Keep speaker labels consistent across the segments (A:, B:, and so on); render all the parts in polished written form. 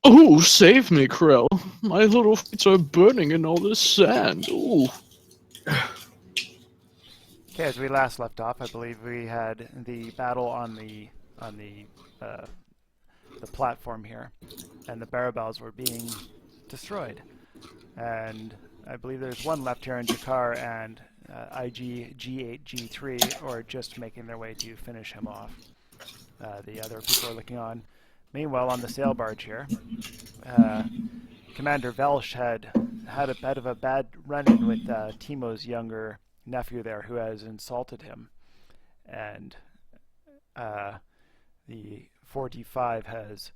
A: Oh, save me, Krell. My little feet are burning in all this sand. Ooh.
B: Okay, as we last left off, I believe we had the battle on the platform here, and the Barabels were being destroyed. And I believe there's one left here in Jakar, and IG G8 G3 are just making their way to finish him off. The other people are looking on. Meanwhile, on the sail barge here, Commander Velsh had a bit of a bad run-in with Timo's younger nephew there, who has insulted him, and the 45 has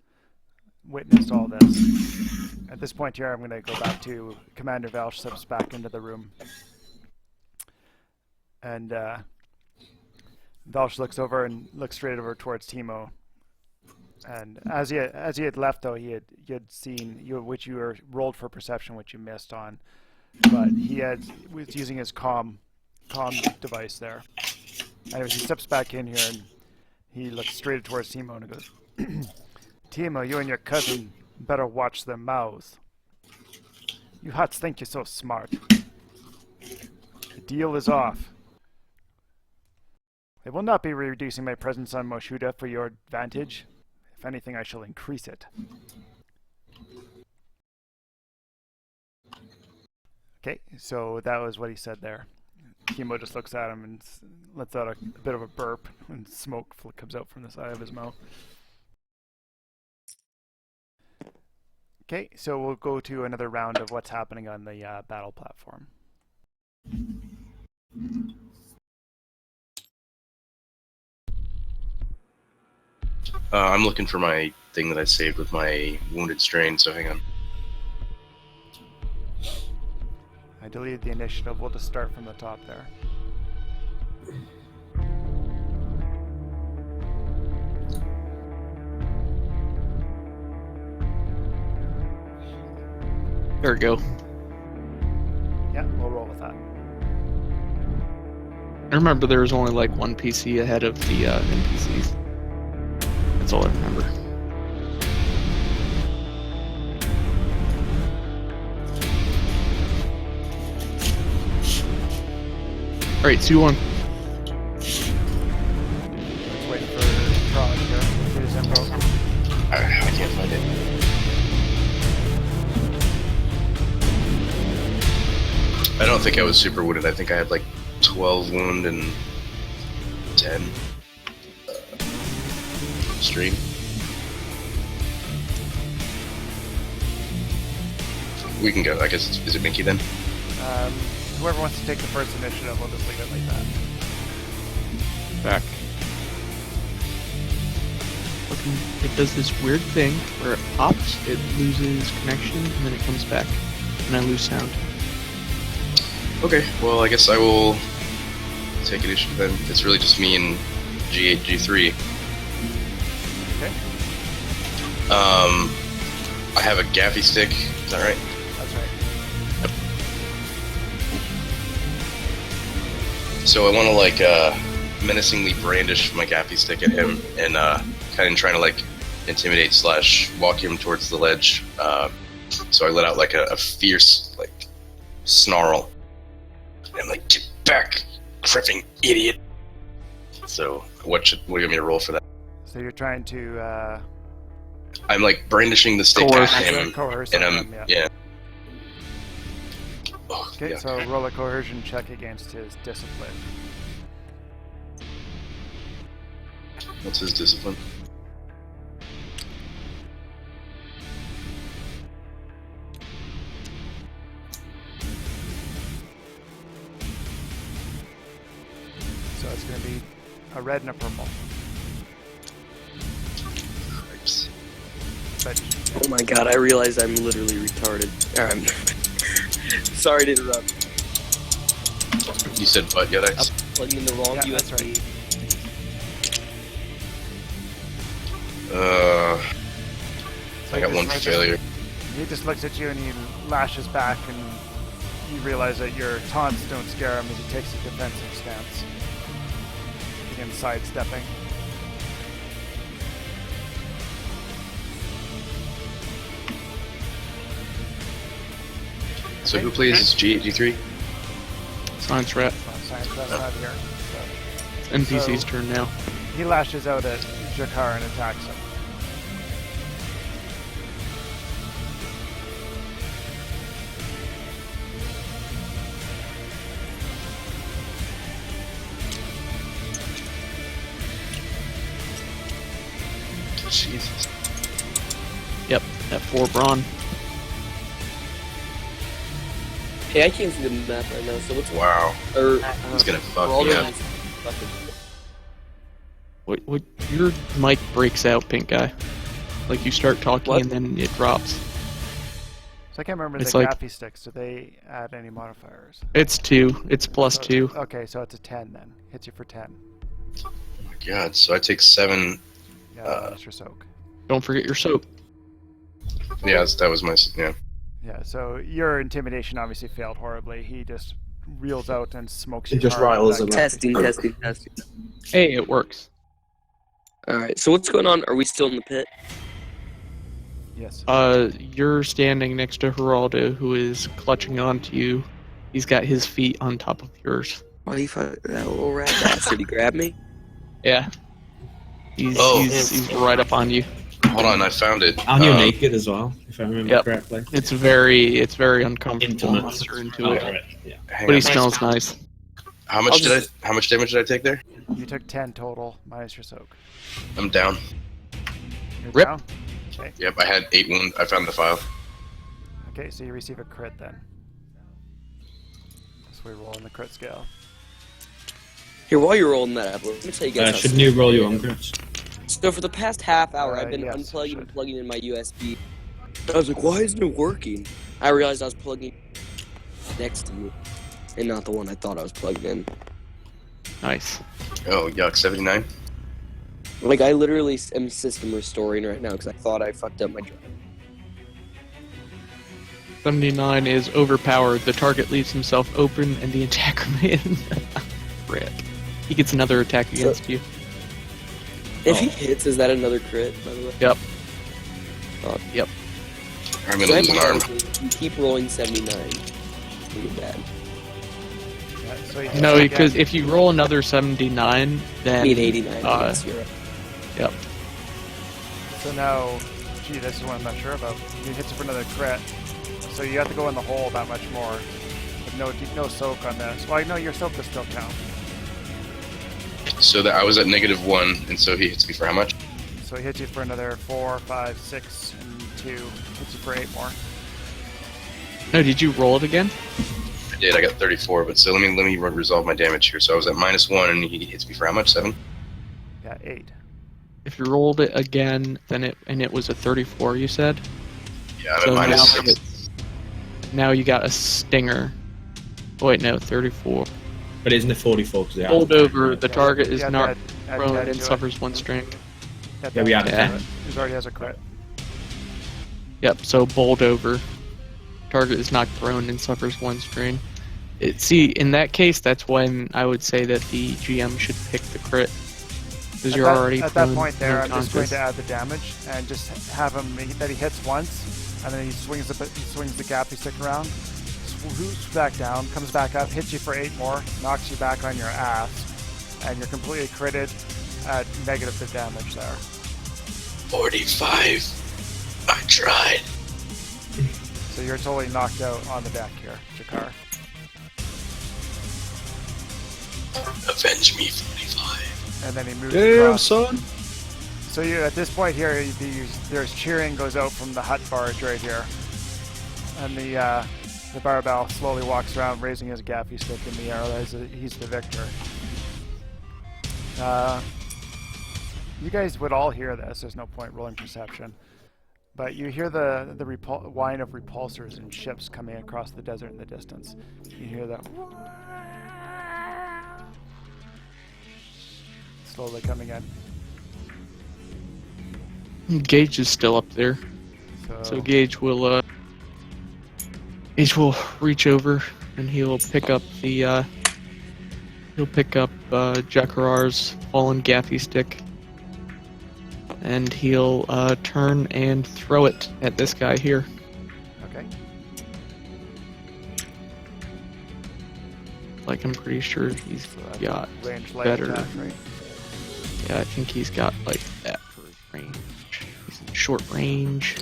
B: witnessed all this. At this point here, I'm going to go back to Commander Velsh steps back into the room, and Velsh looks over and looks straight over towards Timo. And as he had left, though, he had seen which you were rolled for perception, which you missed on, but he was using his comm device there. Anyways, he steps back in here and he looks straight towards Timo and goes, "Timo, you and your cousin better watch their mouths. You Huts think you're so smart. The deal is off. I will not be reducing my presence on Moshuda for your advantage. If anything, I shall increase it." Okay, so that was what he said there. Timo just looks at him and lets out a bit of a burp, and smoke comes out from the side of his mouth. Okay, so we'll go to another round of what's happening on the battle platform.
C: I'm looking for my thing that I saved with my wounded strain, so hang on.
B: I deleted the initiative. We'll just start from the top there.
A: There we go.
B: Yeah, we'll roll with that.
A: I remember there was only like one PC ahead of the NPCs. That's all I remember. Alright, 2-1.
B: Let's wait for Trog here. Get his info.
C: I can't find it. I don't think I was super wounded. I think I had like 12 wound and 10 stream. We can go. I guess is it Minky then?
B: Whoever wants to take the first initiative, we'll just leave it like that.
A: Back. Looking, it does this weird thing where it pops, it loses connection, and then it comes back, and I lose sound.
C: Okay, well I guess I will take initiative then. It's really just me and G8, G3.
B: Okay.
C: I have a gaffy stick, is that right?
B: That's right.
C: So I want to like menacingly brandish my gaffy stick at him and kind of trying to like intimidate / walk him towards the ledge. So I let out like a fierce like snarl. And I'm like, "Get back, cripping idiot!" So what do you want me to roll for that?
B: So you're trying to
C: I'm like brandishing the stick
A: Coerce.
C: at him,
B: coerce
C: and
B: him,
C: I'm yeah. Oh,
B: Okay,
C: yeah.
B: so roll a coercion check against his discipline.
C: What's his discipline?
B: So it's going to be a red and a purple.
C: Cripes.
B: But
D: Oh my god, I realize I'm literally retarded. Sorry to interrupt.
C: You said what,
D: I'm
C: Yodex?
D: plugging in the wrong
B: Yeah, that's
D: USB.
B: right.
C: I got one failure.
B: He just looks at you and he lashes back, and you realize that your taunts don't scare him as he takes a defensive stance. Begins sidestepping.
C: So who plays G3?
A: Science rat.
B: Science Rat's not here. So
A: NPC's
B: So-
A: turn now.
B: he lashes out at Jakar and attacks him.
C: Jesus.
A: Yep, at 4 brawn.
D: Hey, I can't see the map right now, so what's
C: Wow. He's gonna fuck me up.
A: What? Your mic breaks out, pink guy. Like you start talking
D: What?
A: and then it drops.
B: So I can't remember
A: It's
B: the
A: like-
B: gaffy sticks. Do they add any modifiers?
A: It's 2. It's plus
B: So-
A: 2.
B: Okay, so it's a 10 then. Hits you for 10.
C: Oh my god, so I take 7.
B: Yeah, that's your soak.
A: Don't forget your soap.
C: Yeah, that was my. Yeah.
B: Yeah, so your intimidation obviously failed horribly. He just reels out and smokes
E: It
B: you
E: just
B: hard with
E: riles
B: that
E: him up.
B: gaffy.
D: Testing.
A: Hey, it works.
D: Alright, so what's going on? Are we still in the pit?
B: Yes.
A: You're standing next to Geraldo, who is clutching onto you. He's got his feet on top of yours.
D: Why do you fuck that little rat bastard? He grabbed me?
A: Yeah. He's,
C: Oh.
A: he's right up on you.
C: Hold on, I found it.
E: And you're naked as well, if I remember
A: Yep.
E: correctly.
A: It's very uncomfortable
E: Intimate.
A: unless you're into
E: Oh,
A: it.
E: right, yeah.
C: Hang
A: But he
C: on.
A: smells nice.
C: How much How much damage did I take there?
B: You took 10 total minus your soak.
C: I'm down.
B: You're
A: Rip.
B: down?
C: Yep, I had 8 wounds. I found the file.
B: Okay, so you receive a crit then. So we roll on the crit scale.
D: Here, while you're rolling that up, let me tell you guys how
E: Shouldn't you roll your own crits?
D: So for the past half hour, I've been
B: yes,
D: unplugging
B: should.
D: and plugging in my USB. I was like, why isn't it working? I realized I was plugging next to you, and not the one I thought I was plugged in.
A: Nice.
C: Oh, yuck, 79.
D: Like, I literally am system restoring right now because I thought I fucked up my drive.
A: 79 is overpowered. The target leaves himself open, and the attacker may Rip. He gets another attack against you.
D: If he hits, is that another crit, by the way?
A: Yep.
C: I'm
D: So
C: gonna lose an arm.
D: You keep rolling 79. Pretty bad.
B: Yeah, so you
A: No,
B: again.
A: because if you roll another 79,
D: I
A: then
D: mean 89.
A: uh,
D: You're right.
A: yep.
B: So now, gee, this is one I'm not sure about. He hits you for another crit. So you have to go in the hole that much more. With no soak on this. Well, no, your soak will still count.
C: So that I was at -1, and so he hits me for how much?
B: So he hits you for another 4, 5, 6, and 2. Hits you for 8 more.
A: No, did you roll it again?
C: I did. I got 34, but so let me resolve my damage here. So I was at -1, and he hits me for how much? 7.
B: Yeah, 8.
A: If you rolled it again, then it was a 34. You said.
C: Yeah, I'm
A: So
C: at
A: now,
C: -6.
A: now you got a stinger. Oh, wait, no, 34.
E: But isn't it 44? Because
A: Rolled over. The
B: Yeah,
A: target
B: you
A: is
B: have to
A: not
B: add
A: prone
B: 10
A: and
B: to it.
A: suffers 1 strength.
E: Yeah, we added
A: Yeah.
E: 10.
B: He already has a crit.
A: Yep. So bowled over. Target is not prone and suffers 1 strain. See, in that case, that's when I would say that the GM should pick the crit. Because you're already
B: At that
A: prone
B: point there,
A: and
B: I'm just going
A: unconscious.
B: to add the damage and just have him that he hits once, and then he swings the gappy stick around, swoops back down, comes back up, hits you for 8 more, knocks you back on your ass, and you're completely critted at negative the damage there.
C: 45. I tried.
B: So you're totally knocked out on the deck here, Jakar.
C: Avenge me, 45.
B: And then he moves
A: Damn,
B: across.
A: son.
B: So you at this point here, there's cheering goes out from the hut barge right here, and the barbell slowly walks around, raising his gaffy stick in the air as he's the victor. You guys would all hear this. There's no point rolling perception, but you hear the whine of repulsors and ships coming across the desert in the distance. You hear that slowly coming in.
A: Gage is still up there. So Gage will reach over and he'll pick up the Jakarar's fallen gaffy stick, and he'll turn and throw it at this guy here.
B: Okay.
A: Like, I'm pretty sure he's
B: So
A: got
B: range light
A: better.
B: attack, right?
A: Yeah, I think he's got like that for his range. He's in short range.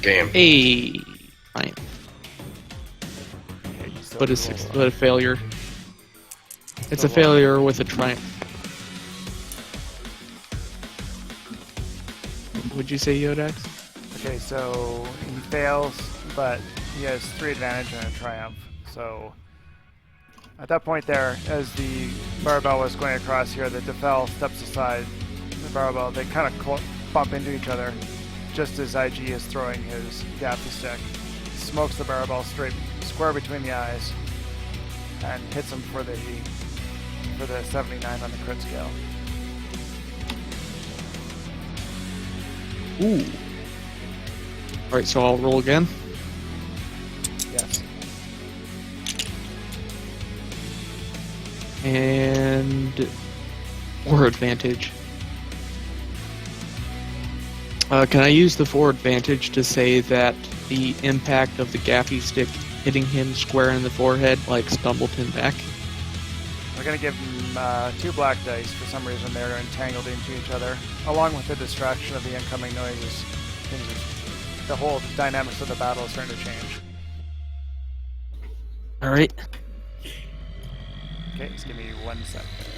C: Game.
A: Hey, triumph.
B: Okay, you still
A: But
B: roll
A: a failure. It's
B: So
A: a failure with a triumph. Would you say Yodex?
B: Okay, so he fails, but he has 3 advantage and a triumph. So at that point there, as the barbell was going across here, the Defel steps aside the barbell. They kind of bump into each other just as IG is throwing his gaffy stick. Smokes the barbell square between the eyes and hits him for the 79 on the crit scale.
A: Ooh. Alright, so I'll roll again.
B: Yes.
A: And... or advantage. Can I use the 4 advantage to say that the impact of the gaffy stick hitting him square in the forehead, like, stumbled him back?
B: We're going to give them 2 black dice. For some reason, they're entangled into each other, along with the distraction of the incoming noises. The whole dynamics of the battle is starting to change.
A: Alright.
B: Okay, just give me 1 sec, guys.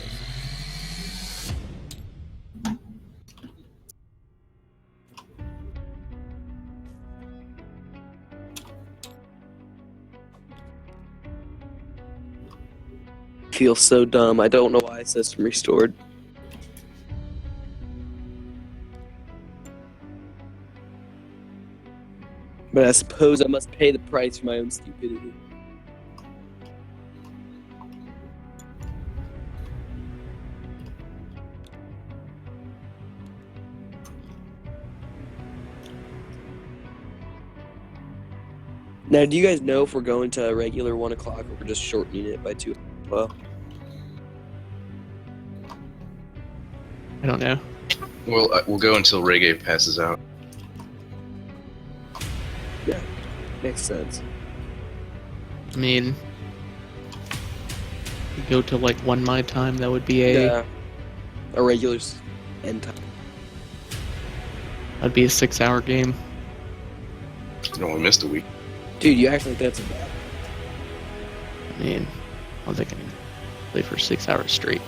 D: Feel so dumb. I don't know why system restored. But I suppose I must pay the price for my own stupidity. Now, do you guys know if we're going to a regular 1 o'clock or we're just shortening it by 2? Well,
A: I don't know.
C: We'll go until Reggae passes out.
D: yeah, makes sense.
A: I mean... you go to, like, 1 my time, that would be a...
D: Yeah, a regular end time.
A: that'd be a 6-hour game.
C: You only missed a week.
D: Dude, you act like that's a bad.
A: I mean, I don't think I can play for 6 hours straight.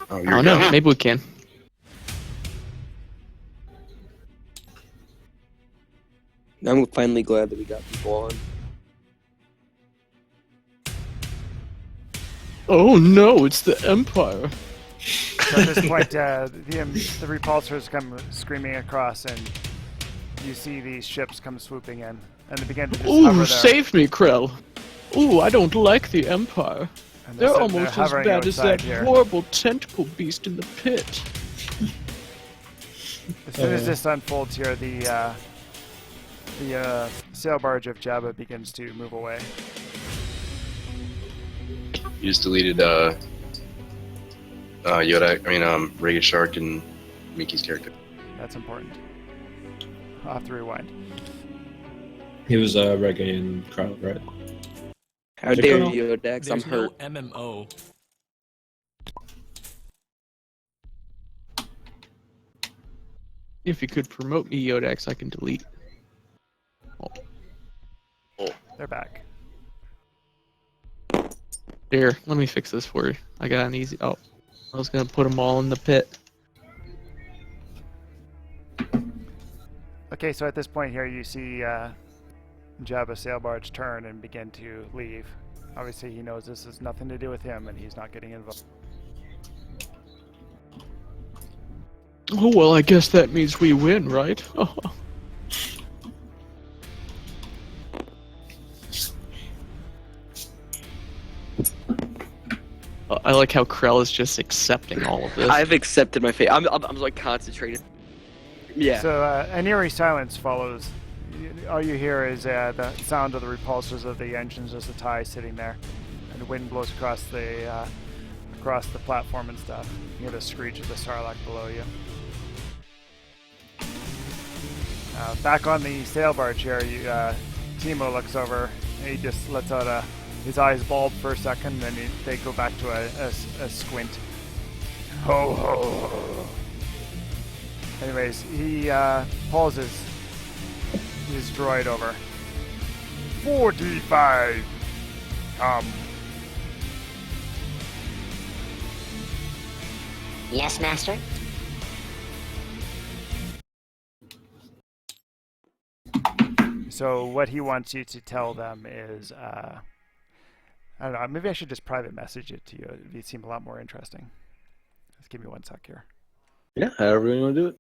C: Oh,
A: I
C: you're
A: don't know,
C: young.
A: maybe we can.
D: I'm finally glad that we got people on.
A: Oh no, it's the Empire.
B: So at this point, the repulsors come screaming across, and you see these ships come swooping in, and they begin to just hover
A: Ooh,
B: there.
A: save me, Krell. Ooh, I don't like the Empire.
B: And
A: They're
B: sitting there
A: almost as
B: hovering
A: bad as
B: outside
A: that
B: here.
A: horrible tentacle beast in the pit.
B: As soon as this unfolds here, the sail barge of Jabba begins to move away.
C: You just deleted Reggae Shark and Miki's character.
B: That's important. I'll have to rewind.
E: He was Reggae and Crowd, right?
D: How
E: How's it
D: dare
E: going?
D: you, Dex? I'm
F: There's
D: hurt.
F: no MMO.
A: If you could promote me, Yodex, I can delete.
B: They're back.
A: Here, let me fix this for you. I got an easy... oh, I was gonna put them all in the pit.
B: Okay, so at this point here, you see Jabba's sail barge turn and begin to leave. Obviously, he knows this has nothing to do with him, and he's not getting involved.
A: Oh, well, I guess that means we win, right? I like how Krell is just accepting all of this.
D: I've accepted my fate. I'm like concentrated. Yeah.
B: So an eerie silence follows. All you hear is the sound of the repulsors of the engines as the tie sitting there, and the wind blows across the platform and stuff. You hear the screech of the Sarlacc below you. Back on the sail barge here, Timo looks over. And he just lets out his eyes bulb for a second, and then they go back to a squint. Ho ho ho. Anyways, he pulls his droid over. 45.
F: Yes, Master?
B: So what he wants you to tell them is, I don't know, maybe I should just private message it to you. It'd seem a lot more interesting. Just give me 1 sec here.
E: Yeah, however you want to do it.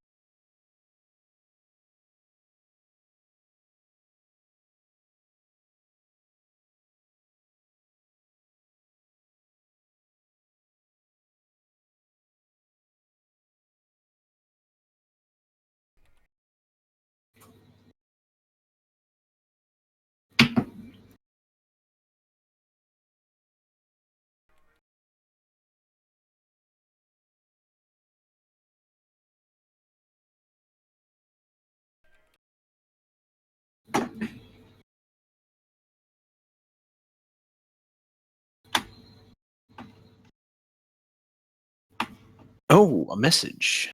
G: Oh, a message.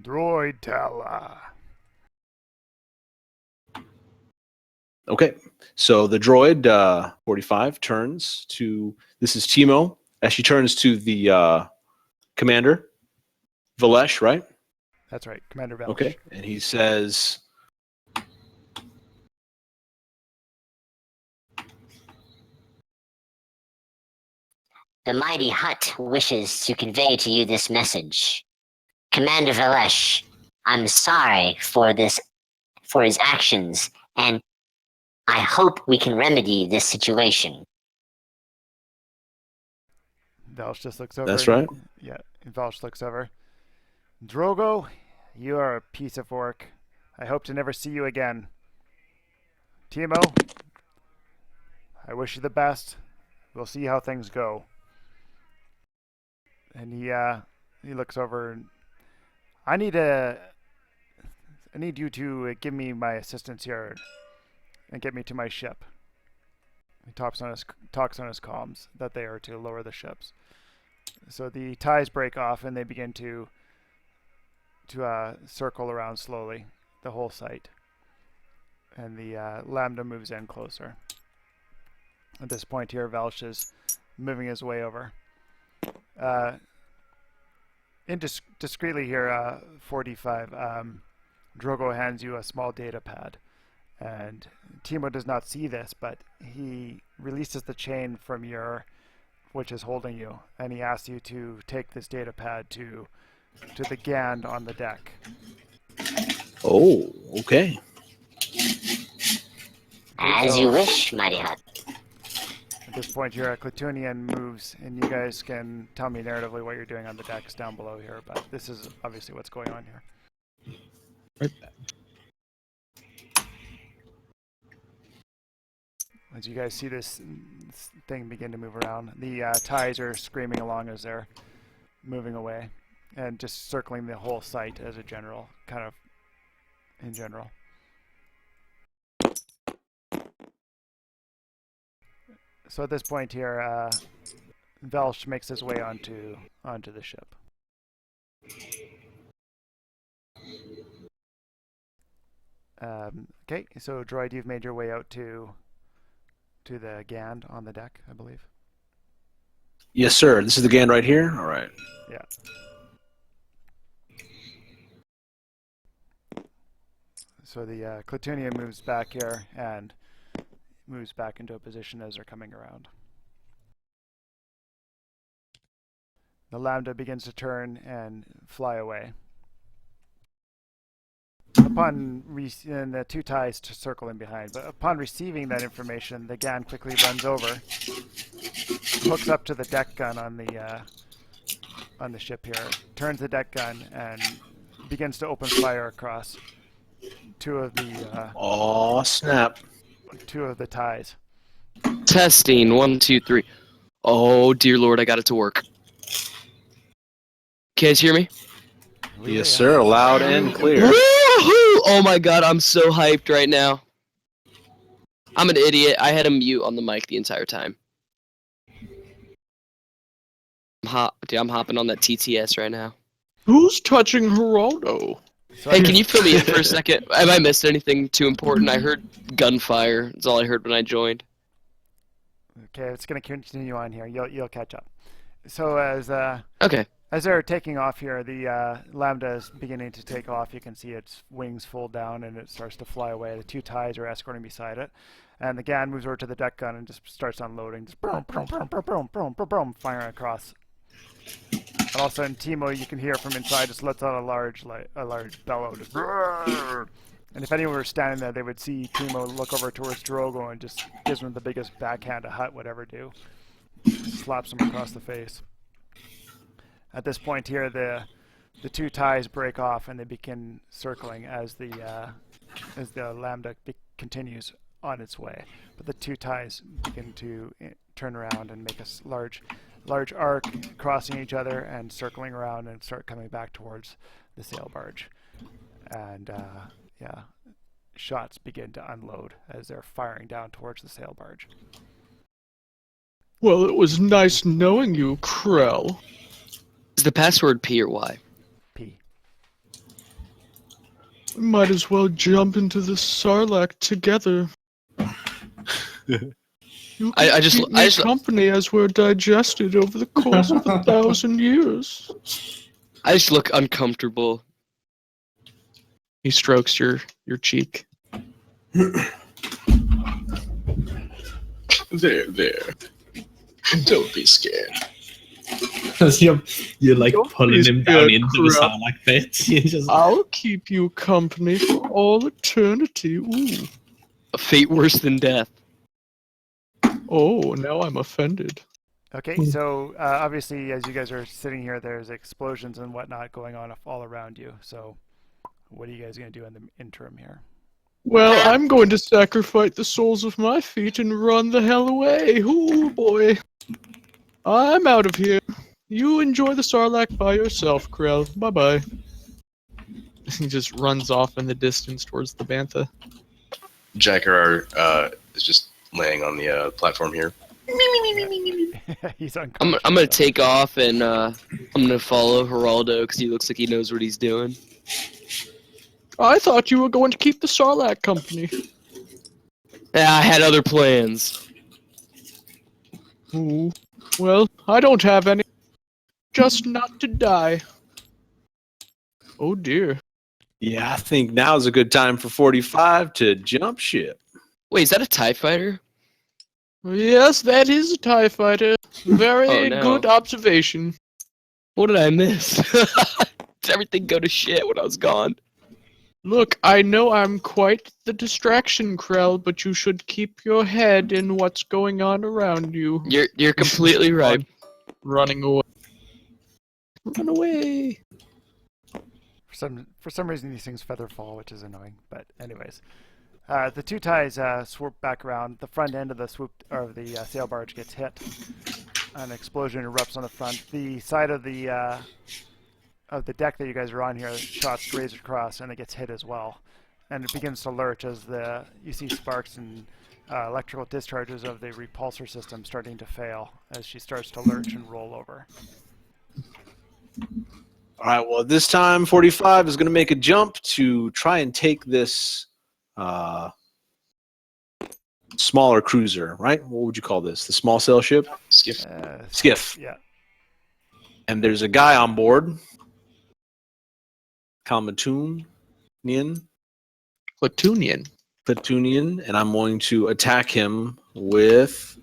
B: Droid Tella.
G: Okay, so the droid 45 turns to, this is Timo, as she turns to the commander, Valesh, right?
B: That's right, Commander Velish.
G: Okay, and he says,
F: The mighty Hutt wishes to convey to you this message. Commander Valesh, I'm sorry for his actions, and I hope we can remedy this situation.
B: Velish just looks over.
G: that's right.
B: Yeah, Velish looks over. Drogo, you are a piece of work. I hope to never see you again. Timo, I wish you the best. We'll see how things go. And he looks over. And I need you to give me my assistance here and get me to my ship. He talks on his comms that they are to lower the ships. So the ties break off and they begin to circle around slowly the whole site. And the Lambda moves in closer. At this point here, Velish is moving his way over. Discreetly here, 45, Drogo hands you a small data pad. And Timo does not see this, but he releases the chain from which is holding you, and he asks you to take this data pad to the GAND on the deck.
G: Oh, okay.
F: As you wish, mighty Hutt.
B: At this point here, a Klatooinian moves, and you guys can tell me narratively what you're doing on the decks down below here, but this is obviously what's going on here.
G: Right.
B: As you guys see this thing begin to move around, the ties are screaming along as they're moving away, and just circling the whole site as a general, kind of in general. So at this point here, Velish makes his way onto the ship. Okay, so Droid, you've made your way out to the GAND on the deck, I believe.
G: Yes, sir. This is the GAN right here. All right.
B: Yeah. So the Klatooinian moves back here and moves back into a position as they're coming around. The Lambda begins to turn and fly away. And the two ties to circle in behind. But upon receiving that information, the GAN quickly runs over, hooks up to the deck gun on the ship here, turns the deck gun, and begins to open fire across two of the ties.
D: Testing 1, 2, 3. Oh dear Lord, I got it to work. you guys hear me?
G: Yes, sir. Loud and clear.
D: Woohoo! Oh my god, I'm so hyped right now. I'm an idiot. I had a mute on the mic the entire time. Dude, I'm hopping on that TTS right now.
A: Who's touching Geraldo?
B: So
D: Hey, can you fill me in for a second? Have I missed anything too important? I heard gunfire. That's all I heard when I joined.
B: Okay, it's going to continue on here. You'll catch up. So
D: Okay.
B: as they're taking off here, the Lambda is beginning to take off. You can see its wings fold down and it starts to fly away. The two TIEs are escorting beside it. And the GAN moves over to the deck gun and just starts unloading. Just boom, boom, boom, boom, boom, boom, boom, boom, firing across. And all of a sudden, Timo, you can hear from inside, just lets out a large bellow. Just, and if anyone were standing there, they would see Timo look over towards Drogo and just gives him the biggest backhand a Hut would ever do. Slaps him across the face. At this point here, the two TIEs break off and they begin circling as the Lambda continues on its way. But the two TIEs begin to turn around and make a large arc, crossing each other and circling around and start coming back towards the sail barge. And shots begin to unload as they're firing down towards the sail barge.
A: Well, it was nice knowing you, Krell.
D: Is the password P or Y?
B: P.
A: We might as well jump into the Sarlacc together. You
D: I
A: can
D: just-
A: keep
D: I
A: me
D: just-
A: company as we're digested over the course of 1,000 years.
D: I just look uncomfortable.
A: He strokes your cheek.
C: There. Don't be scared.
E: Because you're like
A: Don't
E: pulling
A: be
E: him down
A: scared,
E: into the
A: Krell.
E: Sarlacc pit. You're just
A: I'll keep you company for all eternity. Ooh.
D: A fate worse than death.
A: Oh, now I'm offended.
B: Okay, so obviously as you guys are sitting here, there's explosions and whatnot going on all around you. So what are you guys going to do in the interim here?
A: Well, I'm going to sacrifice the soles of my feet and run the hell away. Ooh, boy. I'm out of here. You enjoy the Sarlacc by yourself, Krell. Bye-bye. He just runs off in the distance towards the Bantha.
C: Jacker is just laying on the platform here.
B: He's
D: I'm
B: unconscious.
D: gonna take off and I'm gonna follow Geraldo because he looks like he knows what he's doing.
A: I thought you were going to keep the Sarlacc company.
D: Yeah, I had other plans.
A: Ooh. Well, I don't have any. Just not to die. Oh dear.
G: Yeah, I think now's a good time for 45 to jump ship.
D: Wait, is that a TIE fighter?
A: Yes, that is a TIE fighter. Very
D: Oh, no.
A: good observation.
D: What did I miss? Did everything go to shit when I was gone?
A: Look, I know I'm quite the distraction, Krell, but you should keep your head in what's going on around you.
D: You're completely right.
A: Running away. Run away.
B: For some reason, these things feather fall, which is annoying. But anyways, the two TIEs swoop back around. The front end of the sail barge gets hit. An explosion erupts on the front. The side of the deck that you guys are on here, shots graze across, and it gets hit as well. And it begins to lurch as you see sparks and electrical discharges of the repulsor system starting to fail as she starts to lurch and roll over.
G: All right, well, this time 45 is going to make a jump to try and take this smaller cruiser, right? What would you call this? The small sail ship?
C: Skiff.
G: Skiff.
B: Yeah.
G: And there's a guy on board. Kalmatunian.
A: Platunian.
G: Platunian. And I'm going to attack him with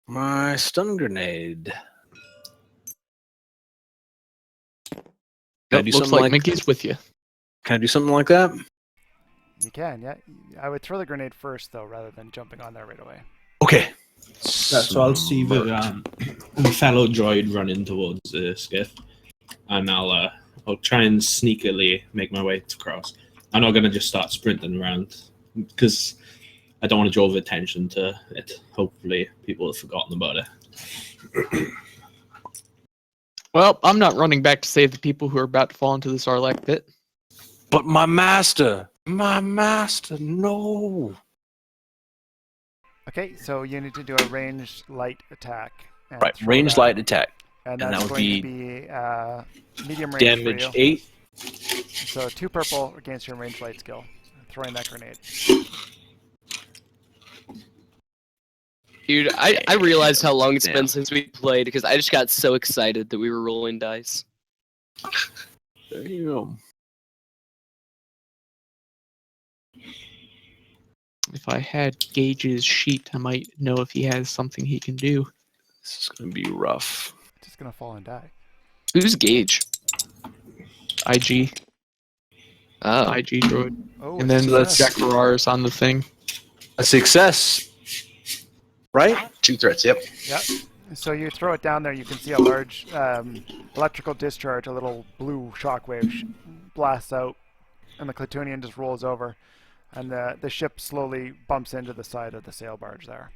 G: my stun grenade. Can I
A: Yep,
G: do
A: looks
G: something
A: like
G: like
A: Mickey's with you.
G: Can I do something like that?
B: You can, yeah. I would throw the grenade first, though, rather than jumping on there right away.
G: Okay.
E: so I'll see the fellow droid running towards the skiff, and I'll try and sneakily make my way across. I'm not gonna just start sprinting around because I don't want to draw attention to it. Hopefully, people have forgotten about it.
A: Well, I'm not running back to save the people who are about to fall into the Sarlacc pit.
G: But my master, no.
B: Okay, so you need to do a ranged light attack. And
G: Right,
B: throw
G: ranged
B: that.
G: light attack.
B: And
G: and
B: that's
G: that would
B: going to be medium range
G: Damage
B: for you.
G: 8.
B: So 2 purple against your ranged light skill. Throwing that grenade.
D: Dude, I realized how long it's
G: Damn.
D: been since we played because I just got so excited that we were rolling dice.
G: There you go.
A: If I had Gage's sheet, I might know if he has something he can do.
G: This is going to be rough.
B: Just gonna fall and die.
D: Who's Gage?
A: IG.
D: Oh,
A: IG droid.
B: Oh,
A: And then
B: it's a
A: that's
B: success.
A: Jack Ferraris on the thing.
G: A success. Right?
C: 2 threats. Yep.
B: Yep. So you throw it down there, you can see a large electrical discharge, a little blue shockwave blasts out, and the Clatoonian just rolls over, and the ship slowly bumps into the side of the sail barge there,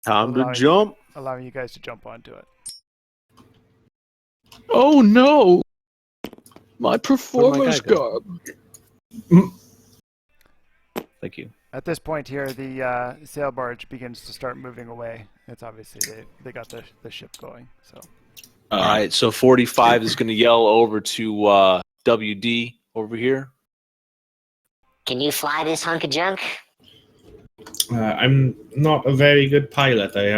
G: Time to
B: Allowing-
G: jump.
B: allowing you guys to jump onto it.
A: Oh no! My performance
G: guy go?
A: garb.
G: Thank you.
B: At this point here, the sail barge begins to start moving away. It's obviously they got the ship going. So
G: All right, so 45 is going to yell over to WD over here.
F: Can you fly this hunk of junk?
E: I'm not a very good pilot. I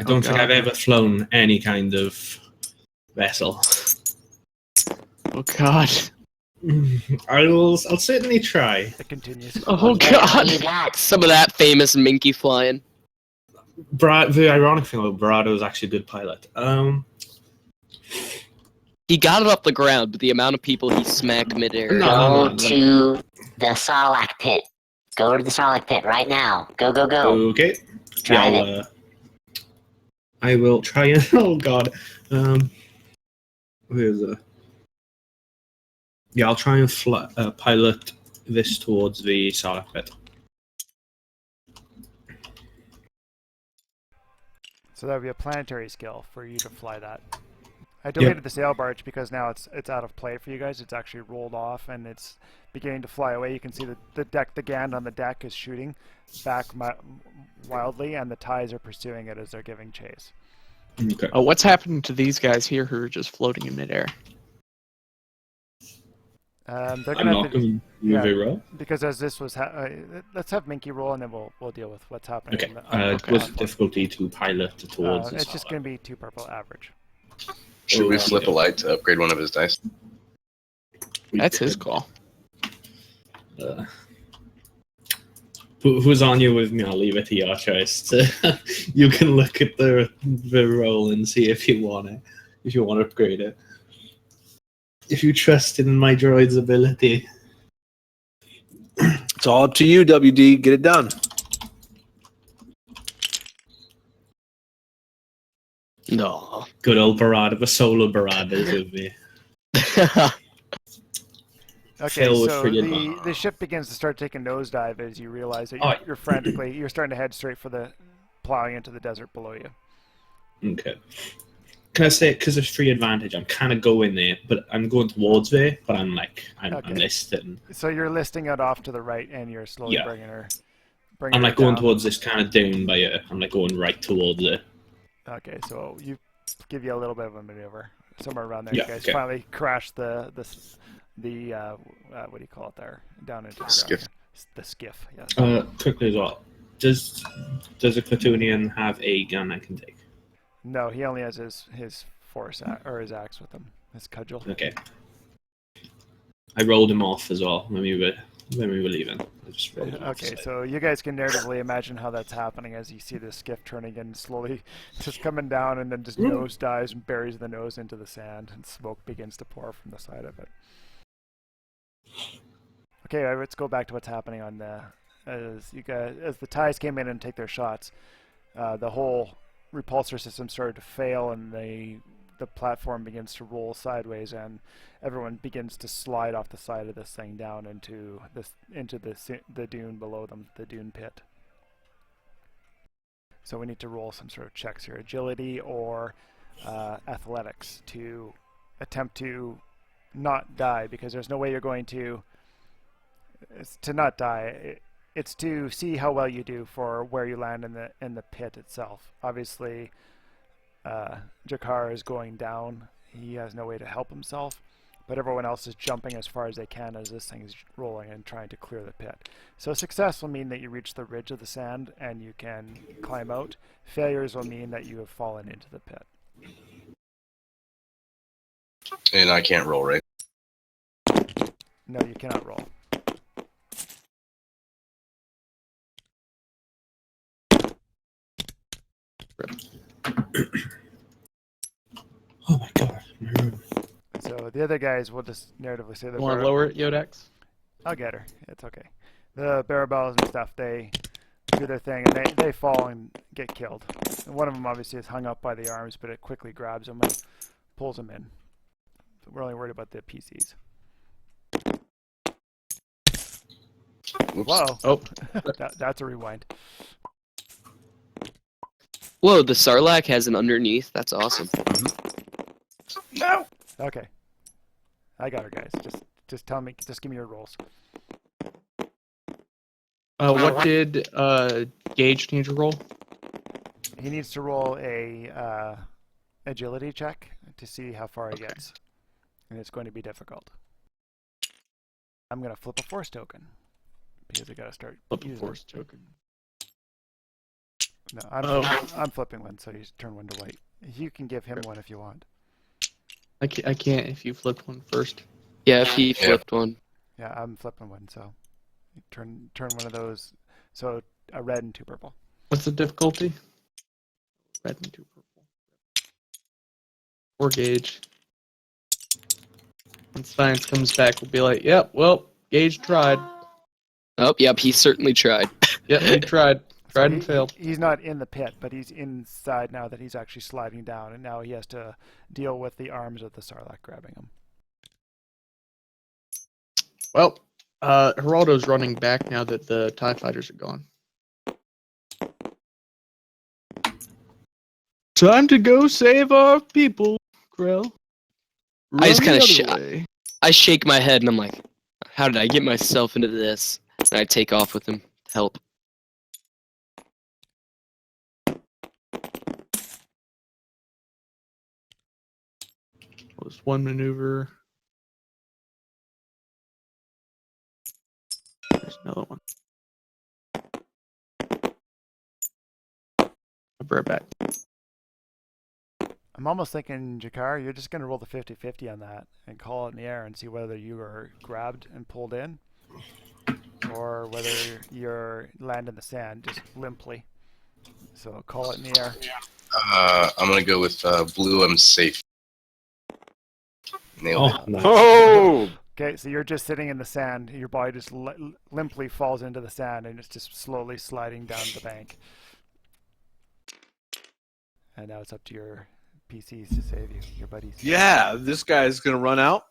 E: don't think
A: God.
E: I've ever flown any kind of vessel.
A: Oh god.
E: I'll certainly try.
B: it continues.
A: Oh
F: What you
A: god.
F: got?
D: some of that famous Minky flying.
E: The ironic thing about Barado is actually a good pilot.
D: He got it up the ground, but the amount of people he smacked midair.
E: No.
F: Go to the Sarlacc pit. Go to the Sarlacc pit right now. Go, go, go.
E: Okay.
F: Drive
E: Yeah, I will try and. Oh god. Where's the? Yeah, I'll try and pilot this towards the Sarlacc pit.
B: So that would be a planetary skill for you to fly that. I deleted the sail barge because now it's out of play for you guys. It's actually rolled off and it's beginning to fly away. You can see the Gand on the deck is shooting back wildly, and the ties are pursuing it as they're giving chase.
E: Okay.
A: Oh, what's happening to these guys here who are just floating in midair?
B: They're
E: I'm
B: gonna
E: not
B: have to,
E: going to move
B: yeah.
E: it roll.
B: because as this was let's have Minky roll and then we'll deal with what's happening.
E: Okay.
B: in the-
E: It was difficulty to pilot towards the
B: it's just
E: Sarlacc.
B: going to be 2 purple average.
C: Should we
E: Oh,
C: flip a light to upgrade one of his dice?
A: That's his call.
E: Who's on you with me? I'll leave it to your choice. You can look at the roll and see if you want it, if you want to upgrade it. If you trust in my droid's ability.
G: It's all up to you, WD. Get it done.
D: No.
E: Good old Barada, the solo Barada is with me.
B: Okay,
E: Fill with
B: so
E: friggin'
B: the ship begins to start taking nosedive as you realize that
E: Oh,
B: you're starting to head straight for the plowing into the desert below you.
E: Okay. Can I say, because of free advantage, I'm kind of going there, but I'm going towards there, but I'm
B: Okay.
E: listing.
B: So you're listing it off to the right, and you're slowly
E: Yeah.
B: bringing her.
E: I'm like going
B: down.
E: towards this kind of down by it. I'm like going right towards it.
B: Okay, so you give you a little bit of a maneuver somewhere around there.
E: Yeah,
B: You guys
E: okay.
B: finally crash the what do you call it there down into the
C: Skiff.
B: ground. The skiff. Yes.
E: Quickly as well. Does a Clatoonian have a gun I can take?
B: No, he only has his force or his axe with him. His cudgel.
E: Okay. I rolled him off as well when we were leaving. I just rolled him off.
B: Okay, so you guys can narratively imagine how that's happening as you see the skiff turning in slowly, just coming down, and then just nose dives and buries the nose into the sand, and smoke begins to pour from the side of it. Okay, let's go back to what's happening on the as the ties came in and take their shots. The whole repulsor system started to fail, and the platform begins to roll sideways, and everyone begins to slide off the side of this thing down into the dune below them, the dune pit. So we need to roll some sort of checks here, agility or athletics to attempt to not die, because there's no way you're going to. It's to not die. It's to see how well you do for where you land in the pit itself. Obviously, Jakar is going down. He has no way to help himself, but everyone else is jumping as far as they can as this thing is rolling and trying to clear the pit. So success will mean that you reach the ridge of the sand and you can climb out. Failures will mean that you have fallen into the pit.
C: And I can't roll, right?
B: No, you cannot roll.
E: Oh my god. My room.
B: So the other guys will just narratively say
A: You want to lower it, Yodex?
B: I'll get her. It's okay. The Barabels and stuff, they do their thing, and they fall and get killed. And one of them obviously is hung up by the arms, but it quickly grabs him and pulls him in. So we're only worried about the PCs.
C: Whoops.
B: Whoa.
A: Oh,
B: That's a rewind.
D: Whoa, the Sarlacc has an underneath. That's awesome.
C: No.
B: Okay. I got her, guys. Just tell me. Just give me your rolls.
A: what did Gage need to roll?
B: He needs to roll a agility check to see how far he gets, and it's going to be difficult. I'm gonna flip a force token because I gotta start
A: Flip a
B: using
A: force
B: it.
A: token.
B: No,
A: Oh.
B: I'm flipping one, so you turn one to white. You can give him one if you want.
A: I can't if you flip one first.
D: Yeah, if he flipped one.
B: Yeah, I'm flipping one, so you turn one of those. So a red and 2 purple.
A: What's the difficulty? Red and 2 purple. Or Gage. When science comes back, we'll be like, yep, well, Gage tried.
D: Oh, yep, he certainly tried.
A: Yep, he tried.
B: So
A: Tried and failed.
B: He's not in the pit, but he's inside now that he's actually sliding down, and now he has to deal with the arms of the Sarlacc grabbing him.
A: Well, Geraldo's running back now that the TIE fighters are gone. Time to go save our people, Krell.
D: I just
A: Run
D: kinda
A: the other way.
D: I shake my head and I'm like, how did I get myself into this? And I take off with him to help.
A: Was one maneuver. There's another one. I'll be right back.
B: I'm almost thinking, Jakar, you're just going to roll the 50-50 on that and call it in the air and see whether you are grabbed and pulled in or whether you're land in the sand just limply. So call it in the air.
C: I'm gonna go with blue. I'm safe. Nailed
E: Oh,
C: it.
E: nice.
G: Oh,
B: Okay, so you're just sitting in the sand. Your body just limply falls into the sand and it's just slowly sliding down the bank. And now it's up to your PCs to save you, your buddies.
G: yeah. This guy's going to run out.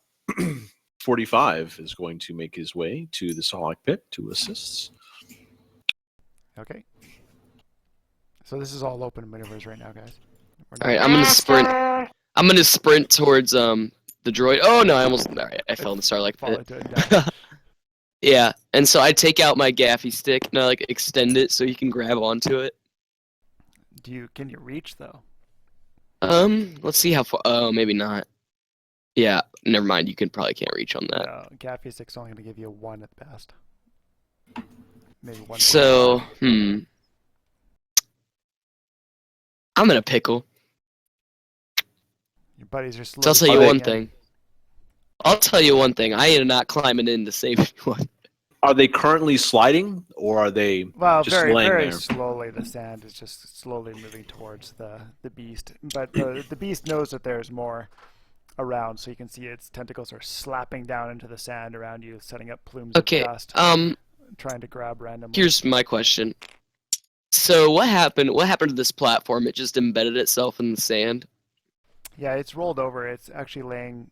G: 45 is going to make his way to the Sarlacc pit to assists.
B: Okay. So this is all open maneuvers right now, guys.
D: All right, I'm gonna sprint. I'm gonna sprint towards the droid. Oh no, I almost. All right, I fell in the Sarlacc
B: Fall
D: pit.
B: into it and die.
D: Yeah, and so I take out my gaffy stick and I like extend it so you can grab onto it.
B: Can you reach though?
D: Let's see how far. Oh, maybe not. Yeah, never mind. You probably can't reach on that.
B: No, Gaffy stick's only going to give you a 1 at best. Maybe 1.
D: So, I'm in a pickle.
B: Your buddies are
D: So I'll
B: slowly.
D: tell you
G: Are
D: one
B: in.
D: thing. I'll tell you one thing. I am not climbing in to save anyone.
G: Are they currently sliding, or are they
B: Well,
G: just
B: very,
G: laying
B: very
G: there?
B: slowly. The sand is just slowly moving towards the beast. But the beast knows that there's more around, so you can see its tentacles are slapping down into the sand around you, setting up plumes
D: Okay.
B: of dust, trying to grab randomly.
D: Here's my question. So what happened? What happened to this platform? It just embedded itself in the sand.
B: Yeah, it's rolled over. It's actually laying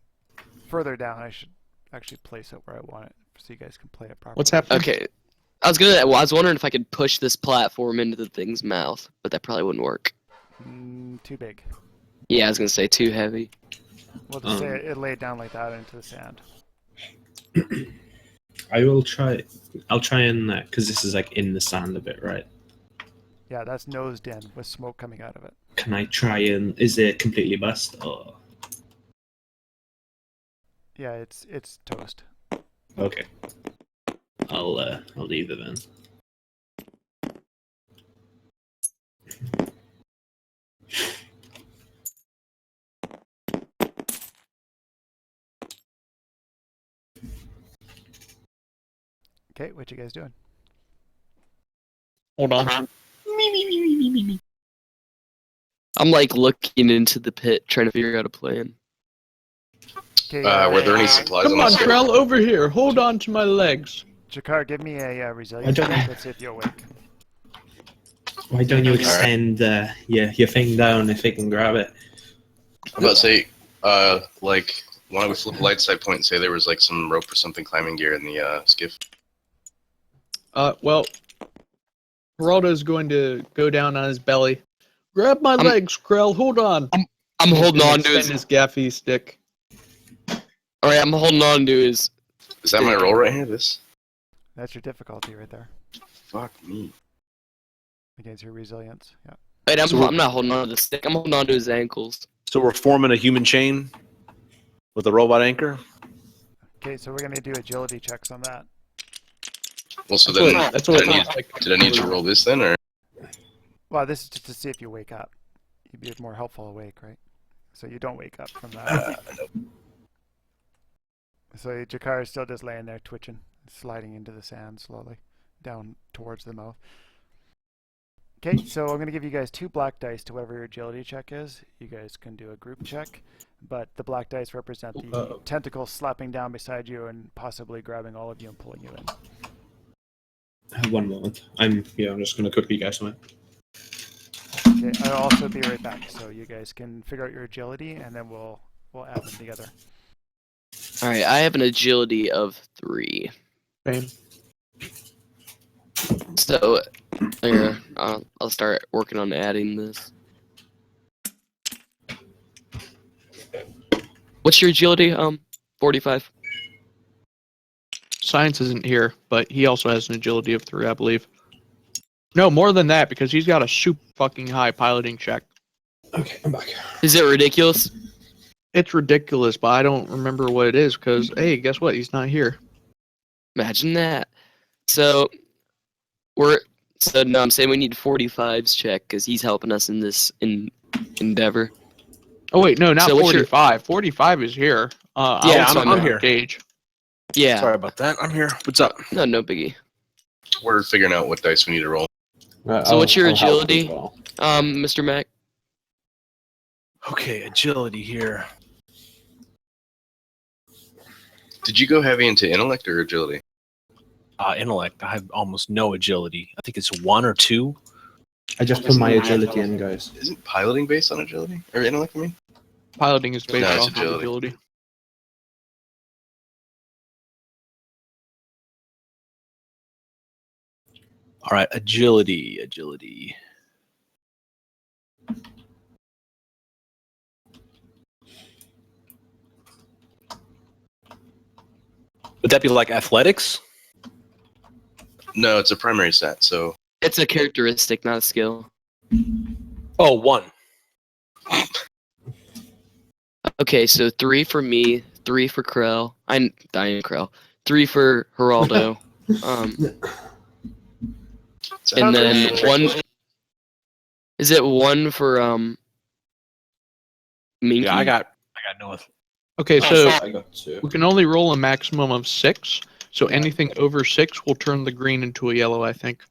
B: further down. I should actually place it where I want it so you guys can play it properly.
A: What's happening?
D: Okay. I was wondering if I could push this platform into the thing's mouth, but that probably wouldn't work.
B: Too big.
D: Yeah, I was gonna say too heavy.
B: We'll just say it laid down like that into the sand.
E: I will try. I'll try and because this is like in the sand a bit, right?
B: Yeah, that's nosed in with smoke coming out of it.
E: Can I try and is it completely bust or
B: Yeah, it's toast.
E: okay? I'll leave it then.
B: Okay, what you guys doing?
A: Hold on.
D: I'm like looking into the pit, trying to figure out a plan.
B: Okay,
C: Were there any supplies
A: Come
C: on
A: on,
C: the ship?
A: Trell, over here. Hold on to my legs.
B: Jakar, give me a resilience
E: don't-
B: check. Let's see if you're awake.
E: Why don't you extend your thing down if they can grab it?
C: I'm about to say, like, why don't we flip a light side point and say there was like some rope or something climbing gear in the skiff?
A: Well, Geraldo's going to go down on his belly. Grab my legs, Krell. Hold on.
D: I'm holding on to
A: Extend
D: his.
A: his gaffy stick.
D: All right, I'm holding on to his.
C: Is that my roll right here? This?
B: That's your difficulty right there
C: Fuck me.
B: against your resilience. Yeah.
D: Wait,
G: So we're-
D: I'm not holding on to the stick. I'm holding on to his ankles.
G: So we're forming a human chain with a robot anchor.
B: Okay, so we're gonna do agility checks on that.
C: Well, so
A: That's
C: then,
A: what, that's what
C: did,
A: it
C: I
A: looks
C: need,
A: like.
C: did I need to roll this then, or?
B: Well, this is just to see if you wake up. You'd be more helpful awake, right? So you don't wake up from that. So Jakar is still just laying there twitching, sliding into the sand slowly, down towards the mouth. Okay, so I'm going to give you guys 2 black dice to whatever your agility check is. You guys can do a group check, but the black dice represent the
E: Uh-oh.
B: tentacles slapping down beside you and possibly grabbing all of you and pulling you in.
E: One moment. I'm just gonna cook you guys something.
B: Okay, I'll also be right back, so you guys can figure out your agility, and then we'll add them together.
D: All right, I have an agility of 3.
A: Same.
D: So, here, I'll start working on adding this. What's your agility? 45.
A: Science isn't here, but he also has an agility of 3, I believe. No, more than that, because he's got a super fucking high piloting check.
E: Okay, I'm back.
D: Is it ridiculous?
A: It's ridiculous, but I don't remember what it is, because, hey, guess what? He's not here.
D: Imagine that. So, I'm saying we need 45's check because he's helping us in this endeavor.
A: Oh, wait, no, not
D: So what's your-
A: 45. 45 is here.
D: Yeah,
A: I'm
G: I'm here.
A: Gauge.
D: Yeah.
G: Sorry about that. I'm here. What's up?
D: No biggie.
C: We're figuring out what dice we need to roll.
D: So what's your
E: I'll help
D: agility?
E: as well.
D: Mr. Mac?
G: Okay, agility here.
C: Did you go heavy into intellect or agility?
G: Intellect. I have almost no agility. I think it's 1 or 2.
E: I just put my agility in, guys.
C: Isn't piloting based on agility? Or intellect, I mean?
A: Piloting is based
C: No, it's
A: off of
C: agility.
A: agility.
G: All right, agility. Would that be like athletics?
C: No, it's a primary stat, so
D: It's a characteristic, not a skill.
G: Oh, 1.
D: Okay, so 3 for me, 3 for Krell. I'm Diane Krell. 3 for Geraldo.
C: it's
D: And
C: a-
D: then 1. Is it 1 for Minky?
G: Yeah, I got no.
A: Okay, so
E: I got 2.
A: we can only roll a maximum of 6, so anything over 6 will turn the green into a yellow, I think.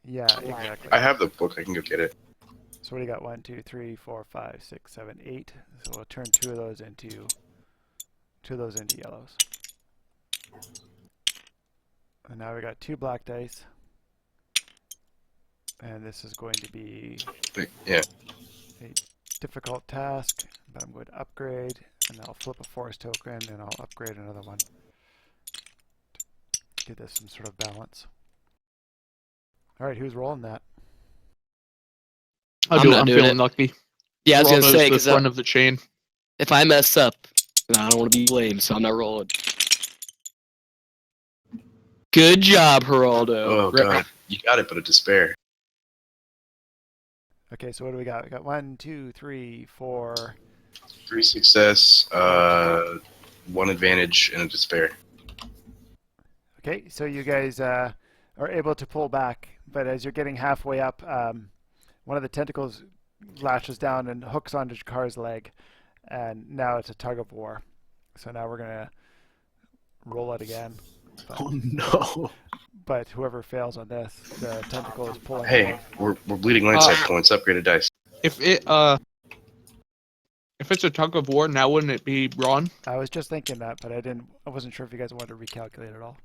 B: Yeah, exactly.
C: I have the book. I can go get it.
B: So what do you got? 1, 2, 3, 4, 5, 6, 7, 8. So we'll turn 2 of those into yellows. And now we got 2 black dice. And this is going to be
C: Yeah.
B: a difficult task, but I'm going to upgrade, and I'll flip a force token, and I'll upgrade another one. Give this some sort of balance. Alright, who's rolling that?
A: I'll
D: I'm
A: do it.
D: not
A: I'm
D: doing
A: feeling
D: it.
A: lucky.
D: Yeah, I was gonna
A: Geraldo's
D: say
A: the
D: because
A: front of the chain.
D: if I mess up, I don't want to be blamed, so I'm not rolling. Good job, Geraldo.
C: Oh god, you got it, but a despair.
B: Okay, so what do we got? We got 1, 2, 3, 4.
C: 3 success, 1 advantage, and a despair.
B: Okay, so you guys are able to pull back, but as you're getting halfway up, one of the tentacles lashes down and hooks onto Jakar's leg, and now it's a tug of war. So now we're gonna roll it again.
G: Oh no!
B: But whoever fails on this, the tentacle is pulling.
C: Hey, we're bleeding line side points. Upgraded dice.
A: If it's a tug of war, now wouldn't it be Braun?
B: I was just thinking that, but I wasn't sure if you guys wanted to recalculate at all.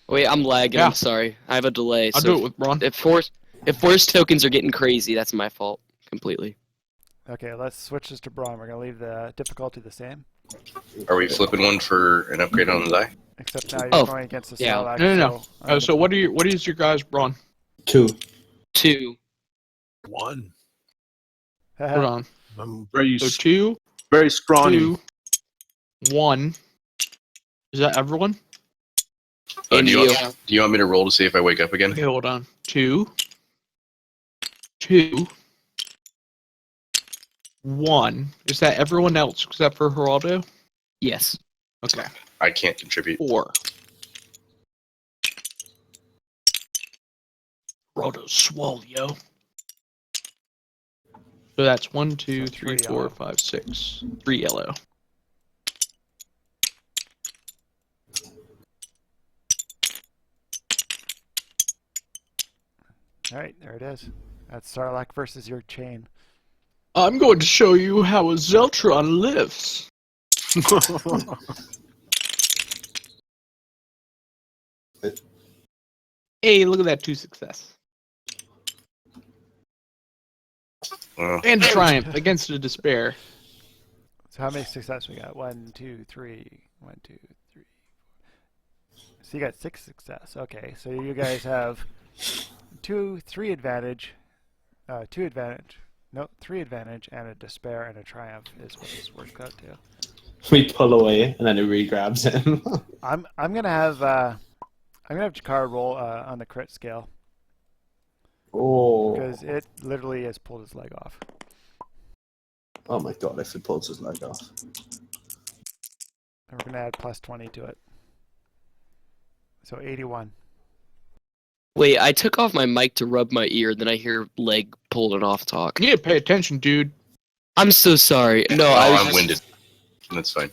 D: Wait, I'm lagging.
A: Yeah.
D: I'm sorry. I have a delay.
A: I'll
D: so
A: do it with Braun.
D: if force tokens are getting crazy, that's my fault completely.
B: Okay, let's switch this to Braun. We're gonna leave the difficulty the same,
C: Are we flipping one for an upgrade on the die?
B: except now you're
D: Oh,
B: going against the
D: yeah.
B: Sarlacc.
A: No.
B: So,
A: So what is your guys' Braun?
E: 2.
D: 2.
G: 1.
A: Hold on.
G: I'm very,
A: So 2,
G: very scrawny.
A: 2, 1. Is that everyone?
D: And
C: do
D: you.
C: you want me to roll to see if I wake up again?
A: Okay, hold on. 2, 2, 1. Is that everyone else except for Geraldo?
D: Yes.
A: Okay.
C: I can't contribute.
A: 4. Geraldo's swole, yo. So that's 1, 2,
B: So
A: 3,
B: three
A: 4,
B: yellow.
A: 5, 6. 3 yellow.
B: all right, there it is. That's Sarlacc versus your chain.
A: I'm going to show you how a Zeltron lives. Hey, look at that 2 success.
C: Well,
A: And triumph against a despair.
B: So how many success we got? 1, 2, 3. 1, 2, 3. So you got 6 success. Okay, so you guys have 3 advantage, 2 advantage. No, 3 advantage and a despair and a triumph is what this works out to.
E: We pull away, and then it re-grabs him.
B: I'm gonna have Jakar roll on the crit scale
E: Oh.
B: because it literally has pulled his leg off.
E: Oh my god, if it pulls his leg off.
B: And we're gonna add plus 20 to it. So 81.
D: Wait, I took off my mic to rub my ear, then I hear leg pulling off talk.
A: You need to pay attention, dude.
D: I'm so sorry. No,
C: oh,
D: I was
C: I'm
D: just,
C: winded. That's fine.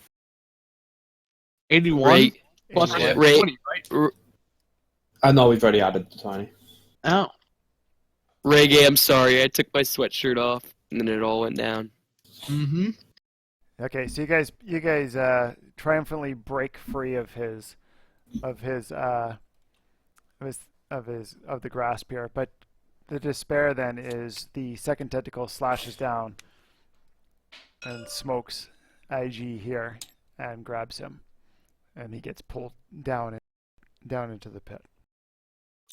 A: 81
D: Ray,
A: plus
B: 81.
D: Ray,
A: 20, right?
E: I know we've already added the 20.
A: Oh.
D: Reggae, I'm sorry. I took my sweatshirt off, and then it all went down.
A: Mm-hmm.
B: Okay, so you guys triumphantly break free of the grasp here, but the despair then is the second tentacle slashes down and smokes IG here and grabs him, and he gets pulled down into the pit.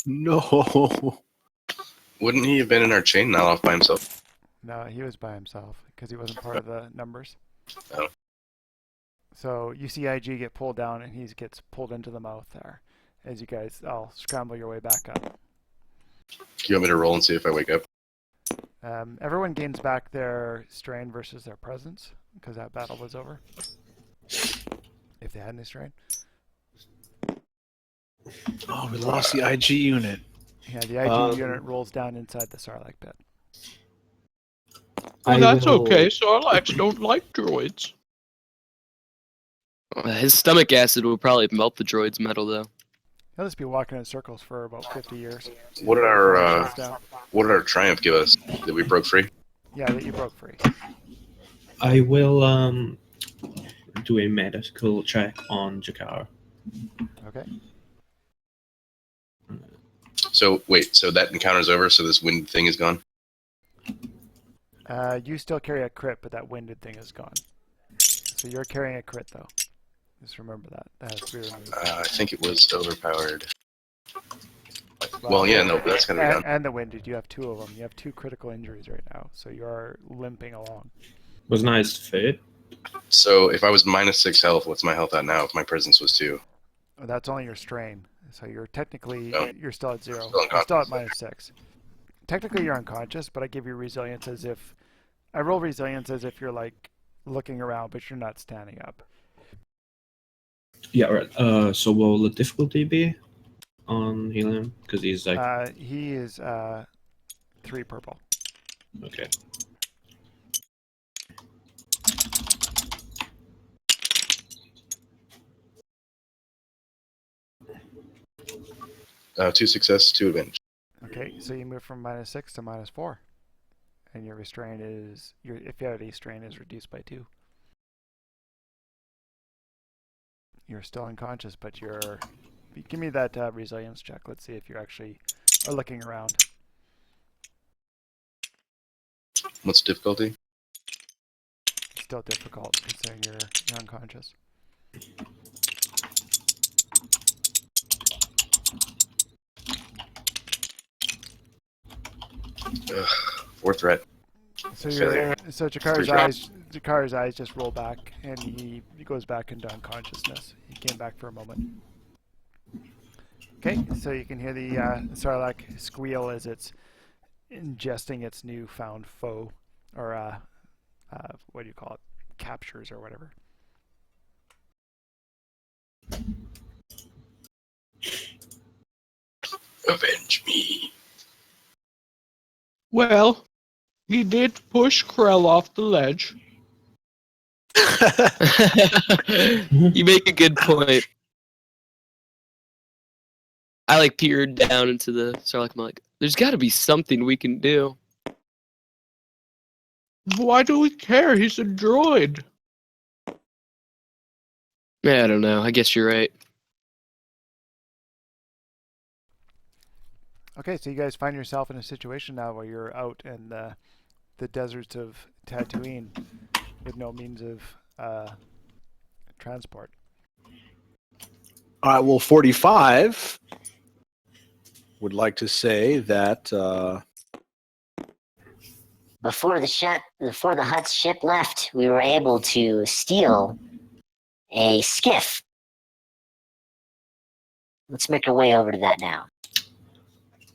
G: No.
C: Wouldn't he have been in our chain, not off by himself?
B: No, he was by himself because he wasn't part of the numbers.
C: Oh.
B: So you see IG get pulled down, and he gets pulled into the mouth there. As you guys all scramble your way back up.
C: Do you want me to roll and see if I wake up?
B: Everyone gains back their strain versus their presence because that battle was over. If they had any strain.
G: Oh, we lost the IG unit.
B: Yeah, the IG unit rolls down inside the Sarlacc pit.
A: Well, that's okay. Sarlaccs don't like droids.
D: His stomach acid will probably melt the droid's metal, though.
B: He'll just be walking in circles for about 50 years.
C: What did our triumph give us? That we broke free?
B: Yeah, that you broke free.
E: I will do a medical check on Jakar.
B: Okay.
C: So wait, so that encounter's over. So this wind thing is gone.
B: You still carry a crit, but that winded thing is gone. So you're carrying a crit, though. Just remember that. That has to be removed.
C: I think it was overpowered. Well, yeah, no, but that's gonna be done.
B: And the winded. You have 2 of them. You have 2 critical injuries right now, so you are limping along.
E: Was nice fit.
C: So if I was -6 health, what's my health at now? If my presence was 2.
B: That's only your strain, so you're technically
C: Oh.
B: you're still at 0.
C: Still
B: You're still at
C: unconscious.
B: -6. Technically, you're unconscious, but I give you resilience as if I roll resilience as if you're like looking around, but you're not standing up.
E: Yeah, right. So what will the difficulty be on Helium? Because he's like,
B: He is 3 purple.
E: okay.
C: Two success, 2 advantage.
B: Okay, so you move from -6 to -4, and your restraint is your effiality strain is reduced by 2. You're still unconscious, but you're. Give me that resilience check. Let's see if you actually are looking around.
C: What's the difficulty?
B: It's still difficult considering you're unconscious.
C: Ugh, 4 threat.
B: So
C: Failure.
B: so
C: Pretty sure.
B: Jakar's eyes just roll back, and he goes back into unconsciousness. He came back for a moment. Okay, so you can hear the Sarlacc squeal as it's ingesting its newfound foe, or what do you call it? Captures or whatever.
C: Avenge me.
A: Well, he did push Krell off the ledge.
D: You make a good point. I like peered down into the Sarlacc. I'm like, there's got to be something we can do.
A: Why do we care? He's a droid.
D: Yeah, I don't know. I guess you're right.
B: Okay, so you guys find yourself in a situation now where you're out in the deserts of Tatooine with no means of transport.
G: All right. Well, 45 would like to say that
F: Before the Hutt's ship left, we were able to steal a skiff. Let's make our way over to that now.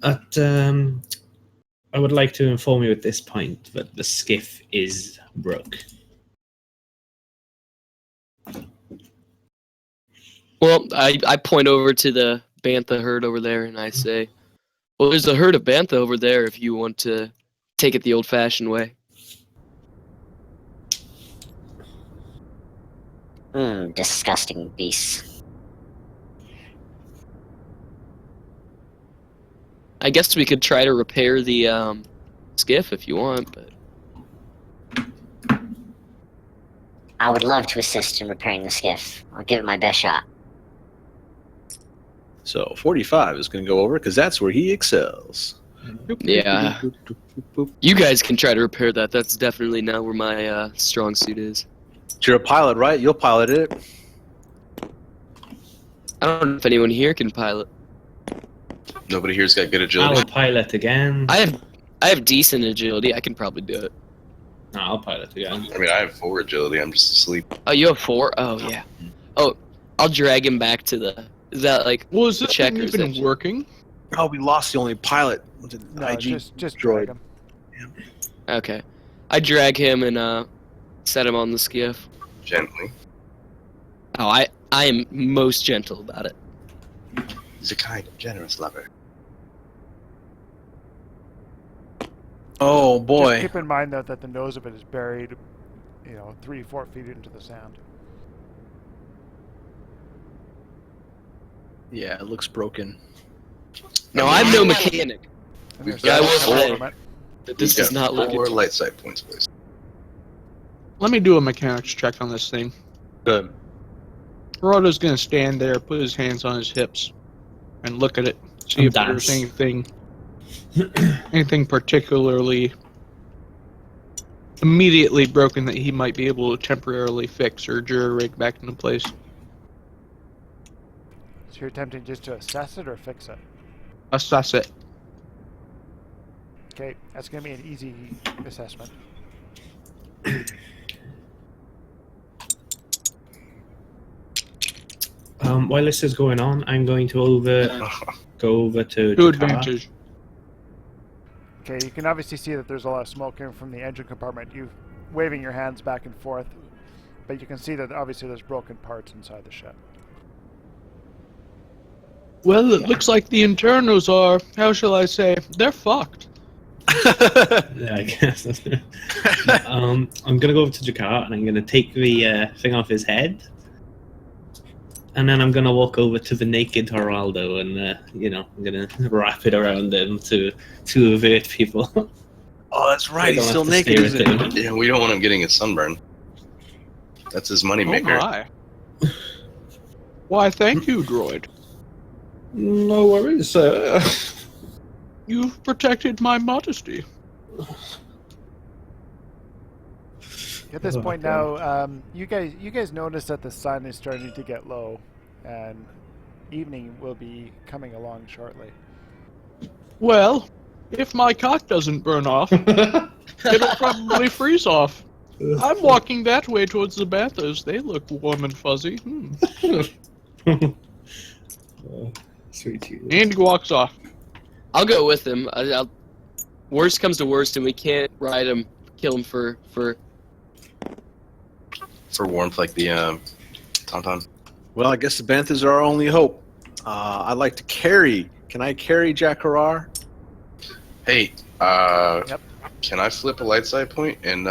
E: I would like to inform you at this point that the skiff is broke.
D: Well, I point over to the Bantha herd over there and I say, well, there's a herd of Bantha over there if you want to take it the old-fashioned way.
F: Disgusting beasts.
D: I guess we could try to repair the skiff if you want, but
F: I would love to assist in repairing the skiff. I'll give it my best shot.
G: so. 45 is going to go over because that's where he excels.
D: yeah, you guys can try to repair that. That's definitely not where my strong suit is.
G: You're a pilot, right? You'll pilot it.
D: I don't know if anyone here can pilot.
C: Nobody here's got good agility.
E: I'll pilot again.
D: I have decent agility. I can probably do it.
E: No, I'll pilot again.
C: I mean, I have 4 agility. I'm just asleep.
D: Oh, you have 4? Oh, yeah. Oh, I'll drag him back to the... Is that, like,
A: Was this thing
D: checkers?
A: even working?
G: Oh, we lost the only pilot. Was it
B: No,
G: IG
B: just
G: droid?
B: drag him.
D: Okay. I drag him and set him on the skiff.
C: Gently.
D: Oh, I am most gentle about it.
C: He's a kind and generous lover.
G: Oh
B: Just
G: boy.
B: keep in mind though that the nose of it is buried, 3-4 feet into the sand.
G: Yeah, it looks broken.
D: No, I'm no mechanic.
B: And
C: We've
B: there's
D: got
B: no
D: four.
B: element.
D: But this
C: He's
D: is
C: got
D: not
C: 4
D: looking...
C: light side points, boys.
A: Let me do a mechanics check on this thing.
G: Good.
A: Geraldo's gonna stand there, put his hands on his hips, and look at it. See if
E: Dance.
A: there's anything particularly immediately broken that he might be able to temporarily fix or jury-rig back into place.
B: So you're attempting just to assess it or fix it?
A: Assess it.
B: Okay, that's going to be an easy assessment.
E: While this is going on, I'm going to go over to
A: Two
E: Jakar.
A: advantage.
B: Okay, you can obviously see that there's a lot of smoke coming from the engine compartment. You waving your hands back and forth, but you can see that obviously there's broken parts inside the ship.
A: Well, it looks like the internals are, how shall I say, they're fucked.
E: Yeah, I guess. I'm gonna go over to Jakar and I'm gonna take the thing off his head, and then I'm gonna walk over to the naked Geraldo and I'm gonna wrap it around him to avert people.
G: Oh, that's right. He's
E: Don't
G: still
E: have to
G: naked,
E: stare
G: isn't
E: at
G: he?
E: him.
C: Yeah, we don't want him getting a sunburn. That's his
A: Oh
C: moneymaker.
A: my. Why, thank you, droid.
E: No worries, sir.
A: You've protected my modesty.
B: At this
E: Oh,
B: point
E: God.
B: now, you guys notice that the sun is starting to get low, and evening will be coming along shortly.
A: Well, if my cock doesn't burn off, it'll probably freeze off. I'm walking that way towards the Banthas. They look warm and fuzzy.
E: Oh, sweet Jesus.
A: And he walks off.
D: I'll go with him. Worst comes to worst, and we can't ride him, kill him for.
C: For warmth, like the Tauntaun.
G: Well, I guess the Banthas are our only hope. I'd like to carry. Can I carry Jakarar?
C: Hey,
B: Yep.
C: can I flip a light side point and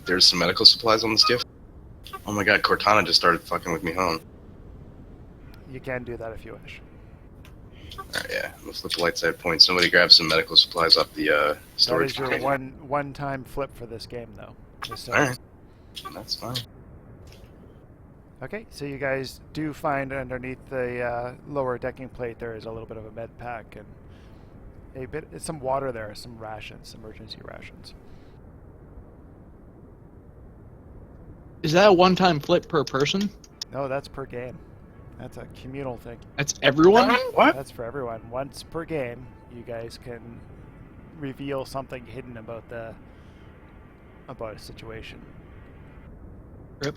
C: there's some medical supplies on the skiff? Oh my god, Cortana just started fucking with me, huh?
B: You can do that if you wish.
C: Alright, yeah, I'm gonna flip a light side point. Somebody grab some medical supplies off the
B: That
C: storage
B: is your
C: container.
B: one-time flip for this game, though. Just,
C: Alright, that's fine.
B: Okay, so you guys do find underneath the lower decking plate there is a little bit of a med pack and some water there, some rations, emergency rations.
A: Is that a one-time flip per person?
B: No, that's per game. That's a communal thing.
A: That's everyone?
C: What?
B: That's for everyone. Once per game, you guys can reveal something hidden about a situation.
A: Rip.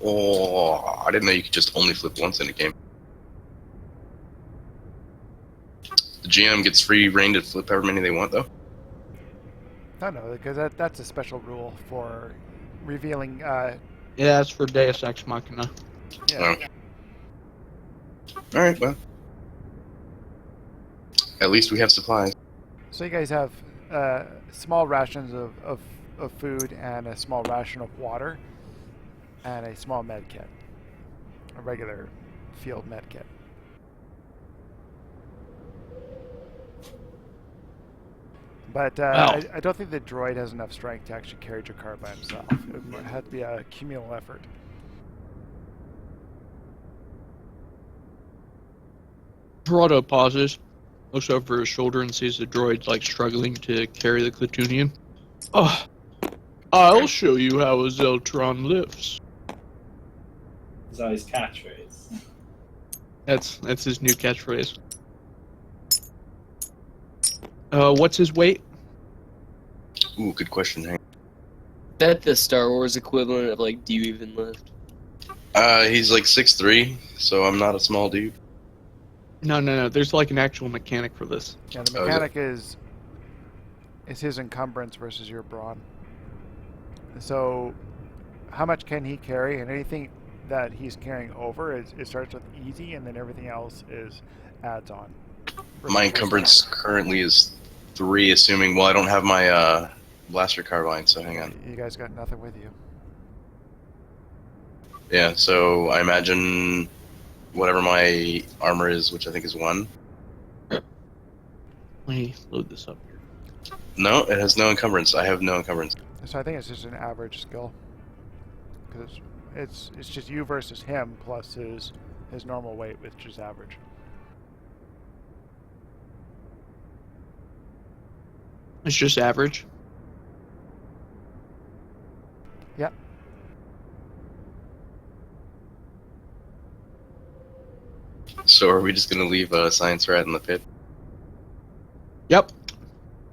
C: Oh, I didn't know you could just only flip once in a game. The GM gets free reign to flip however many they want, though.
B: No, because that's a special rule for revealing.
A: Yeah, that's for Deus Ex Machina.
B: Yeah.
C: Alright, well. At least we have supplies.
B: So you guys have small rations of food and a small ration of water and a small med kit, a regular field med kit. But
A: Wow.
B: I don't think the droid has enough strength to actually carry Jakar by himself. It would have to be a communal effort.
A: Geraldo pauses, looks over his shoulder and sees the droid struggling to carry the Klatooinian. Oh, I'll show you how a Zeltron lifts.
E: Is that his catchphrase?
A: That's his new catchphrase. What's his weight?
C: Ooh, good question, Hank.
D: That the Star Wars equivalent of do you even lift?
C: He's 6'3", so I'm not a small dude.
A: No. There's an actual mechanic for this.
B: Yeah, the
C: Oh, is it?
B: mechanic is his encumbrance versus your brawn. So, how much can he carry? And anything that he's carrying over it starts with easy, and then everything else is adds on.
C: My encumbrance currently is 3, assuming, well, I don't have my blaster carbine, so hang on.
B: You guys got nothing with you.
C: Yeah, so I imagine whatever my armor is, which I think is 1.
A: Let me load this up here.
C: No, it has no encumbrance. I have no encumbrance.
B: So I think it's just an average skill. Because it's just you versus him plus his normal weight, which is average.
A: It's just average.
B: Yep.
C: So are we just gonna leave Science Rat in the pit?
A: Yep.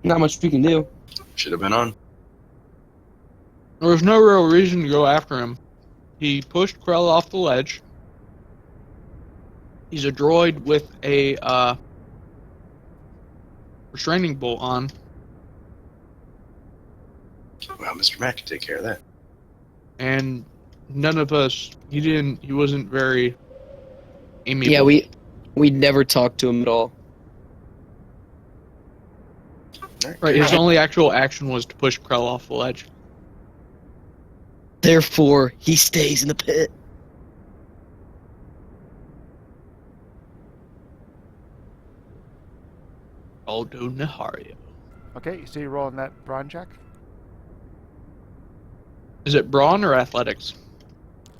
D: Not much we can do.
C: Should have been on.
A: There was no real reason to go after him. He pushed Krell off the ledge. He's a droid with a restraining bolt on.
C: Well, Mr. Mac can take care of that.
A: And none of us, he wasn't very amiable.
D: Yeah, we never talked to him at all.
A: Right, his only actual action was to push Krell off the ledge.
D: Therefore, he stays in the pit.
A: Aldo Nahario.
B: Okay, so you're rolling that brawn check?
A: Is it brawn or athletics?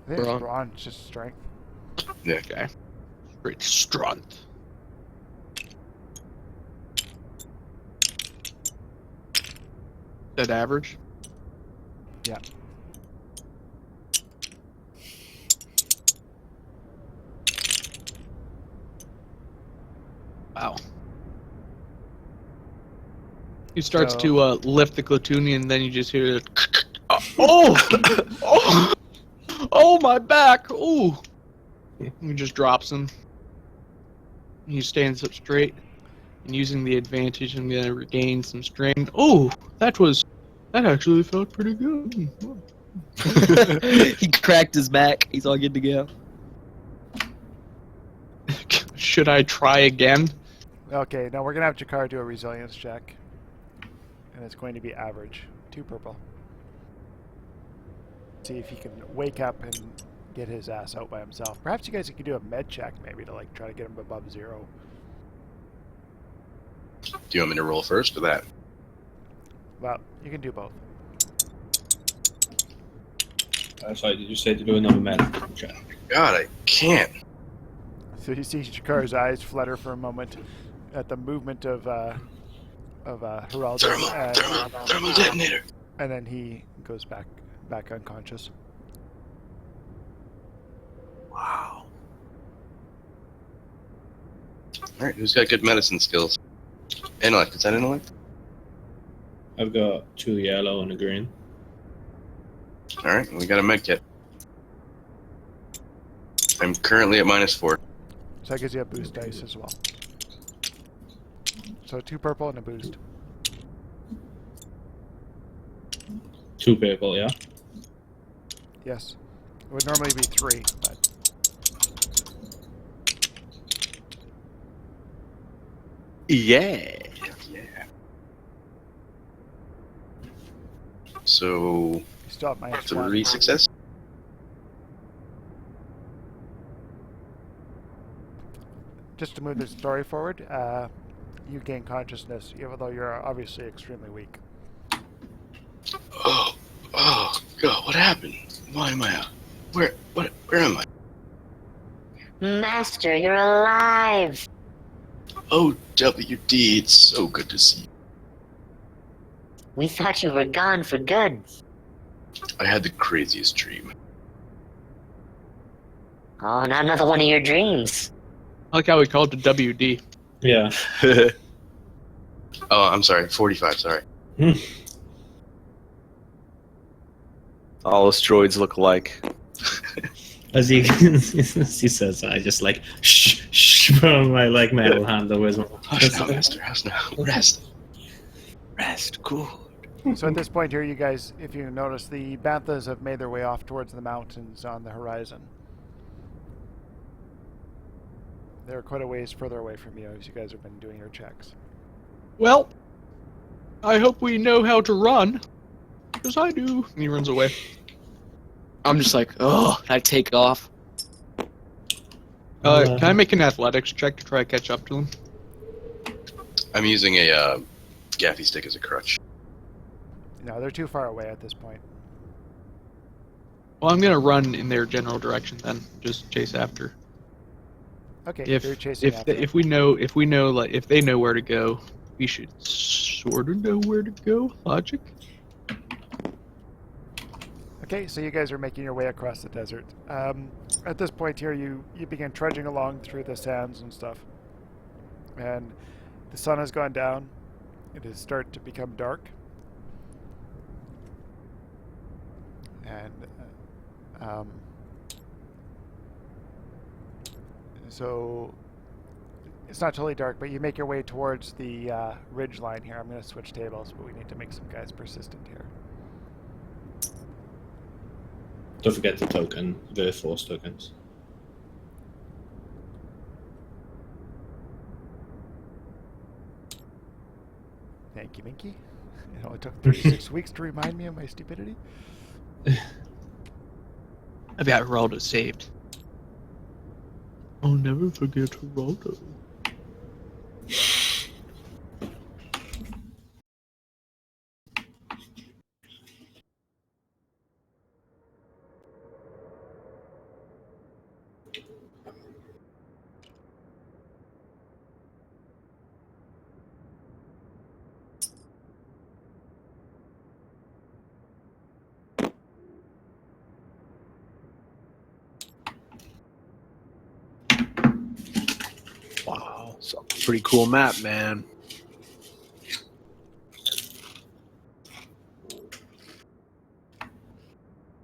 B: I think
D: Brawn.
B: it's brawn, it's just strength.
A: Okay. Great strength. That average?
B: Yeah.
A: Wow. He starts
B: So-
A: to lift the Klatooinian, and then you just hear it. Oh! Oh! Oh, my back! Ooh! He just drops him. He stands up straight, and using the advantage, I'm gonna regain some strain. Oh! That actually felt pretty good.
D: He cracked his back. He's all good to go.
A: Should I try again?
B: Okay, now we're gonna have Jakar do a resilience check. And it's going to be average. 2 purple. See if he can wake up and get his ass out by himself. Perhaps you guys could do a med check maybe to like try to get him above 0.
C: Do you want me to roll first or that?
B: Well, you can do both.
E: Sorry, did you say to do another medical check?
C: God, I can't.
B: So you see Jakar's eyes flutter for a moment at the movement of Geraldo,
C: Thermal detonator.
B: and then he goes back unconscious.
G: Wow.
C: Alright, who's got good medicine skills? Intellect, is that intellect?
E: I've got 2 yellow and a green.
C: Alright, we got a med kit. I'm currently at -4.
B: So that gives you a boost dice as well. So 2 purple and a boost.
E: 2 purple, yeah?
B: Yes. It would normally be 3, but
G: Yeah.
C: Yeah. So,
B: you still have -1.
C: 3 success?
B: Just to move the story forward, you gain consciousness, even though you're obviously extremely weak.
C: Oh, God, what happened? Why am I out? Where am I?
F: Master, you're alive!
C: Oh, WD, it's so good to see you.
F: We thought you were gone for good.
C: I had the craziest dream.
F: Oh, not another one of your dreams.
A: I like how we called it WD.
E: Yeah.
C: Oh, I'm sorry, 45, sorry.
G: All us droids look alike.
E: As he says, I just like shh from my like metal hand over his mouth.
C: Hush now, Master, hush now. Rest. Rest, good.
B: So at this point here, you guys, if you notice, the Banthas have made their way off towards the mountains on the horizon. They're quite a ways further away from you as you guys have been doing your checks.
A: Well, I hope we know how to run. Because I do. And he runs away.
D: I'm just like, oh, I take off.
A: Can I make an athletics check to try to catch up to him?
C: I'm using a gaffy stick as a crutch.
B: No, they're too far away at this point.
A: Well, I'm gonna run in their general direction then. Just chase after.
B: Okay,
A: If
B: you're chasing after them.
A: if we know like if they know where to go, we should sort of know where to go. Logic.
B: Okay, so you guys are making your way across the desert. at this point here, you begin trudging along through the sands and stuff, and the sun has gone down. It has started to become dark, and so it's not totally dark, but you make your way towards the ridge line here. I'm going to switch tables, but we need to make some guys persistent here.
E: Don't forget the force tokens.
B: Thank you, Minky. It only took 36 weeks to remind me of my stupidity.
A: I've got Geraldo saved. I'll never forget Geraldo.
G: Wow, it's a pretty cool map, man.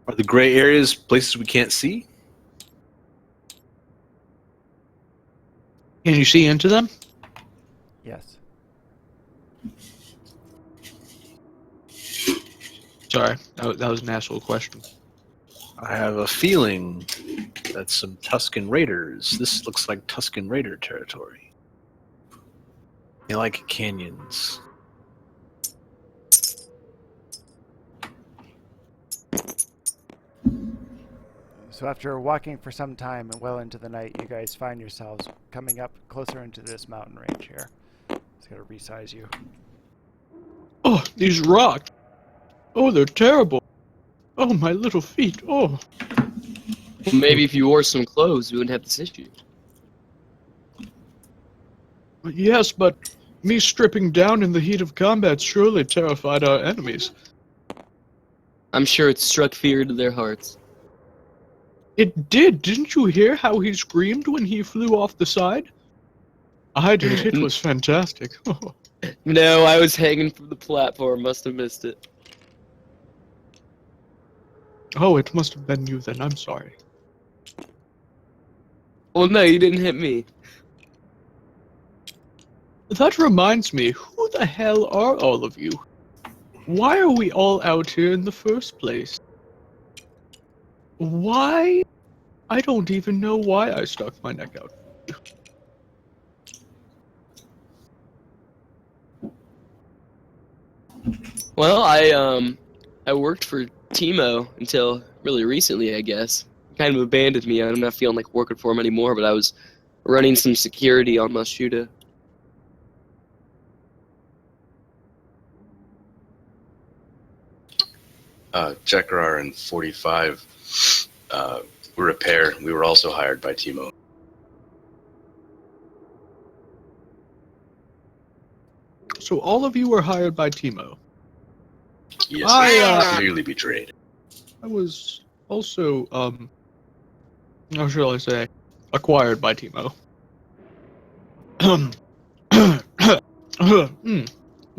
G: Are the gray areas places we can't see?
A: Can you see into them?
B: Yes.
A: Sorry, that was an asshole question.
G: I have a feeling that's some Tusken Raiders. This looks like Tusken Raider territory. They like canyons.
B: So after walking for some time and well into the night, you guys find yourselves coming up closer into this mountain range here. It's going to resize you.
A: Oh, these rocks! Oh, they're terrible! Oh, my little feet! Oh!
D: Maybe if you wore some clothes, we wouldn't have this issue.
A: Yes, but me stripping down in the heat of combat surely terrified our enemies.
D: I'm sure it struck fear into their hearts.
A: It did! Didn't you hear how he screamed when he flew off the side? I did. It was fantastic.
D: No, I was hanging from the platform. Must have missed it.
A: Oh, it must have been you then. I'm sorry.
D: Well, no, you didn't hit me.
A: That reminds me, who the hell are all of you? Why are we all out here in the first place? Why? I don't even know why I stuck my neck out.
D: Well, I worked for Timo until really recently, I guess. Kind of abandoned me. I'm not feeling like working for him anymore, but I was running some security on Mashuda.
C: Jekrar and 45 were a pair. We were also hired by Timo.
A: So all of you were hired by Timo.
C: Yes,
A: I,
C: clearly betrayed.
A: I was also, how shall I say, acquired by Timo.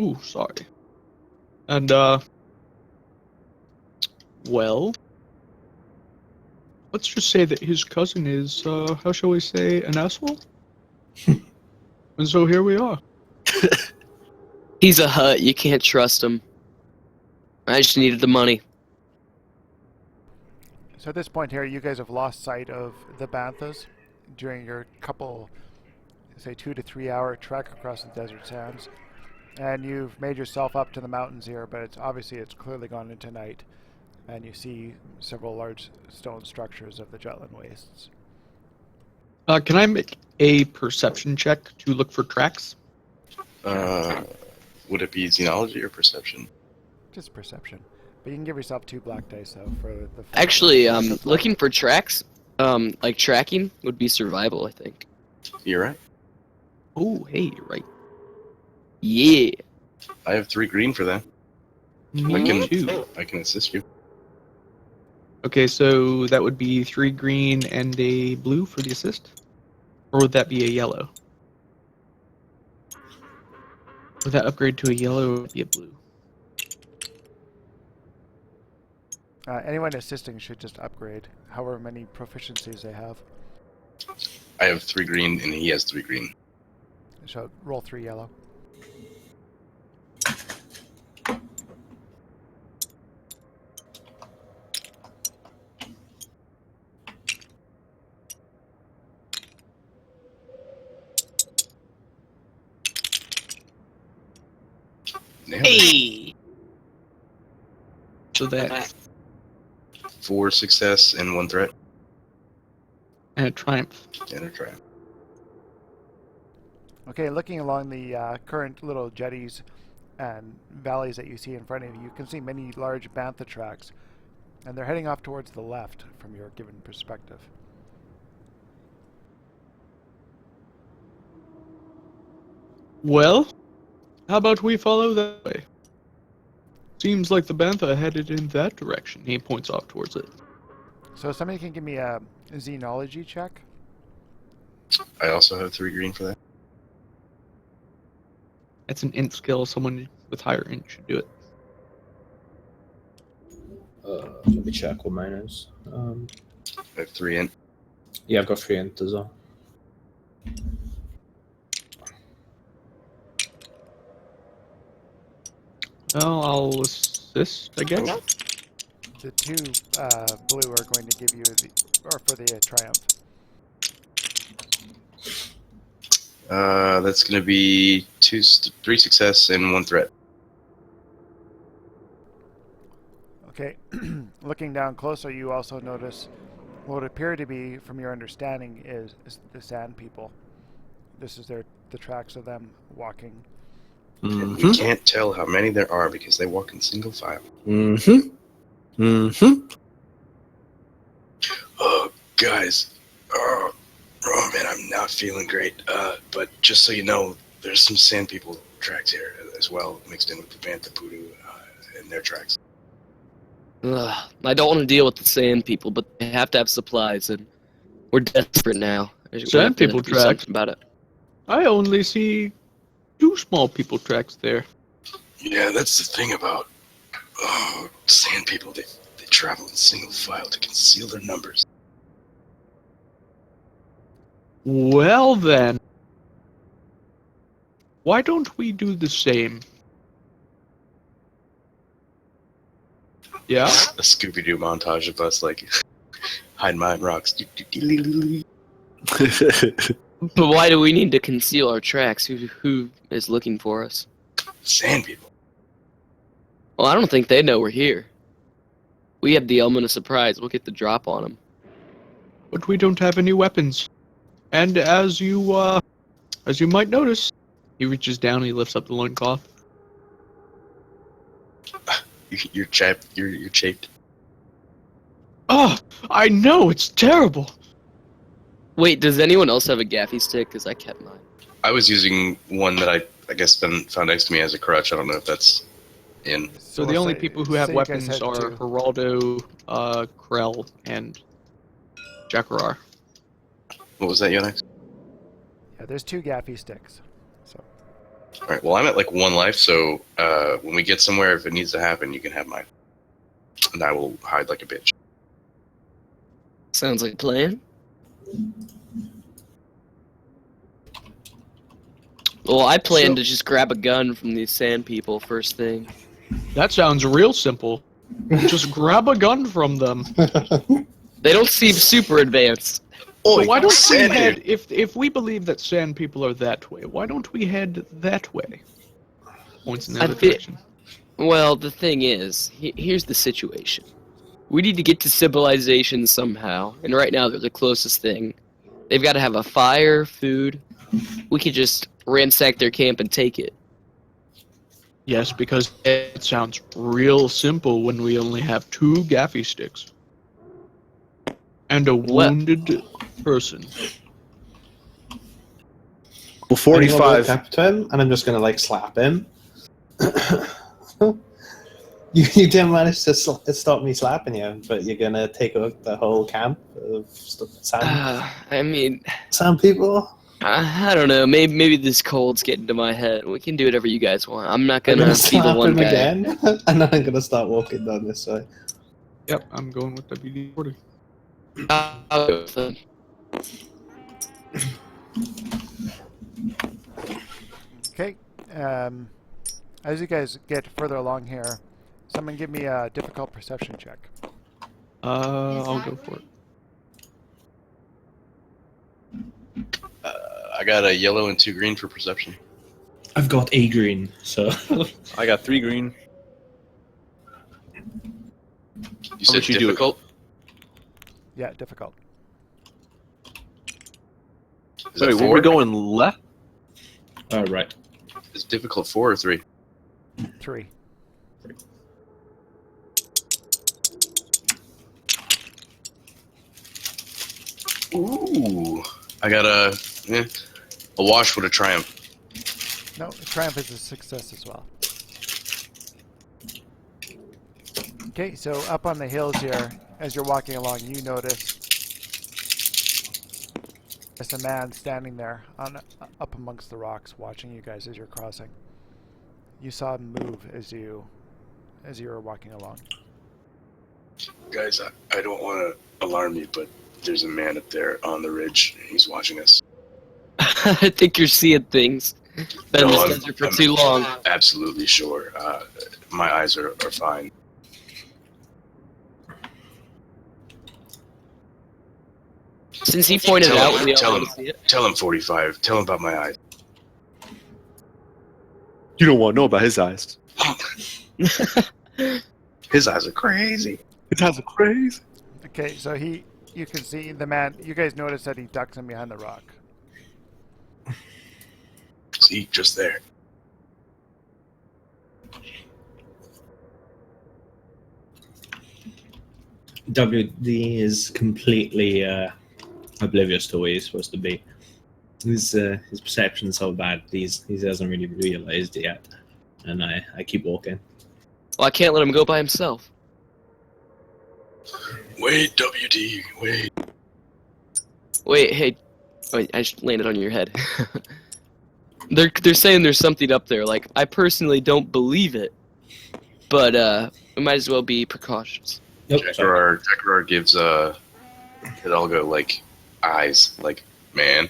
A: Ooh, sorry. And, well, let's just say that his cousin is, how shall we say, an asshole? And so here we are.
D: He's a hut. You can't trust him. I just needed the money.
B: So at this point here, you guys have lost sight of the Banthas during your couple, say, 2 to 3 hour trek across the desert sands. And you've made yourself up to the mountains here, but it's clearly gone into night. And you see several large stone structures of the Jutland Wastes.
A: Can I make a perception check to look for tracks?
C: Would it be xenology or perception?
B: Just perception. But you can give yourself 2 black dice, though, for the...
D: Actually, looking for tracks, like tracking, would be survival, I think.
C: You're right.
A: Oh, hey, you're right.
D: Yeah.
C: I have 3 green for that.
A: Me too.
C: I can assist you.
A: Okay, so that would be 3 green and a blue for the assist? Or would that be a yellow? Would that upgrade to a yellow or would it be a blue?
B: Anyone assisting should just upgrade, however many proficiencies they have.
C: I have 3 green and he has 3 green.
B: So roll 3 yellow.
C: Nailed it.
D: Hey!
A: So that
C: 4 success and 1 threat.
A: and a triumph.
C: And a trap.
B: Okay, looking along the current little jetties and valleys that you see in front of you, you can see many large bantha tracks, and they're heading off towards the left from your given perspective.
A: Well, how about we follow that way? Seems like the bantha headed in that direction. He points off towards it.
B: So somebody can give me a xenology check.
C: I also have 3 green for that.
A: That's an int skill. Someone with higher int should do it.
E: Let me check what mine is.
C: I have 3 in.
E: Yeah, I've got 3 int as well.
A: Well, I'll assist, I guess.
B: The 2 blue are going to give you for the triumph.
C: That's going to be 3 success and 1 threat.
B: Okay, looking down closer, you also notice what would appear to be, from your understanding, is the sand people. This is the tracks of them walking.
C: And we can't tell how many there are because they walk in single file. Oh, guys. Oh man, I'm not feeling great. But just so you know, there's some sand people tracks here as well, mixed in with the Bantha Poodoo and their tracks.
D: Ugh, I don't want to deal with the sand people, but they have to have supplies, and we're desperate now.
A: Sand people
D: do something
A: tracks?
D: about it.
A: I only see 2 small people tracks there.
C: Yeah, that's the thing about sand people. They travel in single file to conceal their numbers.
A: Well then, why don't we do the same? Yeah?
C: A Scooby-Doo montage of us, like, hiding behind rocks.
D: But why do we need to conceal our tracks? Who is looking for us?
C: Sand people.
D: Well, I don't think they know we're here. We have the element of surprise. We'll get the drop on them.
A: But we don't have any weapons. And as you might notice, he reaches down and he lifts up the loincloth.
C: You're chapped. You're chafed.
A: Oh, I know, it's terrible.
D: Wait, does anyone else have a gaffy stick? Because I kept mine.
C: I was using one that I guess found next to me as a crutch. I don't know if that's in.
A: So the
B: we'll
A: only
B: say-
A: people who have
B: say you guys
A: weapons
B: had
A: are
B: 2.
A: Geraldo, Krell, and Jakarar.
C: What was that, Yonex?
B: Yeah, there's 2 gaffy sticks. So
C: All right. Well, I'm at like 1 life, so when we get somewhere, if it needs to happen, you can have mine, and I will hide like a bitch.
D: Sounds like a plan. Well, I plan to just grab a gun from these sand people first thing.
A: That sounds real simple. Just grab a gun from them.
D: They don't seem super advanced.
A: But why don't we
C: sand
A: head, if we believe that sand people are that way, why don't we head that way? Points in the
D: I
A: other
D: feel-
A: direction.
D: Well, the thing is, here's the situation. We need to get to civilization somehow, and right now they're the closest thing. They've got to have a fire, food. We could just ransack their camp and take it.
A: Yes, because it sounds real simple when we only have 2 gaffy sticks. And a wounded person.
G: Well,
E: I'm gonna go
G: 45.
E: up to him, and I'm just gonna like slap him. You didn't manage to stop me slapping you, but you're gonna take out the whole camp of
D: I mean,
E: Sam people.
D: I don't know. Maybe this cold's getting to my head. We can do whatever you guys want. I'm not
E: I'm
D: gonna
E: gonna
D: be the
E: slap
D: one
E: him
D: guy.
E: again, and then I'm gonna start walking down this way.
A: Yep, I'm going with WD-40.
D: I'll go with them.
B: Okay. As you guys get further along here, someone give me a difficult perception check.
A: I'll go for it.
C: I got a yellow and 2 green for perception.
E: I've got a green, so
G: I got 3 green.
C: You said
G: much you do it?
C: difficult?
B: Yeah, difficult.
C: Is
G: Wait,
C: that
G: we're
C: 4?
G: going left.
E: all right.
C: Is difficult 4 or 3?
B: 3.
C: Ooh. I got a wash with a triumph.
B: No, triumph is a success as well. Okay, so up on the hills here, as you're walking along, you notice there's a man standing there up amongst the rocks, watching you guys as you're crossing. You saw him move as you were walking along.
C: Guys, I don't want to alarm you, but there's a man up there on the ridge. He's watching us.
D: I think you're seeing things. Been in
C: No,
D: this desert for too long.
C: Absolutely sure. My eyes are fine.
D: Since he pointed it out, we all
C: tell
D: want
C: him.
D: to see it.
C: Tell him 45. Tell him about my eyes.
G: You don't want to know about his eyes.
C: His eyes are crazy.
G: His eyes are crazy.
B: Okay, so you can see the man. You guys notice that he ducks in behind the rock.
C: See, just there.
E: WD is completely oblivious to where he's supposed to be. His perception's so bad. He hasn't really realized it yet, and I keep walking.
D: Well, I can't let him go by himself.
C: Wait, WD, wait.
D: Wait, hey. Wait, I just landed on your head. They're saying there's something up there. Like, I personally don't believe it, but we might as well be precautious.
E: Yep.
C: Jackarar gives Hidalgo like eyes, like, man.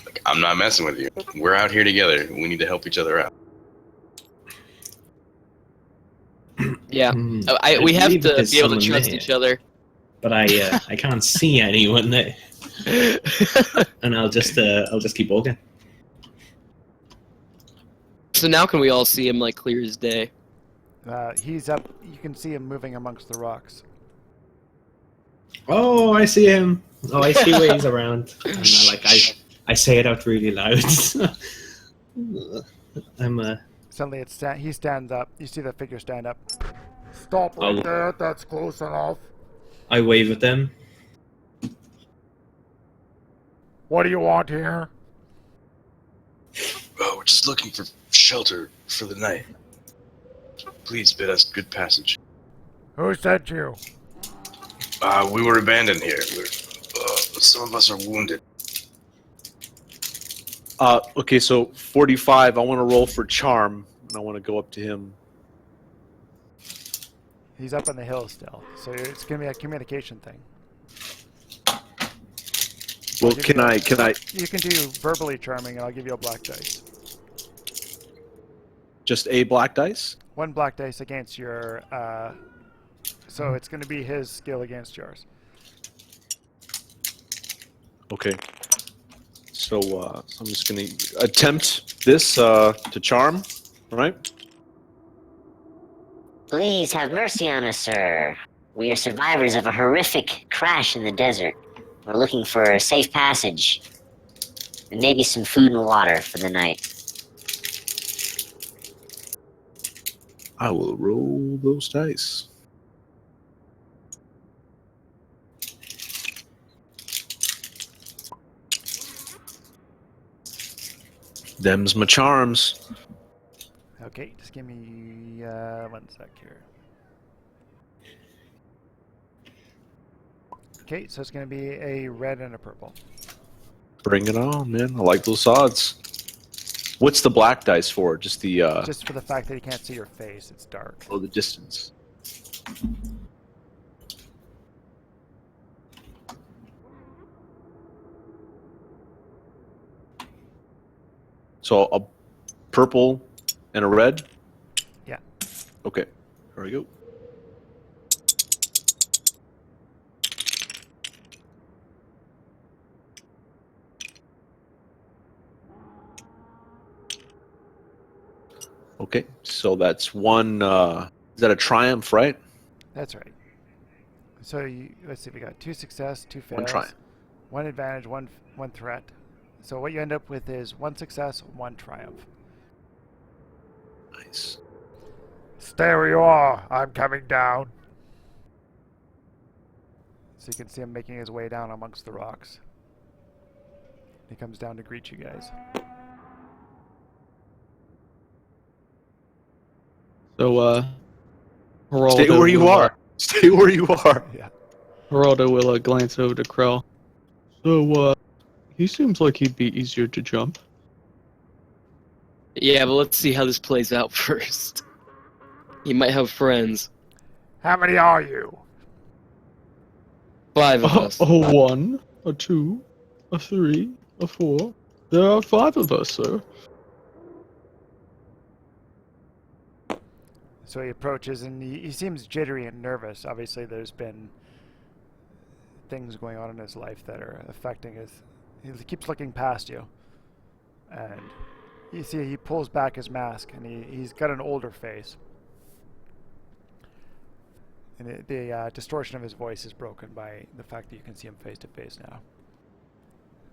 C: Like, I'm not messing with you. We're out here together. We need to help each other out.
D: Yeah, we have
E: believe
D: to
E: there's
D: be able to
E: someone
D: trust
E: there,
D: each other.
E: but I can't see anyone there, and I'll just keep walking.
D: So now can we all see him like clear as day?
B: He's up. You can see him moving amongst the rocks.
E: Oh, I see him. Oh, I see where he's around. And I say it out really loud.
B: Suddenly, he stands up. You see the figure stand up. Stop right
E: Oh.
B: there. That's close enough.
E: I wave at them.
B: What do you want here?
C: Oh, we're just looking for shelter for the night. Please bid us good passage.
B: Who sent you?
C: We were abandoned here. Some of us are wounded.
G: Okay, so 45. I want to roll for charm, and I want to go up to him.
B: He's up on the hill still, so it's gonna be a communication thing.
G: Well,
B: give
G: can
B: you
G: I?
B: You can do verbally charming, and I'll give you a black dice.
G: Just a black dice?
B: One black dice against your. So it's going to be his skill against yours.
G: Okay. So I'm just going to attempt this to charm, all right?
F: Please have mercy on us, sir. We are survivors of a horrific crash in the desert. We're looking for a safe passage. And maybe some food and water for the night.
G: I will roll those dice. Them's my charms.
B: Okay, just give me 1 sec here. Okay, so it's going to be a red and a purple.
G: Bring it on, man. I like those odds. What's the black dice for? Just the
B: Just for the fact that you can't see your face, it's dark.
G: the distance. So a purple and a red?
B: Yeah.
G: Okay. Here we go. Okay, so that's one. Is that a triumph, right?
B: That's right. So let's see, we got 2 success, 2 fails,
G: One triumph.
B: 1 advantage, one threat. So what you end up with is 1 success, 1 triumph.
G: Nice.
B: Stay where you are. I'm coming down. So you can see him making his way down amongst the rocks. He comes down to greet you guys.
A: So, Geraldo
G: Stay where you
A: will,
G: are. Stay where you are.
B: Yeah.
A: Geraldo will glance over to Krell. So, he seems like he'd be easier to jump.
D: Yeah, but let's see how this plays out first. He might have friends.
B: How many are you?
D: 5 of us.
A: A 1, a 2, a 3, a 4. There are 5 of us, sir.
B: So he approaches and he seems jittery and nervous. Obviously, there's been things going on in his life that are affecting his. He keeps looking past you, and you see he pulls back his mask and he's got an older face. And the distortion of his voice is broken by the fact that you can see him face to face now.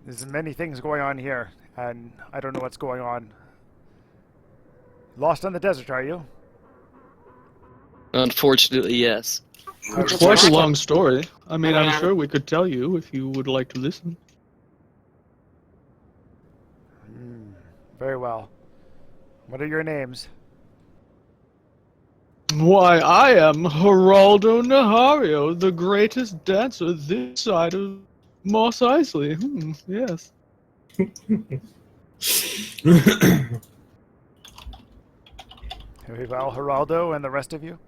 B: There's many things going on here, and I don't know what's going on. Lost on the desert, are you?
D: Unfortunately, yes.
A: It's quite a long story. I mean, I'm sure we could tell you if you would like to listen.
B: Very well. What are your names?
A: Why, I am Geraldo Nahario, the greatest dancer this side of Mos Eisley. Yes.
B: Very well, Geraldo and the rest of you?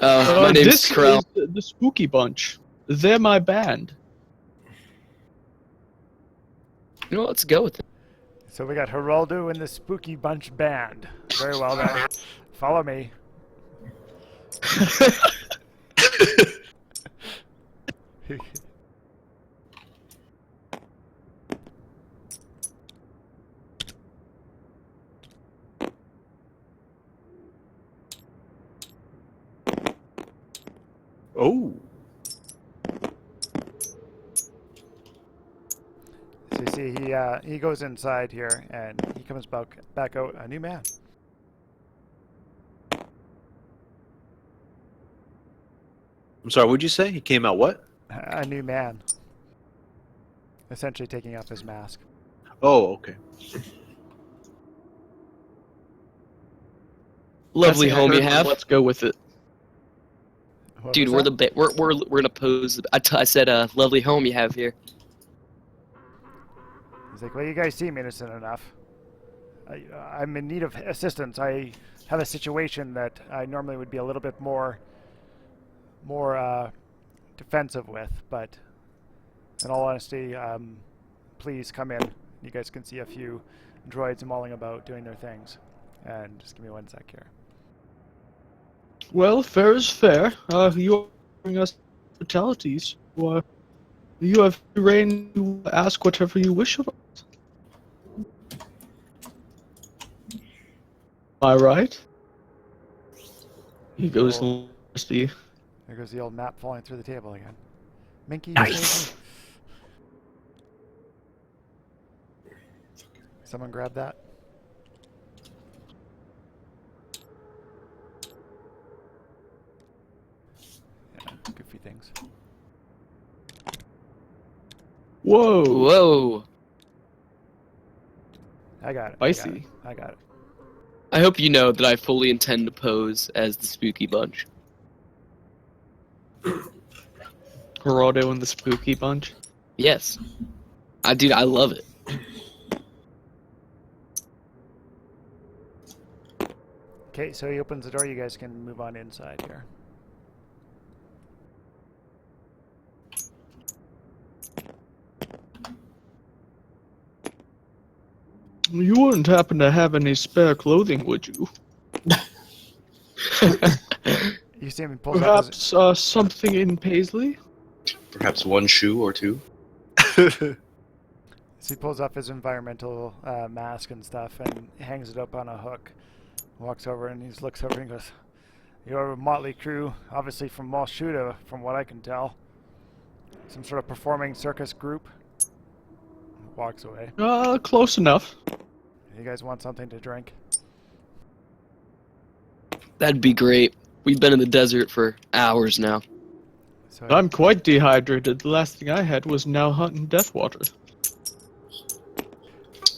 D: My name's
A: this
D: Krell.
A: is the Spooky Bunch. They're my band.
D: You know what, let's go with it.
B: So we got Geraldo and the Spooky Bunch Band. Very well then. Follow me.
G: Oh.
B: So you see he goes inside here and he comes back out a new man.
G: I'm sorry, what'd you say? He came out what?
B: A new man. Essentially taking off his mask.
G: Oh, okay.
D: Lovely
A: That's
D: home you
A: heard,
D: have.
A: Let's go with it.
B: What
D: Dude,
B: was
D: we're
B: that?
D: we're gonna pose. I said, lovely home you have here.
B: He's like, well, you guys seem innocent enough. I'm in need of assistance. I have a situation that I normally would be a little bit more defensive with, but in all honesty, please come in. You guys can see a few droids mulling about doing their things. And just give me 1 sec here.
A: Well, fair is fair. You're offering us fatalities. You have the reign to ask whatever you wish of us. Am I right? He goes to the
B: There goes the old map falling through the table again. Minky,
G: Nice.
B: save me. Someone grab that. Yeah, goofy things.
A: Whoa!
D: Whoa.
B: I got it.
A: Spicy.
B: I got it.
D: I hope you know that I fully intend to pose as the Spooky Bunch.
A: Geraldo and the Spooky Bunch.
D: Yes. I love it.
B: Okay, so he opens the door. You guys can move on inside here.
A: You wouldn't happen to have any spare clothing, would you?
B: You see him he pulls up his,
A: Perhaps something in paisley?
C: Perhaps one shoe or two.
B: so he pulls up his environmental mask and stuff and hangs it up on a hook. Walks over and he just looks over and goes, "You're a motley crew, obviously from Mall Shuda, from what I can tell. Some sort of performing circus group." Walks away.
A: Close enough.
B: You guys want something to drink?
D: That'd be great. We've been in the desert for hours now.
B: So
A: I'm quite dehydrated. The last thing I had was now hunting Deathwater.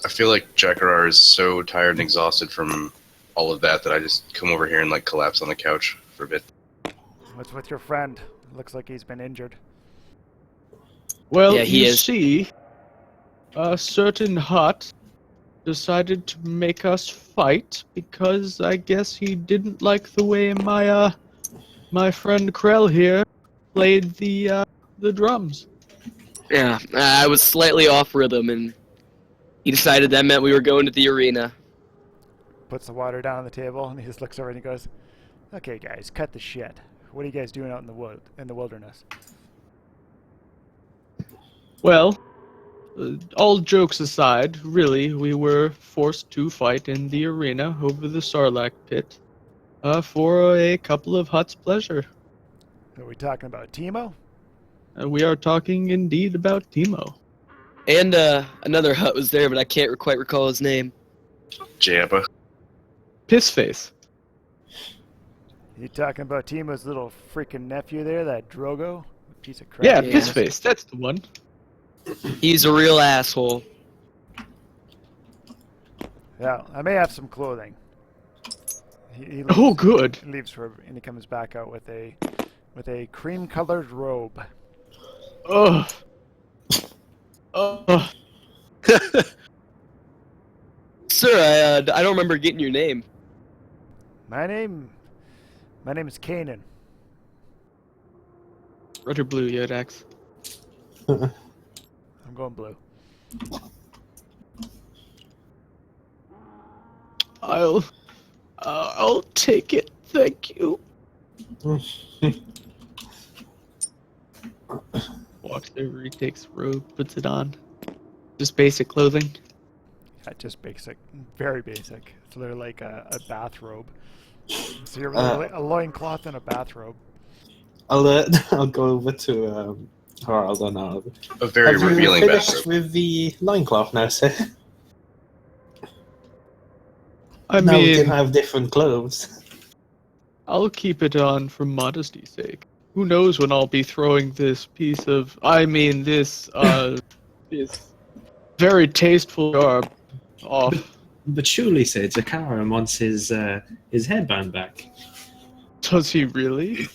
C: I feel like Jakarar is so tired and exhausted from all of that I just come over here and like collapse on the couch for a bit.
B: what's with your friend? Looks like he's been injured.
A: Well,
D: Yeah, he
A: you
D: is.
A: see, a certain hut decided to make us fight because I guess he didn't like the way my friend Krell here played the drums.
D: Yeah, I was slightly off rhythm, and he decided that meant we were going to the arena.
B: Puts the water down on the table and he just looks over and he goes, "Okay, guys, cut the shit. What are you guys doing out in the wilderness?"
A: Well, all jokes aside, really, we were forced to fight in the arena over the Sarlacc pit for a couple of huts' pleasure.
B: Are we talking about Timo?
A: We are talking indeed about Timo.
D: And another hut was there, but I can't quite recall his name.
C: Jabba.
A: Pissface.
B: You talking about Timo's little freaking nephew there, that Drogo? Piece of crap.
A: Yeah,
D: Yeah.
A: Pissface, that's the one.
D: He's a real asshole.
B: Yeah, I may have some clothing. He
A: Oh, good.
B: He leaves for, and he comes back out with a cream-colored robe.
A: Ugh. Ugh.
D: Sir, I don't remember getting your name.
B: My name is Kanan.
A: Red or blue, Yodax?
B: I'm going blue.
A: I'll take it, thank you. Walks over, he takes the robe, puts it on. Just basic clothing.
B: Yeah, just basic, very basic. It's literally like a bathrobe. So you're a loincloth and a bathrobe.
E: I'll go over to Harald and I'll.
C: A very
E: Have you
C: revealing
E: finished
C: bathrobe.
E: with the loincloth now, sir?
A: I
E: Now we can
A: mean,
E: have different clothes.
A: I'll keep it on for modesty's sake. Who knows when I'll be throwing this piece of, this very tasteful garb off.
E: But surely, sir, Zakara wants his headband back.
A: Does he really?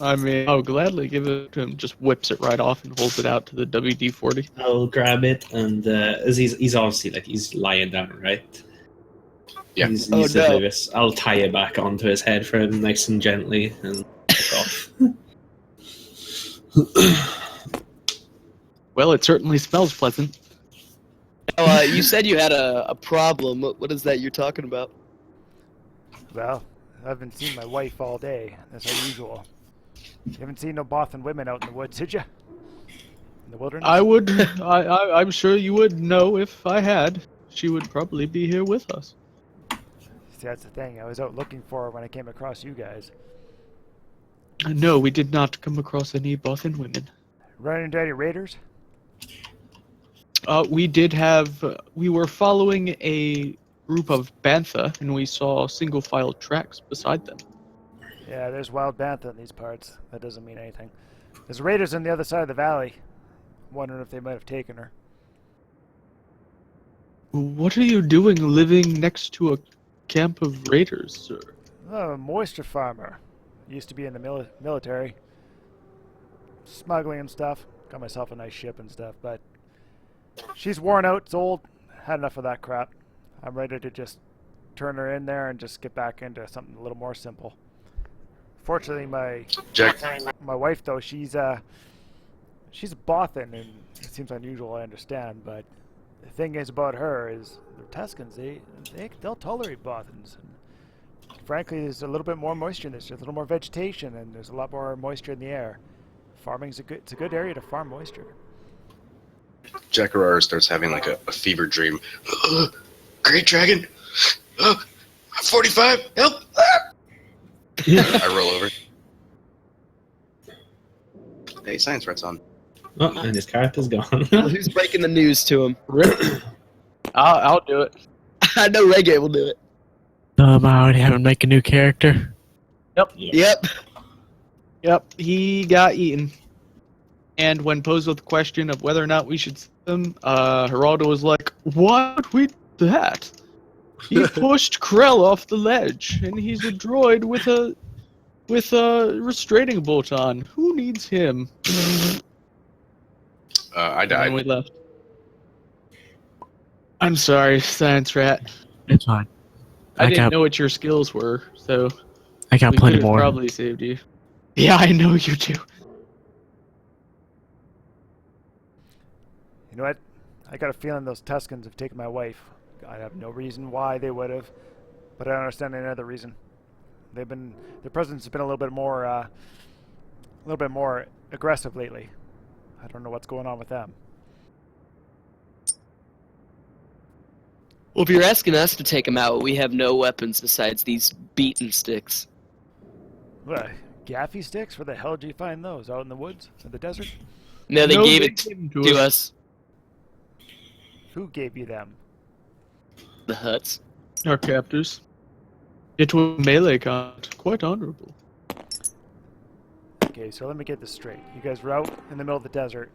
A: I mean, I'll gladly give it to him. Just whips it right off and holds it out to the WD-40.
E: I'll grab it, and as he's obviously he's lying down, right?
C: Yeah.
E: He's
D: Oh, no.
E: oblivious. I'll tie it back onto his head for him, nice and gently, and take off.
A: Well, it certainly smells pleasant.
D: Oh, you said you had a problem. What is that you're talking about?
B: Well, I haven't seen my wife all day. That's unusual. You haven't seen no Bothan women out in the woods, did you? In the wilderness?
A: I'm sure you would know if I had. She would probably be here with us.
B: See, that's the thing. I was out looking for her when I came across you guys.
A: No, we did not come across any Bothan women.
B: Running into any raiders?
A: We were following a group of bantha, and we saw single file tracks beside them.
B: Yeah, there's wild bantha in these parts. That doesn't mean anything. There's raiders on the other side of the valley. Wondering if they might have taken her.
A: What are you doing living next to camp of raiders, sir?
B: Oh, a moisture farmer. Used to be in the military. Smuggling and stuff. Got myself a nice ship and stuff, but she's worn out, it's old. Had enough of that crap. I'm ready to just turn her in there and just get back into something a little more simple. Fortunately,
C: Jack,
B: my wife though, she's a Bothan, and it seems unusual, I understand, but the thing is about her is the Tuscans, they'll tolerate Bothans. And frankly, there's a little bit more moisture in this. There's a little more vegetation, and there's a lot more moisture in the air. Farming's it's a good area to farm moisture.
C: Jack Aurora starts having like a fever dream. Great dragon! 45! Help! I roll over. Hey, science threat's on.
E: Oh, and his character's gone.
D: Who's breaking the news to him?
A: I'll do it.
D: I know Reggae will do it.
H: I already have to make a new character.
D: Yep.
A: Yep, he got eaten. And when posed with the question of whether or not we should sell him, Geraldo was like, "Why would we do that? He pushed Krell off the ledge, and he's a droid with a restraining bolt on. Who needs him?"
C: I
A: And
C: died.
A: we left. I'm sorry, Science Rat.
H: It's fine.
A: I didn't know what your skills were, so
H: I got
A: we
H: plenty
A: could have
H: more.
A: probably saved you. Yeah, I know you do.
B: You know what? I got a feeling those Tuscans have taken my wife. I have no reason why they would have, but I don't understand any other reason. Their presence has been a little bit more aggressive lately. I don't know what's going on with them.
D: Well, if you're asking us to take him out, we have no weapons besides these beaten sticks.
B: What, gaffy sticks? Where the hell did you find those? Out in the woods? In the desert?
D: No, they gave it
A: came
D: to us.
B: Who gave you them?
D: The huts.
A: Our captors. It was melee combat. Quite honorable.
B: Okay, so let me get this straight. You guys were out in the middle of the desert,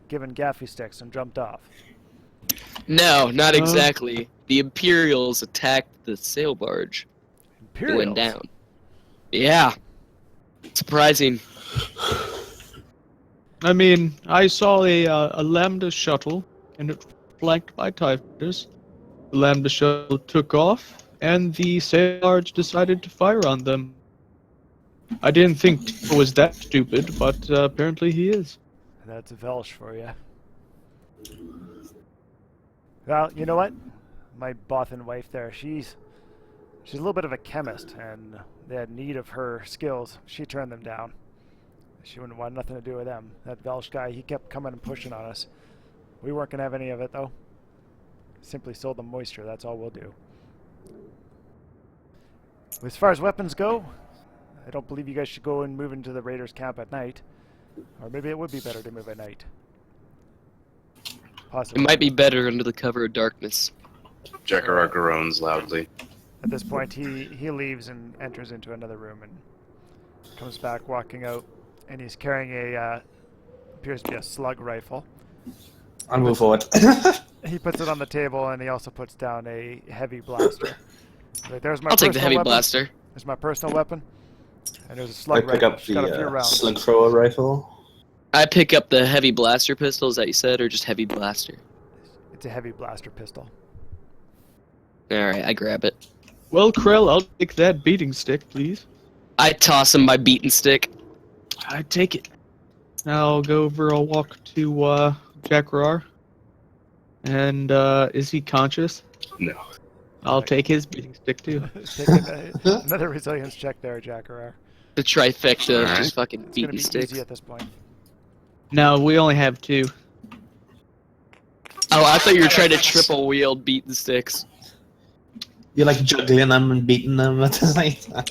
B: given gaffy sticks, and jumped off.
D: No, not exactly. The Imperials attacked the sail barge. It
B: Imperials?
D: went down. Yeah. Surprising.
A: I mean, I saw a Lambda shuttle, and it was flanked by TIE fighters. The Lambda shuttle took off, and the sail barge decided to fire on them. I didn't think Tifa was that stupid, but apparently he is.
B: That's Velsh for you. Well, you know what? My Bothan wife there, she's a little bit of a chemist, and they had need of her skills. She turned them down. She wouldn't want nothing to do with them. That Velsh guy, he kept coming and pushing on us. We weren't going to have any of it, though. Simply sold them moisture, that's all we'll do. As far as weapons go, I don't believe you guys should go and move into the Raiders' camp at night. Or maybe it would be better to move at night. Possibly.
D: It might be better under the cover of darkness.
C: Jack Aurora groans loudly.
B: At this point, he leaves and enters into another room and comes back walking out, and he's carrying a appears to be a slug rifle.
E: I'll move forward.
B: He puts it on the table, and he also puts down a heavy blaster. Like, there's my
D: I'll take the
B: personal
D: heavy
B: weapon.
D: blaster.
B: There's my personal weapon, and there's a
I: I
B: slug
I: pick
B: rifle.
I: up
B: It's got a few
I: the
B: rounds.
I: slug thrower rifle.
D: I pick up the heavy blaster pistol, is that you said, or just heavy blaster?
B: It's a heavy blaster pistol.
D: Alright, I grab it.
A: Well, Krell, I'll take that beating stick, please.
D: I toss him my beaten stick.
A: I take it. I'll go over, I'll walk to Jakrar. And is he conscious?
C: No.
A: I'll take his beating stick too.
B: Take another resilience check there, Jackarar.
D: The trifecta of
C: Alright.
D: just fucking
B: It's gonna
D: beaten
B: be
D: sticks.
B: easy at this point.
A: No, we only have 2.
D: Oh, I thought you were trying to triple wield beaten sticks.
E: You're like juggling them and beating them at the same time.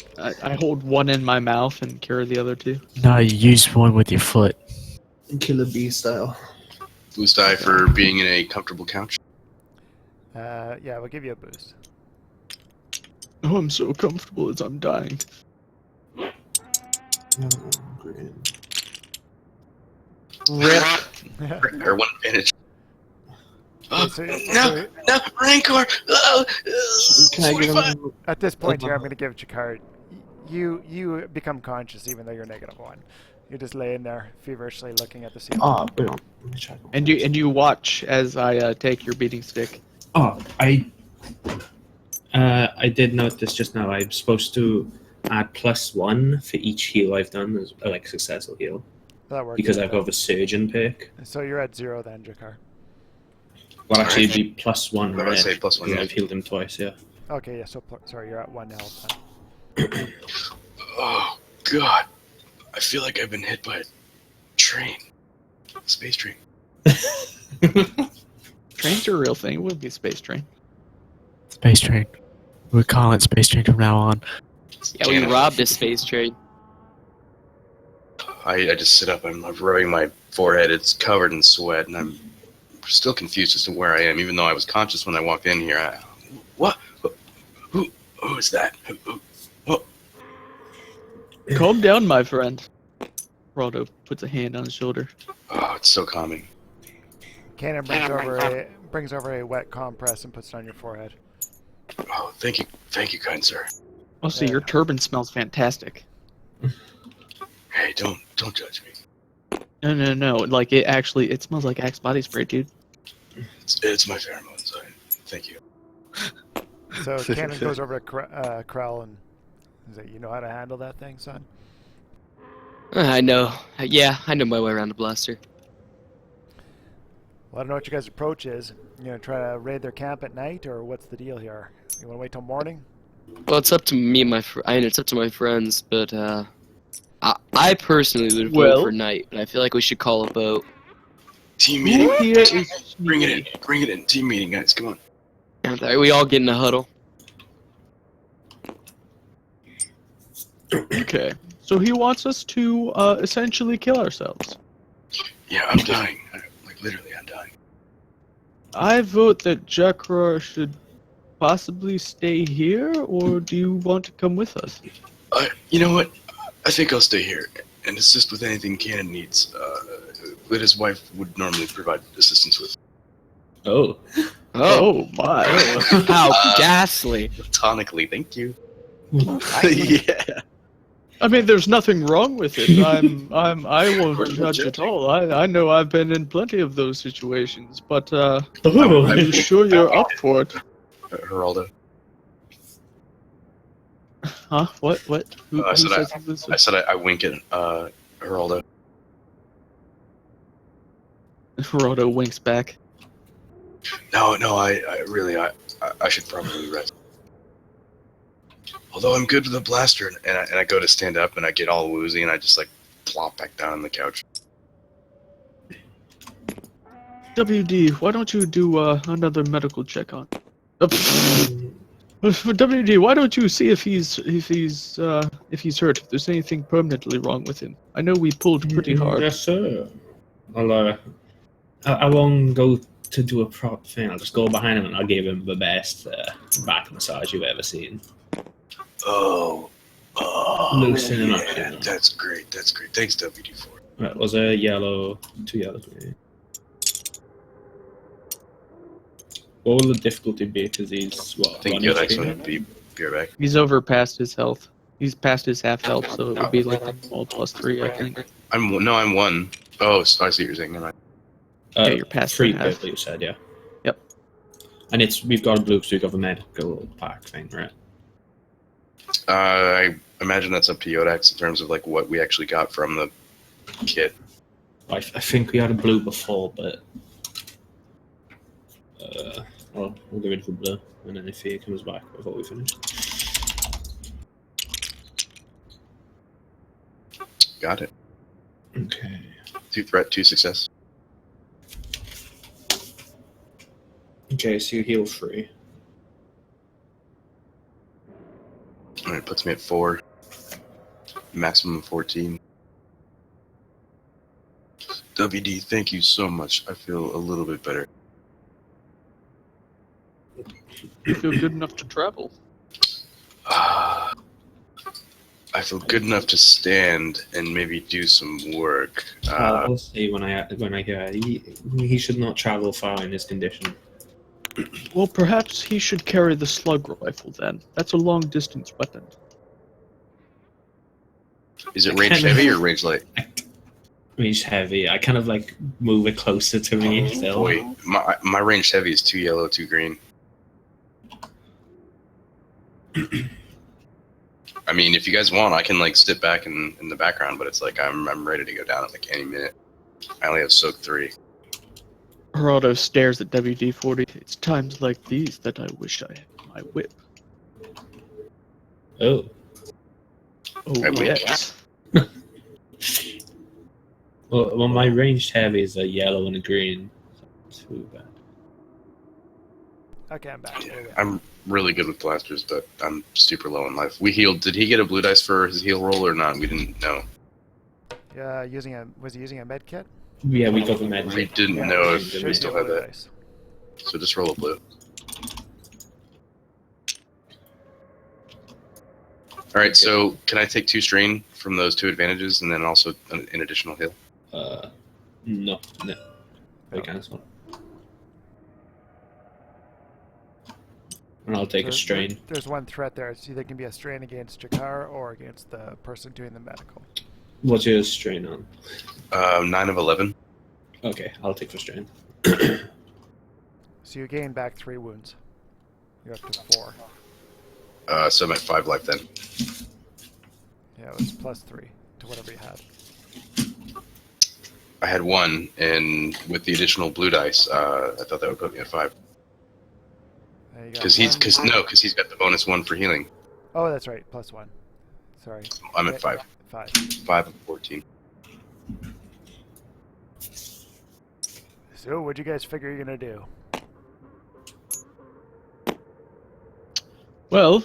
A: I hold one in my mouth and carry the other 2.
H: No, you use one with your foot.
E: Killer Bee style.
C: Boost die for being in a comfortable couch.
B: Yeah, we'll give you a boost.
A: Oh, I'm so comfortable as I'm dying.
E: Oh, great.
A: Rip.
C: Or one advantage. No, Rancor. Oh,
E: Can I give
C: 45.
E: him?
B: At this point here, I'm going to give Jakar. You become conscious even though you're -1. You're just laying there feverishly looking at the ceiling.
E: Oh, wait on. Let me check.
A: And you watch as I take your beating stick.
E: Oh, I did note this just now. I'm supposed to add +1 for each heal I've done as like successful heal
B: That works.
E: because I've got the surgeon perk.
B: So you're at 0 then, Jakar.
E: Well, actually, it'd be +1,
C: I would
E: right?
C: say +1,
E: because
C: yeah.
E: I've healed him twice. Yeah.
B: Okay, yeah. So sorry, you're at 1 health then.
C: Oh God, I feel like I've been hit by a train, space train.
A: Trains are a real thing. It would be a space train.
H: Space train. We're calling it space train from now on.
D: Yeah, we robbed a space train.
C: I just sit up. I'm rubbing my forehead. It's covered in sweat, and I'm still confused as to where I am, even though I was conscious when I walked in here. What? Who is that?
A: Calm down, my friend. Raldo puts a hand on his shoulder.
C: Oh, it's so calming.
B: Kanan brings over a wet compress and puts it on your forehead.
C: Oh, thank you, kind sir.
A: Also, your turban smells fantastic.
C: Hey, don't judge me.
A: No. Like it smells like Axe body spray, dude.
C: It's my pheromones. Thank you.
B: So Kanan goes over to Krell and he's like, "You know how to handle that thing, son?"
D: I know. Yeah, I know my way around a blaster.
B: Well, I don't know what your guys' approach is. You gonna try to raid their camp at night, or what's the deal here? You wanna wait till morning?
D: Well, it's up to me and it's up to my friends, but I personally would vote
A: Well-
D: for night. But I feel like we should call a vote.
C: Team meeting.
A: Here is
C: Bring it in. Team meeting, guys. Come on.
D: And we all get in a huddle.
A: Okay. So he wants us to essentially kill ourselves.
C: Yeah, I'm dying. Like literally, I'm dying.
A: I vote that Jakra should possibly stay here, or do you want to come with us?
C: You know what? I think I'll stay here and assist with anything Cannon needs. That his wife would normally provide assistance with.
E: Oh.
A: Oh my!
D: How ghastly!
C: Tonically, thank you.
G: Yeah.
A: I mean, there's nothing wrong with it. I won't judge at all. I know I've been in plenty of those situations, but I'm sure you're up for it.
C: Geraldo.
A: Huh? What? Who
C: I said
A: says this?
C: I said I wink at Geraldo.
A: Raldo winks back.
C: No, I really, I should probably rest. Although I'm good with a blaster, and I go to stand up, and I get all woozy, and I just like plop back down on the couch.
A: WD, why don't you do another medical check on? WD, why don't you see if he's hurt? If there's anything permanently wrong with him? I know we pulled pretty hard.
E: Yes, sir. I won't go to do a prop thing. I'll just go behind him and I'll give him the best back massage you've ever seen.
C: Oh,
E: Loosen him up,
C: yeah,
E: you know.
C: that's great. Thanks, WD for it.
E: Right, was a yellow, 2 yellows. Maybe. What will the difficulty be? Because he's what?
C: I think
E: one
C: good
E: HP?
C: excellent. Be right back.
A: He's over past his health. He's past his half health, so it would be like all +3, I think.
C: I'm 1. Oh, I see what you're saying. Never mind.
A: Yeah, you're past
E: 3
A: the half.
E: purple, you said, yeah.
A: Yep.
E: And we've got a blue, so we've got the medical pack thing, right?
C: I imagine that's up to Yodax in terms of like what we actually got from the kit.
E: I think we had a blue before, but well, we'll give it for blue, and then if he comes back before we finish.
C: Got it.
E: Okay.
C: 2 threat, 2 success.
E: Okay, so you heal 3.
C: All right, puts me at 4. Maximum of 14. WD, thank you so much. I feel a little bit better.
A: You feel good enough to travel.
C: I feel good enough to stand and maybe do some work.
E: I'll say when I hear he should not travel far in his condition.
A: Well, perhaps he should carry the slug rifle then. That's a long distance weapon.
C: Is it range heavy or range light?
E: Range heavy. I kind of like move it closer to me. So.
C: Boy, my range heavy is 2 yellow, 2 green. I mean, if you guys want, I can like sit back in the background, but it's like I'm ready to go down at like any minute. I only have soak 3.
A: Geraldo stares at WD-40. It's times like these that I wish I had my whip.
E: Oh.
A: Oh,
C: I wink.
A: yes.
E: Well, my ranged heavy is a yellow and a green. So not too bad.
B: Okay, I'm back. There we go.
C: I'm really good with blasters, but I'm super low in life. We healed. Did he get a blue dice for his heal roll or not? We didn't know.
B: Yeah, was he using a med kit?
E: Yeah, we got the med.
C: We didn't
B: Yeah,
C: know
B: it
C: if
B: should
C: we
B: be
C: still
B: a
C: had
B: blue
C: that.
B: dice.
C: So just roll a blue. All right. So can I take 2 strain from those 2 advantages and then also an additional heal?
E: No. I cancel. And I'll take a strain.
B: There's one threat there. It's either can be a strain against Jakar or against the person doing the medical.
E: What's your strain on?
C: 9 of 11.
E: Okay, I'll take the strain.
B: So you gain back 3 wounds. You're up to 4.
C: So I'm at 5 life then.
B: Yeah, it was plus 3 to whatever you had.
C: I had 1, and with the additional blue dice, I thought that would put me at 5.
B: There you go.
C: Because he's got the bonus 1 for healing.
B: Oh, that's right. Plus 1. Sorry.
C: I'm at 5.
B: 5.
C: 5 of 14.
B: So, what'd you guys figure you're gonna do?
A: Well,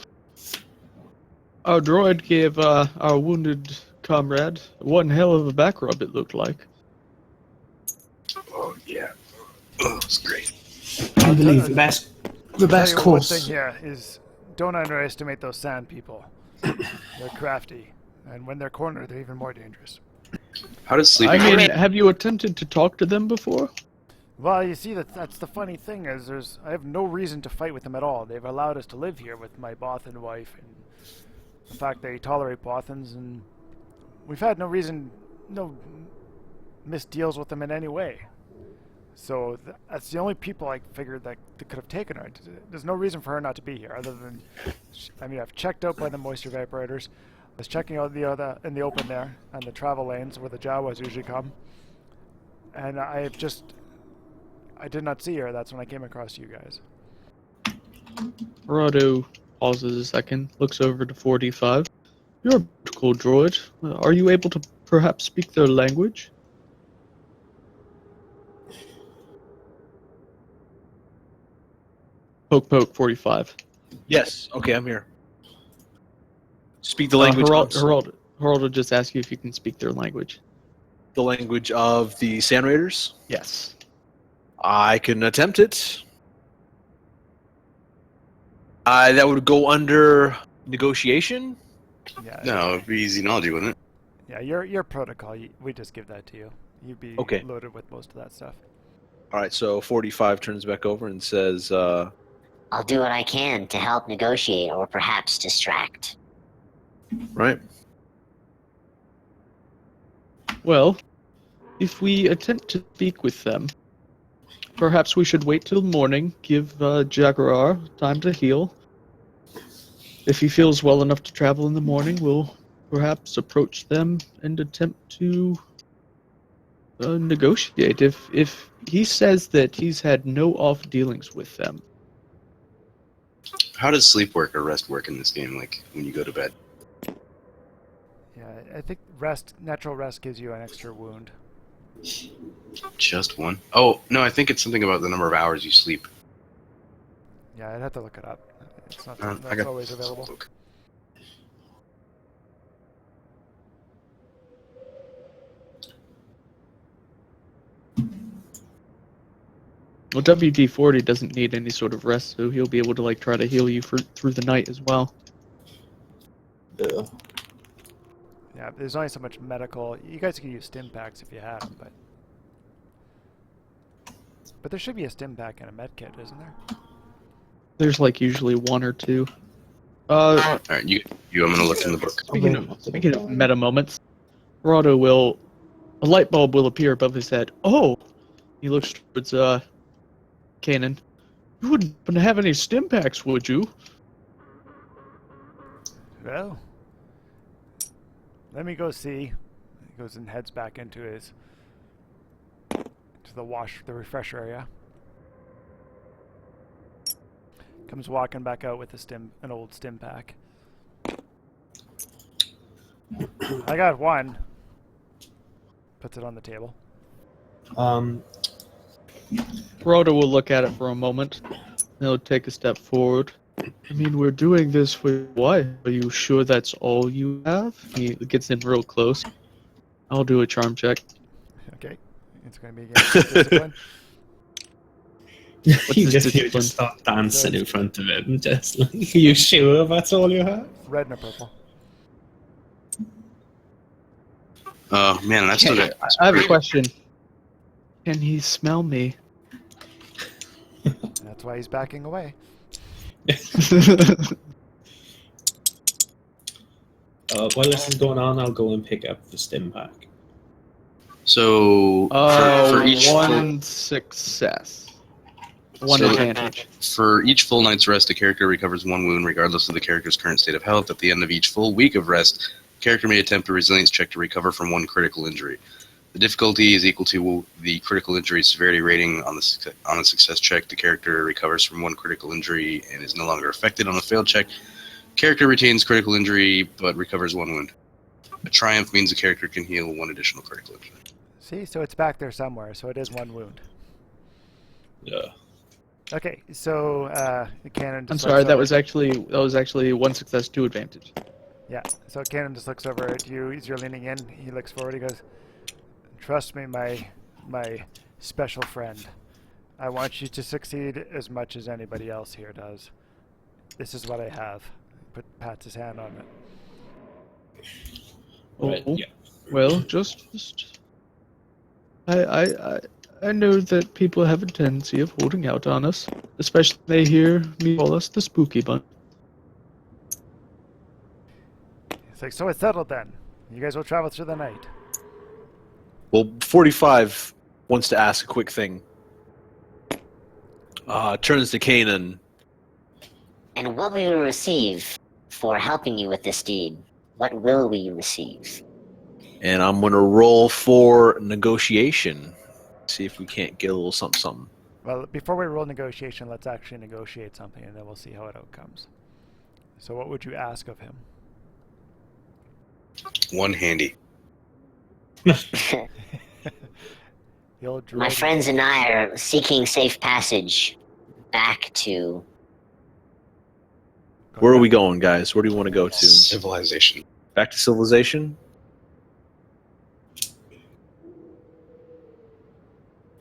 A: our droid gave our wounded comrade one hell of a back rub, it looked like.
C: Oh yeah. Oh, it's great.
H: I believe the best
B: Tell you one
H: course.
B: thing here is don't underestimate those sand people. They're crafty, and when they're cornered, they're even more dangerous.
C: How does sleep?
A: I mean, have you attempted to talk to them before?
B: Well, you see, that's the funny thing is I have no reason to fight with them at all. They've allowed us to live here with my Bothan wife, and the fact they tolerate Bothans, and we've had no misdeals with them in any way. So that's the only people I figured that could have taken her. There's no reason for her not to be here, other than, I mean, I've checked out by the moisture evaporators. I was checking out in the open there, on the travel lanes where the Jawas usually come, and I did not see her. That's when I came across you guys.
A: Geraldo pauses a second, looks over to 45. You're a protocol droid. Are you able to perhaps speak their language? Poke, 45.
G: Yes. Okay, I'm here. Speak the language.
A: Geraldo just asked you if you can speak their language.
G: The language of the Sand Raiders.
A: Yes.
G: I can attempt it. That would go under negotiation.
B: Yeah.
C: No, it'd be easy knowledge, wouldn't it?
B: Yeah, your protocol. We just give that to you. You'd be
G: Okay.
B: loaded with most of that stuff.
G: All right, so 45 turns back over and says,
F: I'll do what I can to help negotiate or perhaps distract.
G: right.
A: Well, if we attempt to speak with them, perhaps we should wait till morning, give Jaguar time to heal. If he feels well enough to travel in the morning, we'll perhaps approach them and attempt to negotiate. If he says that he's had no off dealings with them,
C: How does sleep work or rest work in this game? Like when you go to bed?
B: Yeah, I think natural rest gives you an extra wound.
C: Just 1? Oh no, I think it's something about the number of hours you sleep.
B: Yeah, I'd have to look it up. It's not
C: I
B: that's
C: got
B: always available.
C: Look.
A: well, WD-40 doesn't need any sort of rest, so he'll be able to like try to heal you through the night as well.
E: Yeah.
B: Yeah, there's only so much medical. You guys can use stim packs if you have them, but there should be a stim pack and a med kit, isn't there?
A: There's like usually one or two.
C: All right, you. I'm gonna look in the book.
A: Speaking of meta moments, Rado will. A light bulb will appear above his head. Oh! He looks towards, Kanan. You wouldn't happen to have any stim packs, would you?
B: Well, let me go see. He goes and heads back into his to the refresh area. Comes walking back out with an old stim pack. I got one. Puts it on the table.
A: Rhoda will look at it for a moment. He'll take a step forward. I mean, we're doing this for your wife. Are you sure that's all you have? He gets in real close. I'll do a charm check.
B: Okay. It's going to be against discipline.
E: You
A: his
E: just
A: discipline?
E: start dancing in front of him, just like, you sure that's all you have?
B: Red and a purple.
C: Man, I still got.
A: I have a question. Can he smell me?
B: That's why he's backing away.
E: While this is going on, I'll go and pick up the stim pack.
C: So for each
A: one success. One
C: So-
A: advantage.
C: for each full night's rest, the character recovers 1 wound, regardless of the character's current state of health. At the end of each full week of rest, the character may attempt a resilience check to recover from 1 critical injury. The difficulty is equal to the critical injury severity rating on a success check. The character recovers from 1 critical injury and is no longer affected on a failed check. Character retains critical injury but recovers 1 wound. A triumph means the character can heal 1 additional critical injury.
B: See, so it's back there somewhere. So it is 1 wound.
E: Yeah.
B: Okay, so the cannon.
A: I'm
B: Just
A: sorry,
B: looks
A: that
B: over-
A: was actually 1 success, 2 advantage.
B: Yeah. So cannon just looks over at you as you're leaning in. He looks forward. He goes, "Trust me, my special friend. I want you to succeed as much as anybody else here does. This is what I have." Pats his hand on it.
E: Right,
A: Oh,
E: yeah.
A: well, just I know that people have a tendency of holding out on us, especially when they hear me call us the Spooky Bunch.
B: It's like, so it's settled then. You guys will travel through the night.
G: Well, 45 wants to ask a quick thing. Turns to Kanan.
F: And what will we receive for helping you with this deed? What will we receive?
G: And I'm going to roll for negotiation. See if we can't get a little something, something.
B: Well, before we roll negotiation, let's actually negotiate something, and then we'll see how it outcomes. So what would you ask of him?
C: 1 handy.
B: The old
F: My
B: droid-
F: friends and I are seeking safe passage back to...
G: Where are we going, guys? Where do you want to go to?
C: Civilization.
G: Back to civilization?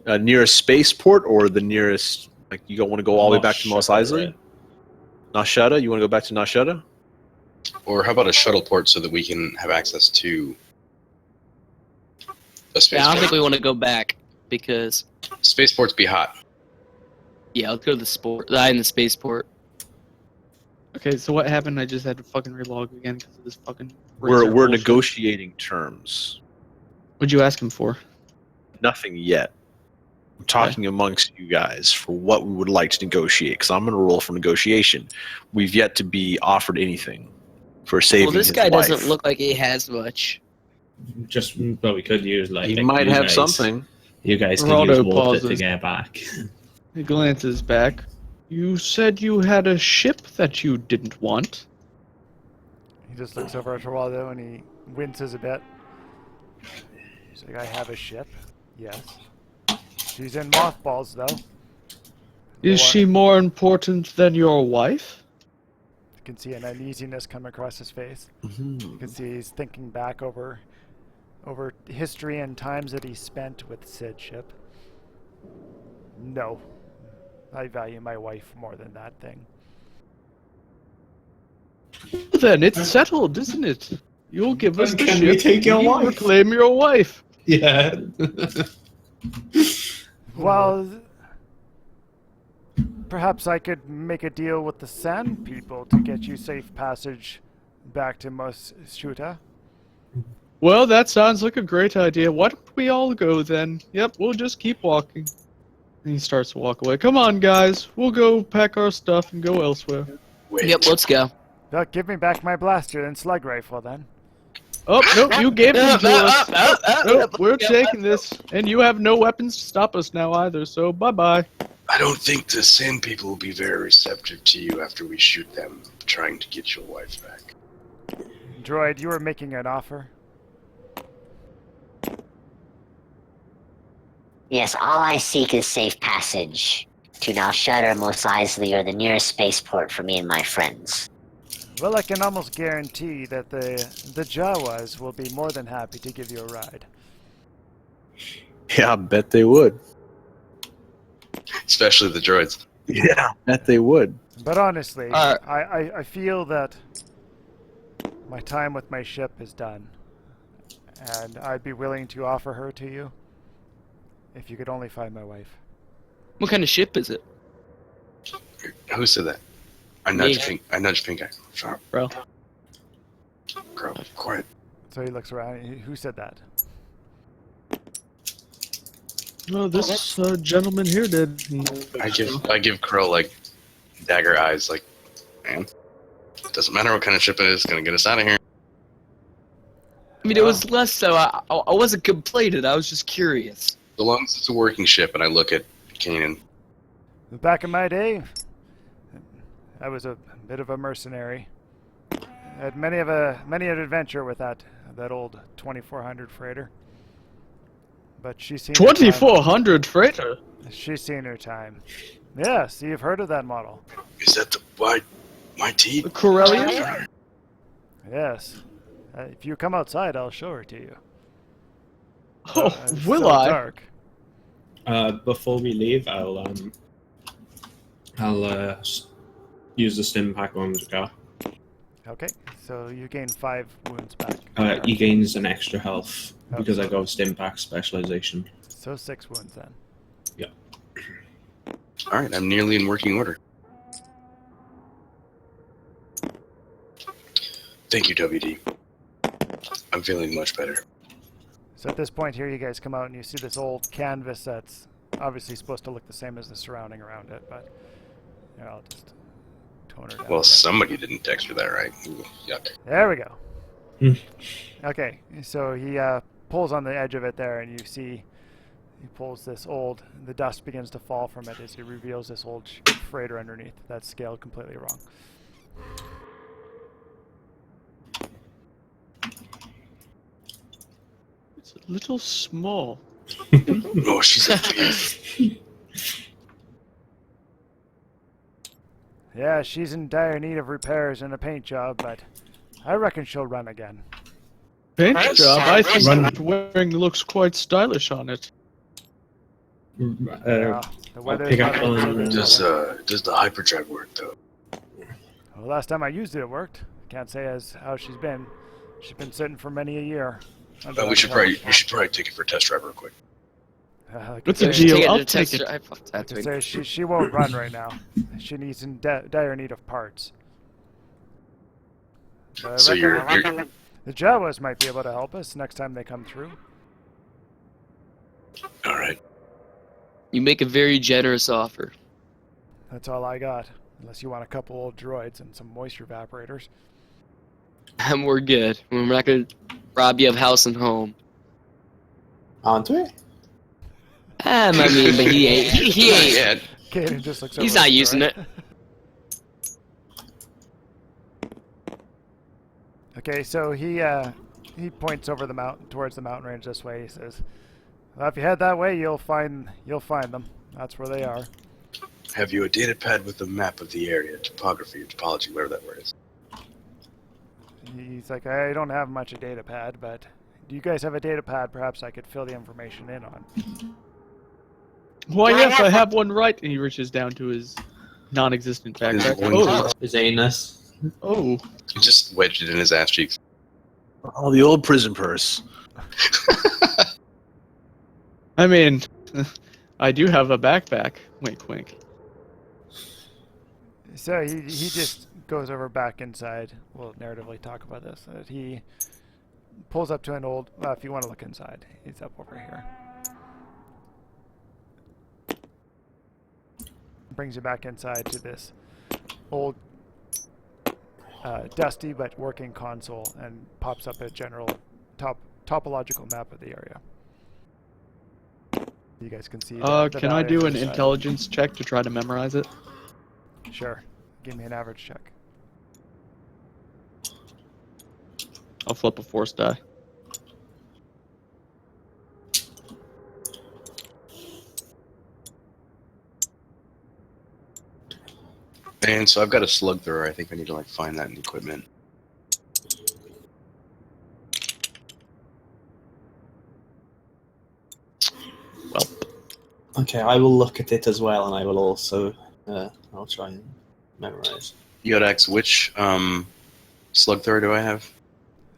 G: Nearest spaceport or the nearest, like, you don't want to go all the way back to Mos Eisley? Nashetta? You want to go back to Nashetta?
C: Or how about a shuttle port so that we can have access to a
D: Yeah, I
C: spaceport?
D: don't think we want to go back because
C: Spaceports be hot.
D: let's go to the spaceport.
A: Okay, so what happened? I just had to fucking relog again because of this fucking.
G: We're
A: razor bullshit.
G: negotiating terms.
A: What'd you ask him for?
G: Nothing yet. I'm talking amongst you guys for what we would like to negotiate, because I'm going to roll for negotiation. We've yet to be offered anything for saving
D: Well, this
G: his
D: guy
G: life.
D: doesn't look like he has much.
E: But we could use like.
G: He might
E: you
G: have
E: guys-
G: something.
E: You guys can
A: Geraldo
E: use water to
A: pauses.
E: get back.
A: He glances back. You said you had a ship that you didn't want.
B: He just looks over at Geraldo and he winces a bit. He's like, I have a ship. Yes. She's in mothballs, though.
A: Is she more important than your wife?
B: You can see an uneasiness come across his face. You can see he's thinking back over history and times that he spent with said ship. No. I value my wife more than that thing.
A: Then it's settled, isn't it? You'll give us the
E: Can
A: ship.
E: we take your
A: we
E: wife?
A: reclaim your wife.
E: Yeah.
B: Well, perhaps I could make a deal with the Sand People to get you safe passage back to Moshuta.
A: Well, that sounds like a great idea. Why don't we all go then? Yep, we'll just keep walking. And he starts to walk away. Come on, guys. We'll go pack our stuff and go elsewhere.
C: Wait.
D: Yep, let's go.
B: Well, give me back my blaster and slug rifle then.
A: Oh, nope, you gave them to us. Nope, we're
D: Yeah,
A: taking this. And you have no weapons to stop us now either, so bye-bye.
C: I don't think the Sand People will be very receptive to you after we shoot them trying to get your wife back.
B: Droid, you were making an offer.
F: Yes, all I seek is safe passage to Nalshud or Mos Eisley or the nearest spaceport for me and my friends.
B: Well, I can almost guarantee that the Jawas will be more than happy to give you a ride.
G: Yeah, I bet they would.
C: Especially the droids.
G: Yeah, bet they would.
B: But honestly,
D: Alright.
B: I feel that my time with my ship is done. And I'd be willing to offer her to you if you could only find my wife.
D: What kind of ship is it?
C: Who said that? I nudged Pink Eye. Shut up.
A: Bro.
C: Girl, quiet.
B: So he looks around. Who said that?
A: Oh, this gentleman here did.
C: I give Crow like dagger eyes, like, man, doesn't matter what kind of ship it is, it's gonna get us out of here.
D: I mean, it was less so. I wasn't complaining. I was just curious.
C: So long as it's a working ship, and I look at Kanan.
B: Back in my day, I was a bit of a mercenary. I had many an adventure with that old 2400 freighter. But she's seen her time.
A: 2400 freighter?
B: She's seen her time. Yes, you've heard of that model.
C: Is that the YT?
A: Corellian?
B: Yes. If you come outside, I'll show her to you.
A: Oh,
B: It's
A: will
B: so
A: I?
B: Dark.
E: Before we leave, I'll use the stim pack on the car.
B: Okay, so you gain 5 wounds back.
E: He gains an extra health because I got stim pack specialization.
B: So 6 wounds then.
C: Alright, I'm nearly in working order. Thank you, WD. I'm feeling much better.
B: So at this point here, you guys come out and you see this old canvas that's obviously supposed to look the same as the surrounding around it, but here, I'll just tone her down.
C: Well,
B: a bit.
C: somebody didn't texture that right. Ooh, yuck.
B: There we go.
E: Hmm.
B: Okay, so he pulls on the edge of it there, and you see he pulls this old. The dust begins to fall from it as he reveals this old freighter underneath that's scaled completely wrong.
A: It's a little small.
C: Oh, she's a thief.
B: Yeah, she's in dire need of repairs and a paint job, but I reckon she'll run again.
A: Paint
F: Right,
A: job. I think
E: Run.
A: that wearing looks quite stylish on it.
B: The weather's
E: pick
B: not
E: up
B: been so
E: on-
B: good
C: Does
B: lately.
C: the hyperdrive work though?
B: Well, last time I used it, it worked. Can't say as how she's been. She's been sitting for many a year.
C: We should probably take it for a test drive real quick.
B: Like
A: What's
B: I
A: the
B: say-
A: deal?
D: Take it
A: I'll
D: to
A: take
D: test
A: it.
D: drive. Fuck that
B: To
D: thing.
B: say she won't run right now. She needs in dire need of parts. But I
C: So
B: reckon
C: you're
B: the Jawas might be able to help us next time they come through.
C: all right.
D: You make a very generous offer.
B: That's all I got. Unless you want a couple old droids and some moisture evaporators.
D: And we're good. We're not gonna rob you of house and home.
I: Aren't we?
D: I mean, but he ain't. He ain't.
C: Yeah,
B: Kaden just looks over
D: He's
B: at
D: not
B: the
D: using
B: droid.
D: it.
B: Okay, so he points over the mountain towards the mountain range this way. He says, "Well, if you head that way, you'll find them. That's where they are."
C: have you a data pad with a map of the area, topography, topology, whatever that word is?
B: He's like, "I don't have much of data pad, but do you guys have a data pad? Perhaps I could fill the information in on."
A: Why, yes, I have one right. And he reaches down to his non-existent backpack. Oh,
E: His anus.
A: oh.
C: He just wedged it in his ass cheeks.
G: Oh, the old prison purse.
A: I mean, I do have a backpack. Wink, wink.
B: So he just goes over back inside. We'll narratively talk about this. He pulls up to an old. If you want to look inside, he's up over here. Brings you back inside to this old, dusty but working console, and pops up a general topological map of the area. You guys can see. The
A: Can I
B: value
A: do
B: on
A: an
B: the side.
A: intelligence check to try to memorize it?
B: Sure. Give me an average check.
A: I'll flip a force die.
C: And so I've got a slug thrower. I think I need to like find that in equipment.
A: Well,
E: Okay, I will look at it as well, and I will also I'll try and memorize.
C: Yodax, which slug thrower do I have?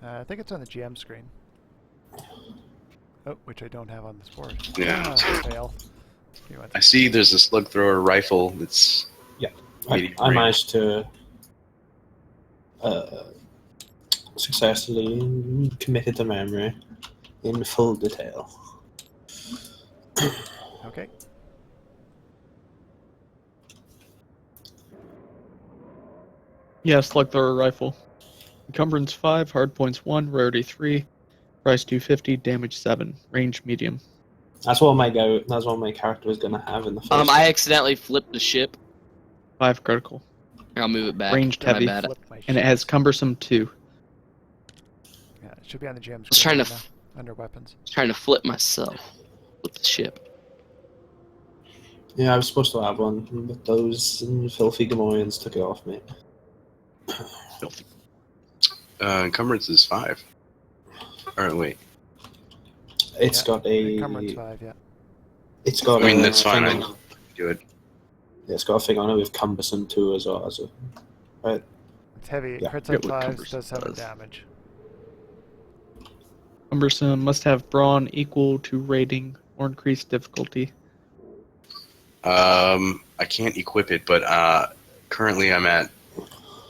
B: I think it's on the GM screen. Oh, which I don't have on this board.
C: Yeah.
B: Fail. Give me one
C: I see there's a slug thrower rifle that's
E: I
C: medium
E: managed to successfully commit it to memory in full detail.
B: Okay.
A: yeah, slug thrower rifle. Encumbrance 5, hard points 1, rarity 3, price 250, damage 7, range medium.
E: That's what my character was gonna have in the first.
D: I accidentally flipped the ship.
A: 5 critical.
D: Here, I'll move it back.
A: Ranged
D: My
A: heavy.
D: bad.
B: Flip my
A: And it
B: sheet.
A: has cumbersome 2.
B: Yeah, it should be on the GM screen.
D: was trying to
B: right
D: f-
B: now, under weapons.
D: I was trying to flip myself. Flip the ship.
E: Yeah, I was supposed to have one, but those filthy Gamorreans took it off me.
A: Filthy.
C: encumbrance is 5. Or wait,
E: It's
B: Yeah,
E: got a.
B: Encumbrance 5, yeah.
E: It's got.
C: I mean
E: a
C: that's fine.
E: thing
C: I
E: on-
C: do it.
E: It's got a thing on it with cumbersome too as well. Right.
B: It's heavy. It
E: Yeah.
B: crits
A: Yeah,
B: on
A: what
B: 5s,
A: cumbersome
B: does 7
A: does.
B: damage.
A: Cumbersome must have brawn equal to rating or increased difficulty.
C: I can't equip it, but currently I'm at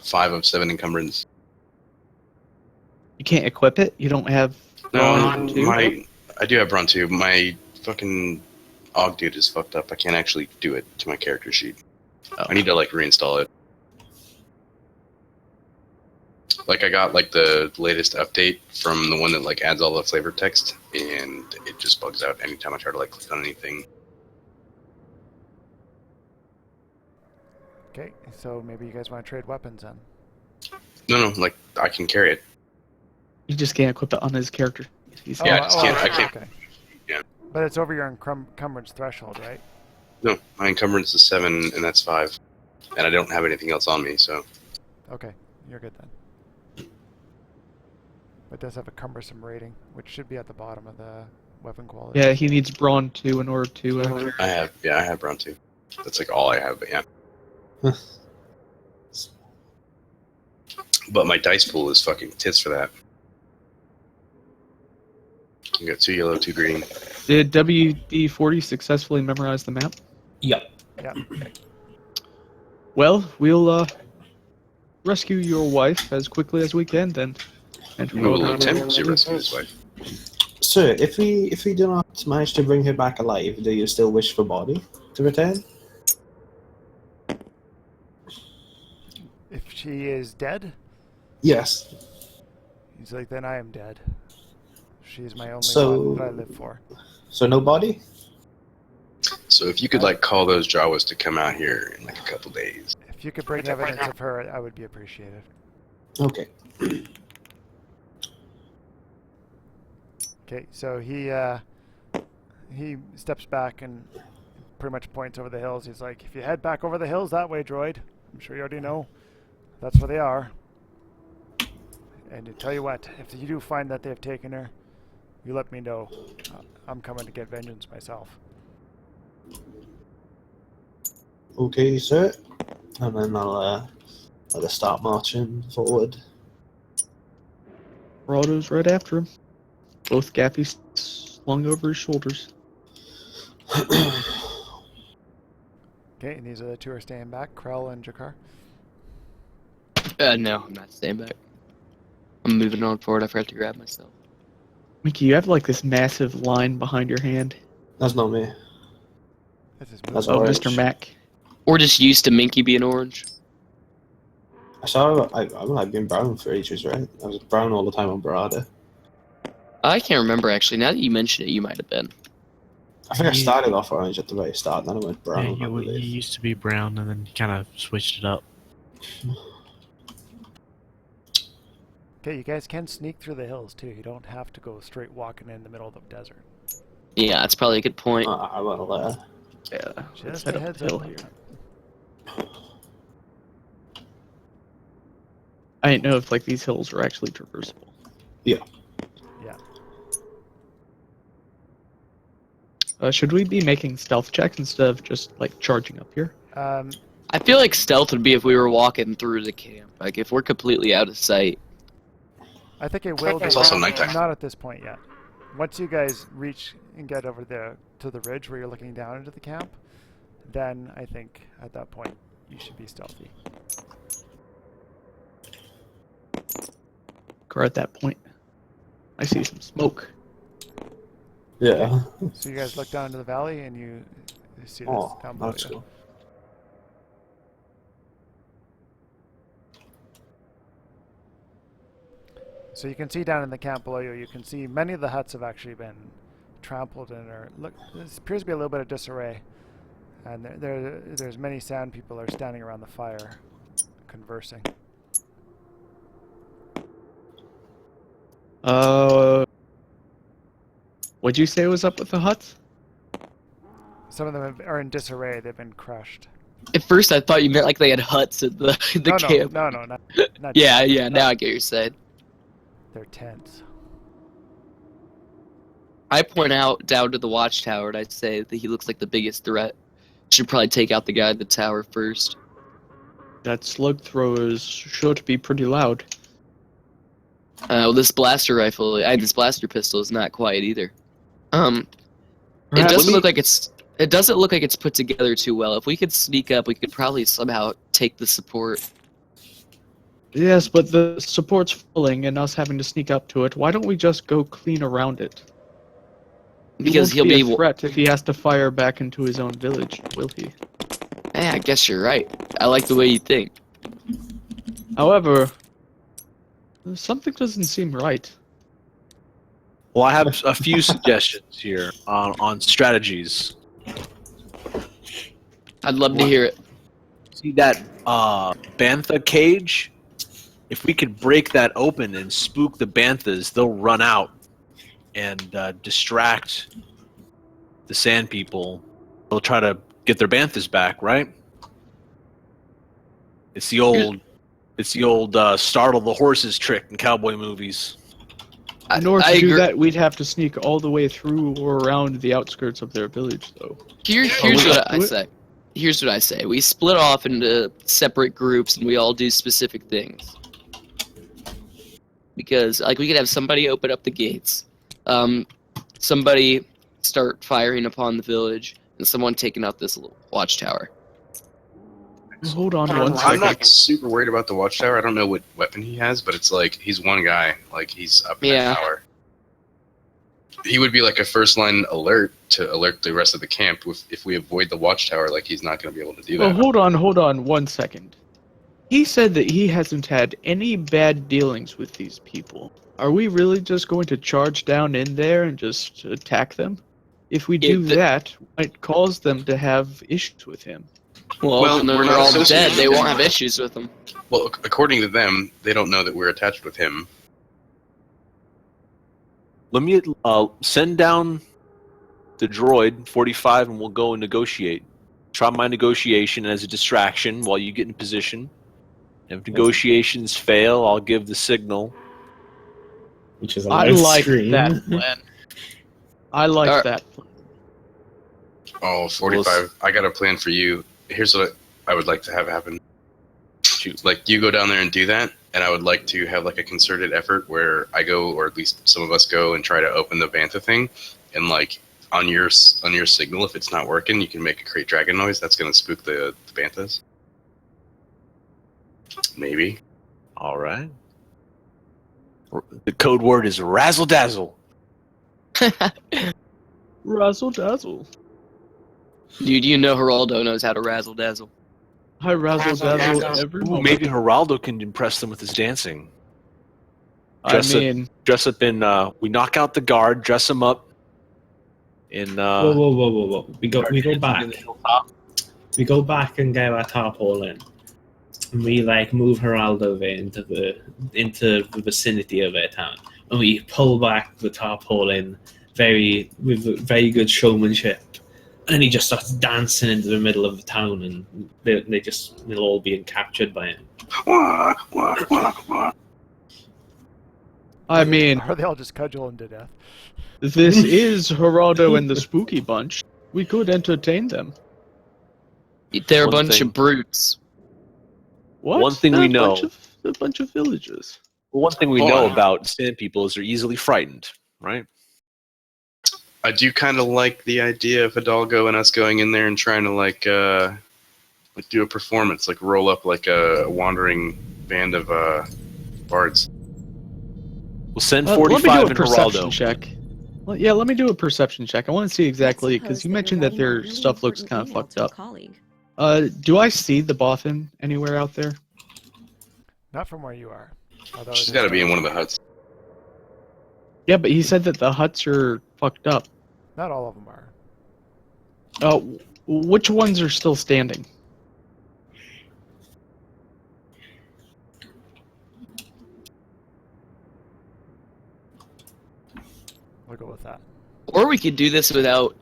C: 5 of 7 encumbrance.
A: You can't equip it? You don't have brawn
C: No,
A: 2?
C: I do have Brawn 2. My fucking Og dude is fucked up. I can't actually do it to my character sheet.
A: Oh.
C: I need to like reinstall it. Like I got like the latest update from the one that like adds all the flavor text, and it just bugs out anytime I try to like click on anything.
B: Okay, so maybe you guys want to trade weapons then.
C: No, like I can carry it.
A: You just can't equip it on his character. He's
C: Yeah, I just can't- I can't-
B: Okay.
C: Yeah.
B: But it's over your encumbrance threshold, right?
C: No, my encumbrance is 7, and that's 5, and I don't have anything else on me, so
B: Okay, you're good then. But it does have a cumbersome rating, which should be at the bottom of the weapon quality.
A: Yeah, he needs brawn 2 in order to.
C: I have Brawn 2. That's like all I have, but yeah. But my dice pool is fucking tits for that. I got 2 yellow, 2 green.
A: Did WD-40 successfully memorize the map?
E: Yep.
B: Yeah.
A: Well, we'll rescue your wife as quickly as we can then. And
C: We will attempt to rescue his wife.
E: Sir, if we do not manage to bring her back alive, do you still wish for body to return?
B: If she is dead,
E: Yes.
B: he's like, then I am dead. She's my only
E: So-
B: one that I live for.
E: So no body?
C: So if you could like call those Jawas to come out here in like a couple days.
B: If you could bring evidence of her, I would be appreciated.
E: Okay.
B: Okay, so he steps back and pretty much points over the hills. He's like, if you head back over the hills that way, droid, I'm sure you already know. That's where they are. And to tell you what, if you do find that they've taken her, you let me know. I'm coming to get vengeance myself.
E: Okay, sir. And then I'll just start marching forward.
A: Geraldo's right after him. Both Gaffy slung over his shoulders.
B: Okay, and these are the two who are staying back, Krell and Jakar.
D: No, I'm not staying back. I'm moving on forward. I forgot to grab myself.
A: Mickey, you have like this massive line behind your hand.
I: That's not me.
B: This is
I: That's
A: Oh,
I: orange.
A: Mr. Mac.
D: We're just used to Minky being orange.
I: I saw. I've been brown for ages, right? I was brown all the time on Barada.
D: I can't remember actually. Now that you mention it, you might have been.
I: I think I
H: You-
I: started off orange at the very start, then I went brown.
H: Yeah,
I: I
H: you
I: believe.
H: used to be brown and then you kind of switched it up.
B: Okay, you guys can sneak through the hills too. You don't have to go straight walking in the middle of the desert.
D: Yeah, that's probably a good point.
I: I went there.
A: Yeah. Let's
B: Just
A: head
B: a
A: up
B: heads
A: the hill
B: up.
A: here. I didn't know if like these hills were actually traversable.
B: Yeah.
A: Should we be making stealth checks instead of just like charging up here?
D: I feel like stealth would be if we were walking through the camp. Like if we're completely out of sight.
B: I think it will be.
C: It's also nighttime.
B: Not at this point yet. Once you guys reach and get over there to the ridge where you're looking down into the camp, then I think at that point you should be stealthy.
A: Or at that point, I see some smoke.
I: Yeah.
B: So you guys look down into the valley and you see this
I: Oh,
B: down below
I: that's
B: you.
I: cool.
B: So you can see down in the camp below you, you can see many of the huts have actually been trampled and there appears to be a little bit of disarray. And there's many sand people are standing around the fire conversing.
A: What'd you say was up with the huts?
B: Some of them are in disarray, they've been crushed.
D: At first, I thought you meant like they had huts at the camp.
B: No, not
D: Yeah,
B: tents.
D: yeah. Now I get what you're saying.
B: They're tents.
D: I point out down to the watchtower and I say that he looks like the biggest threat. Should probably take out the guy at the tower first.
A: That slug thrower is sure to be pretty loud.
D: Well, this blaster rifle, this blaster pistol is not quiet either. It
A: Perhaps-
D: doesn't look like it's. It doesn't look like it's put together too well. If we could sneak up, we could probably somehow take the support.
A: Yes, but the support's falling and us having to sneak up to it. Why don't we just go clean around it?
D: Because
A: He won't
D: he'll
A: be
D: be.
A: a threat if he has to fire back into his own village, will he?
D: Yeah, I guess you're right. I like the way you think.
A: However, something doesn't seem right.
G: Well, I have a few suggestions here on strategies.
D: I'd love to hear it.
G: See that bantha cage? If we could break that open and spook the banthas, they'll run out and distract the sand people. They'll try to get their banthas back, right? It's the old startle the horses trick in cowboy movies.
A: In order
D: I
A: to do
D: agree.
A: that, we'd have to sneak all the way through or around the outskirts of their village, though.
D: Here's
A: we
D: what
A: just
D: I
A: do it?
D: say. Here's what I say. We split off into separate groups and we all do specific things. Because like we could have somebody open up the gates, somebody start firing upon the village, and someone taking out this little watchtower.
A: Hold on one
C: I'm
A: second.
C: not super worried about the watchtower. I don't know what weapon he has, but it's like he's one guy. Like he's up in
D: Yeah.
C: that tower. He would be like a first line alert to alert the rest of the camp. If we avoid the watchtower, like he's not going to be able to do
A: Well,
C: that.
A: hold on 1 second. He said that he hasn't had any bad dealings with these people. Are we really just going to charge down in there and just attack them? If we do that, it might cause them to have issues with him.
D: Well,
C: Well,
D: when they're
C: we're not
D: all
C: associated
D: dead, they
C: with
D: won't
C: him.
D: have issues with them.
C: Well, according to them, they don't know that we're attached with him.
G: Let me send down the droid 45 and we'll go and negotiate. Try my negotiation as a distraction while you get in position. And if negotiations fail, I'll give the signal.
I: Which is a
A: I
I: live
A: like
I: stream.
A: that plan. I like
D: Alright.
A: that plan.
C: Oh, 45. I got a plan for you. Here's what I would like to have happen. Shoot, like you go down there and do that, and I would like to have like a concerted effort where I go, or at least some of us go, and try to open the Bantha thing, and like on your signal, if it's not working, you can make a Great Dragon noise. That's going to spook the banthas. Maybe.
G: All right. The code word is razzle dazzle.
A: Razzle dazzle.
D: Dude, you know Geraldo knows how to razzle dazzle.
A: I razzle dazzle every
G: Ooh,
A: moment.
G: maybe Geraldo can impress them with his dancing.
A: I mean,
G: Dress up in. We knock out the guard. Dress him up. In.
E: Whoa. We go back. We go back and get our tarpaulin. And we like move Geraldo into the vicinity of our town. And we pull back the tarpaulin with very good showmanship. And he just starts dancing into the middle of the town, and they'll all be captured by him.
A: I mean,
B: Or they all just cudgel him to death.
A: this is Geraldo and the Spooky Bunch. We could entertain them.
D: They're a
G: One
D: bunch
G: thing-
D: of brutes.
A: What?
G: One thing
A: They're
G: we
A: a
G: know-
A: bunch of villages.
G: Well, one thing we
C: Hold
G: know
C: on.
G: about sand people is they're easily frightened, right?
C: I do kind of like the idea of Hidalgo and us going in there and trying to like do a performance, like roll up like a wandering band of bards.
G: We'll send
A: Let me
G: 45
A: do a
G: and
A: perception
G: Geraldo.
A: check. Well, yeah, let me do a perception check. I want to see exactly, because you mentioned that their stuff looks kind of fucked up. Do I see the boffin anywhere out there?
B: Not from where you are. Although
C: She's
B: it
C: got to
B: is
C: be in
B: dark.
C: one of the huts.
A: Yeah, but he said that the huts are fucked up.
B: Not all of them are.
A: Which ones are still standing?
B: We'll go with that.
D: Or we could do this without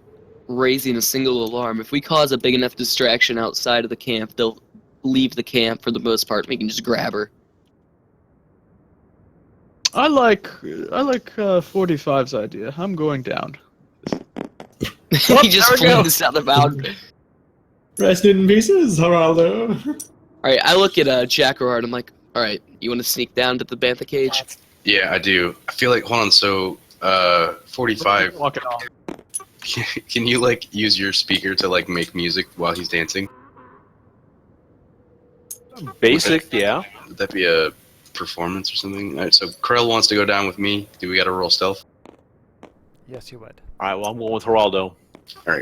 D: raising a single alarm. If we cause a big enough distraction outside of the camp, they'll leave the camp for the most part. We can just grab her.
A: I like 45's idea. I'm going down.
D: He just
A: there we go.
D: flew south about.
E: Rest in pieces, Geraldo.
D: Alright, I look at Jack Gerard. I'm like, alright, you want to sneak down to the bantha cage?
C: Yeah, I do. I feel like, hold on, so 45,
A: Walk it off.
C: can you like use your speaker to like make music while he's dancing?
G: Basic, yeah.
C: Would that be a performance or something? All right, so Krell wants to go down with me. Do we got to roll stealth?
B: Yes, you would.
G: All right, well, I'm going with Geraldo.
C: I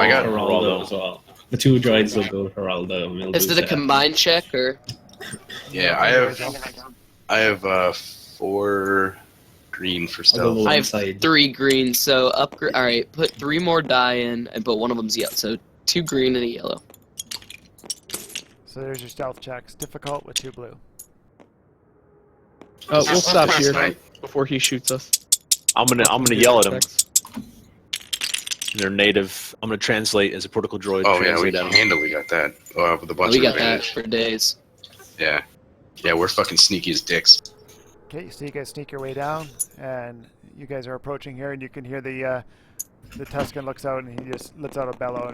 C: got
E: Geraldo as well. The two droids will go with Geraldo. And we'll
D: Is
E: do
D: it a
E: that.
D: combined check or?
C: Yeah, I have 4 green for
E: I'll go
C: stealth.
E: with
D: I
E: one
D: have
E: side.
D: 3 green, so upgrade. Alright, put 3 more die in, but one of them's yellow, so 2 green and a yellow.
B: So there's your stealth checks. Difficult with 2 blue.
A: We'll stop
C: That's
A: here
C: fine.
A: before he shoots us.
G: I'm gonna yell at him. They're native. I'm gonna translate as a protocol droid.
C: Oh yeah, we
G: translate at 'em.
C: handily got that. With a bunch
D: We
C: of
D: got that
C: advantage.
D: for days.
C: Yeah, we're fucking sneaky as dicks.
B: Okay, so you guys sneak your way down, and you guys are approaching here, and you can hear the Tusken looks out, and he just lets out a bellow,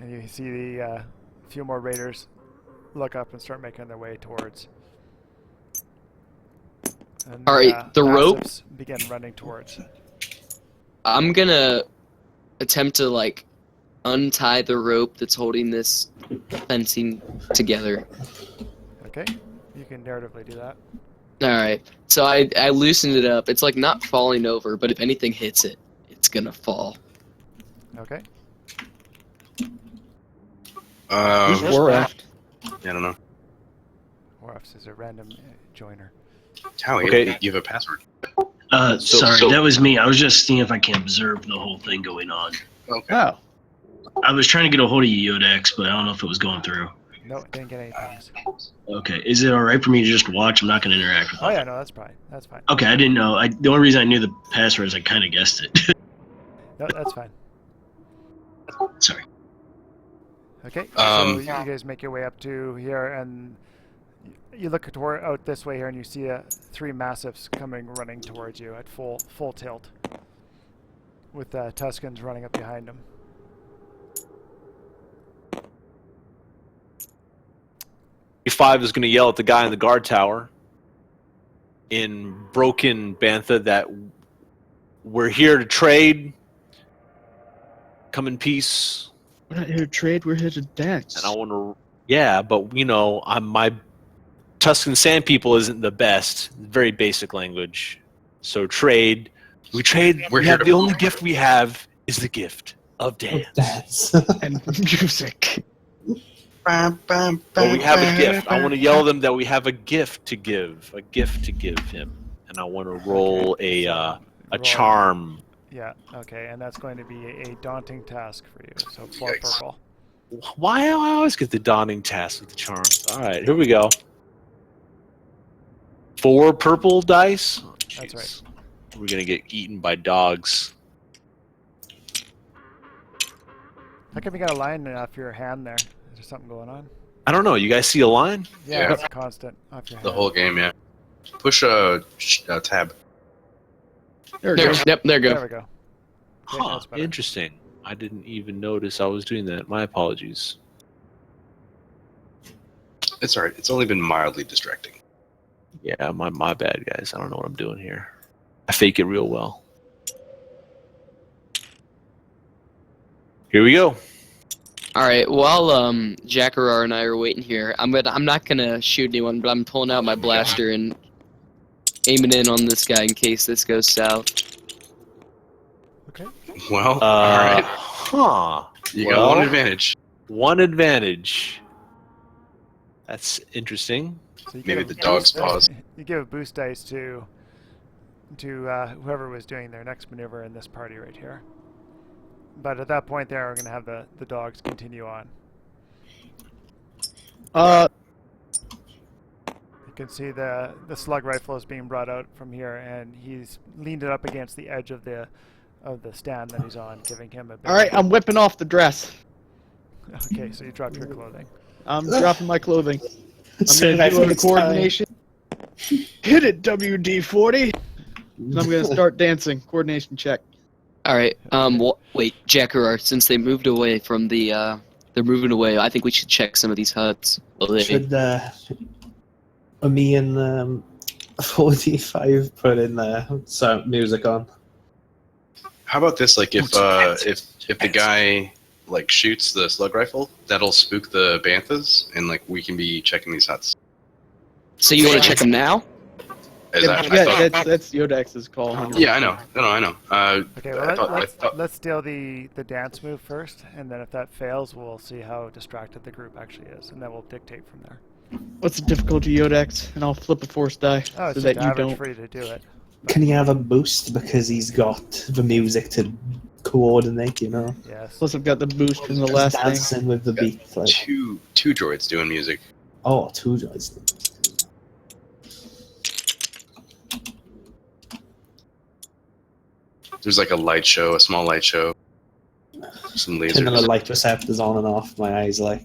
B: and you see the few more raiders look up and start making their way towards. And,
D: All right, the rope-
B: massives begin running towards.
D: I'm gonna attempt to like untie the rope that's holding this fencing together.
B: Okay, you can narratively do that.
D: Alright, so I loosened it up. It's like not falling over, but if anything hits it, it's gonna fall.
B: Okay.
A: Who's
C: Yeah,
A: Warraft?
C: I don't know.
B: Orfs is a random joiner.
C: How?
G: Okay.
C: You have a password.
J: Sorry, that was me. I was just seeing if I can observe the whole thing going on.
C: Okay.
A: Oh.
J: I was trying to get a hold of you, Yodex, but I don't know if it was going through.
B: No, didn't get any things.
J: Okay, is it all right for me to just watch? I'm not going to interact with
B: Oh
J: it.
B: yeah, no, that's fine. That's fine.
J: Okay, I didn't know. The only reason I knew the password is I kind of guessed it.
B: No, that's fine.
J: Sorry.
B: Okay,
C: Um,
B: so you guys make your way up to here, and you look toward out this way here, and you see 3 massives coming running towards you at full tilt, with Tuskens running up behind them.
G: Five is gonna yell at the guy in the guard tower in broken Bantha that we're here to trade. Come in peace.
A: We're not here to trade. We're here to dance.
G: And I want to. Yeah, but my Tuscan Sand people isn't the best. Very basic language. So trade. We trade.
C: We're here
G: The only gift we have is the gift of dance.
I: That's
A: And music.
G: But we have a gift. I want to yell at them that we have a gift to give. A gift to give him. And I want to roll a
B: Roll.
G: charm.
B: Yeah, okay, and that's going to be a daunting task for you. So 4
C: Yikes.
B: purple.
G: Why do I always get the daunting task with the charms? All right, here we go. 4 purple dice. Oh,
B: That's right.
G: jeez. We're gonna get eaten by dogs.
B: How come you got a line off your hand there? Is there something going on?
G: I don't know. You guys see a line?
B: Yeah,
C: Yeah.
B: it's constant off your hand.
C: The whole game, yeah. Push a tab.
A: There we go. Yep, there we
B: There
A: go.
B: we go. Okay,
G: Huh.
B: that's better.
G: Interesting. I didn't even notice I was doing that. My apologies.
C: It's alright. It's only been mildly distracting.
G: Yeah, my bad, guys. I don't know what I'm doing here. I fake it real well. Here we go.
D: All right. While Jackarar and I are waiting here, I'm not gonna shoot anyone, but I'm pulling out my blaster and aiming in on this guy in case this goes south.
B: Okay.
C: Well, alright.
G: Huh.
C: You got one advantage.
G: One advantage. That's interesting.
B: So you
C: Maybe
B: give a
C: the dog's
B: boost-
C: paws.
B: You give a boost dice to whoever was doing their next maneuver in this party right here. But at that point there, we're going to have the dogs continue on. You can see the slug rifle is being brought out from here, and he's leaned it up against the edge of the stand that he's on, giving him a bit.
A: All right, I'm whipping off the dress.
B: Okay, so you dropped your clothing.
A: I'm dropping my clothing. I'm
I: So
A: gonna do a
I: it's time.
A: coordination. Hit it, WD-40. And I'm gonna start dancing. Coordination check.
D: All right. Wait, Jackarar. Since they moved away from the, they're moving away. I think we should check some of these huts.
I: Should me and 45 put in music on?
C: How about this? Like, if the guy like shoots the slug rifle, that'll spook the banthas, and like we can be checking these huts.
D: So you want to check them now?
C: I
A: Yeah,
C: thought-
A: that's Yodex's call. 100%.
C: yeah, I know. No, I know.
B: Okay,
C: I
B: well,
C: thought-
B: let's steal the dance move first, and then if that fails, we'll see how distracted the group actually is, and then we'll dictate from there.
A: What's the difficulty, Yodex? And I'll flip a force die
B: Oh,
A: so
B: it's
A: that
B: just
A: you
B: average
A: don't.
B: for you to do it.
I: Can he have a boost because he's got the music to coordinate, you know?
B: Yes.
A: Plus, I've got the boost from the
I: Just
A: last thing.
I: dancing with the beat. Like,
C: two droids doing music.
I: oh, 2 joys.
C: There's like a light show, a small light show, some
I: Turning the
C: lasers.
I: light receptors on and off. My eyes like.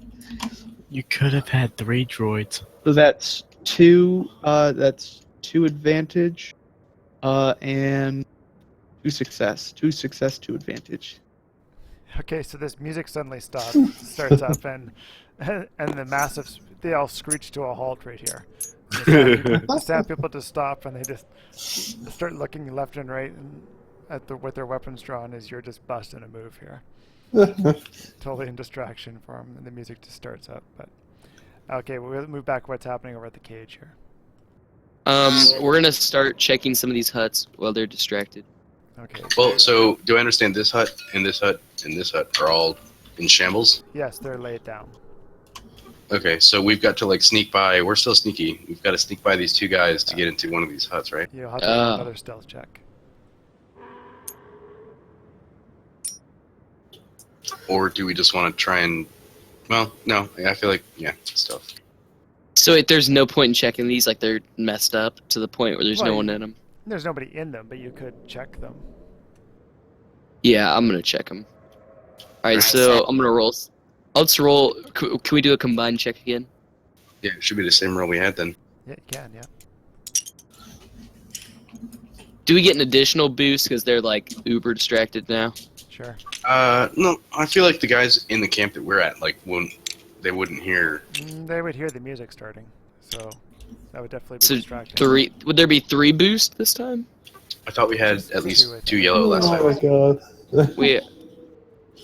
H: You could have had 3 droids.
A: So that's 2. That's 2 advantage, and 2 success. 2 success, 2 advantage.
B: Okay, so this music suddenly starts up, and the massive they all screech to a halt right here. The sand people just stop, and they just start looking left and right and with their weapons drawn as you're just busting a move here. Totally in distraction for them, and the music just starts up. But okay, we'll move back. What's happening over at the cage here?
D: We're gonna start checking some of these huts while they're distracted.
B: Okay.
C: Well, so do I understand this hut and this hut and this hut are all in shambles?
B: Yes, they're laid down.
C: Okay, so we've got to like sneak by. We're still sneaky. We've got to sneak by these 2 guys to get into one of these huts, right?
B: You'll have to make another stealth check.
C: Or do we just want to try and? Well, no. I feel like stuff.
D: So wait, there's no point in checking these. Like they're messed up to the point where there's no
B: Well,
D: one in them.
B: There's nobody in them, but you could check them.
D: Yeah, I'm gonna check them. All right, so I'm gonna roll. Let's roll. Can we do a combined check again?
C: Yeah, it should be the same roll we had then.
B: Yeah, you can. Yeah.
D: Do we get an additional boost because they're like uber distracted now?
B: Sure.
C: No. I feel like the guys in the camp that we're at, like, wouldn't hear.
B: They would hear the music starting, so that would definitely be
D: So
B: distracting.
D: 3. Would there be 3 boosts this time?
C: I thought we had
B: Just
C: at least
B: two, I think.
C: 2 yellow last
I: Oh
C: time.
I: my god.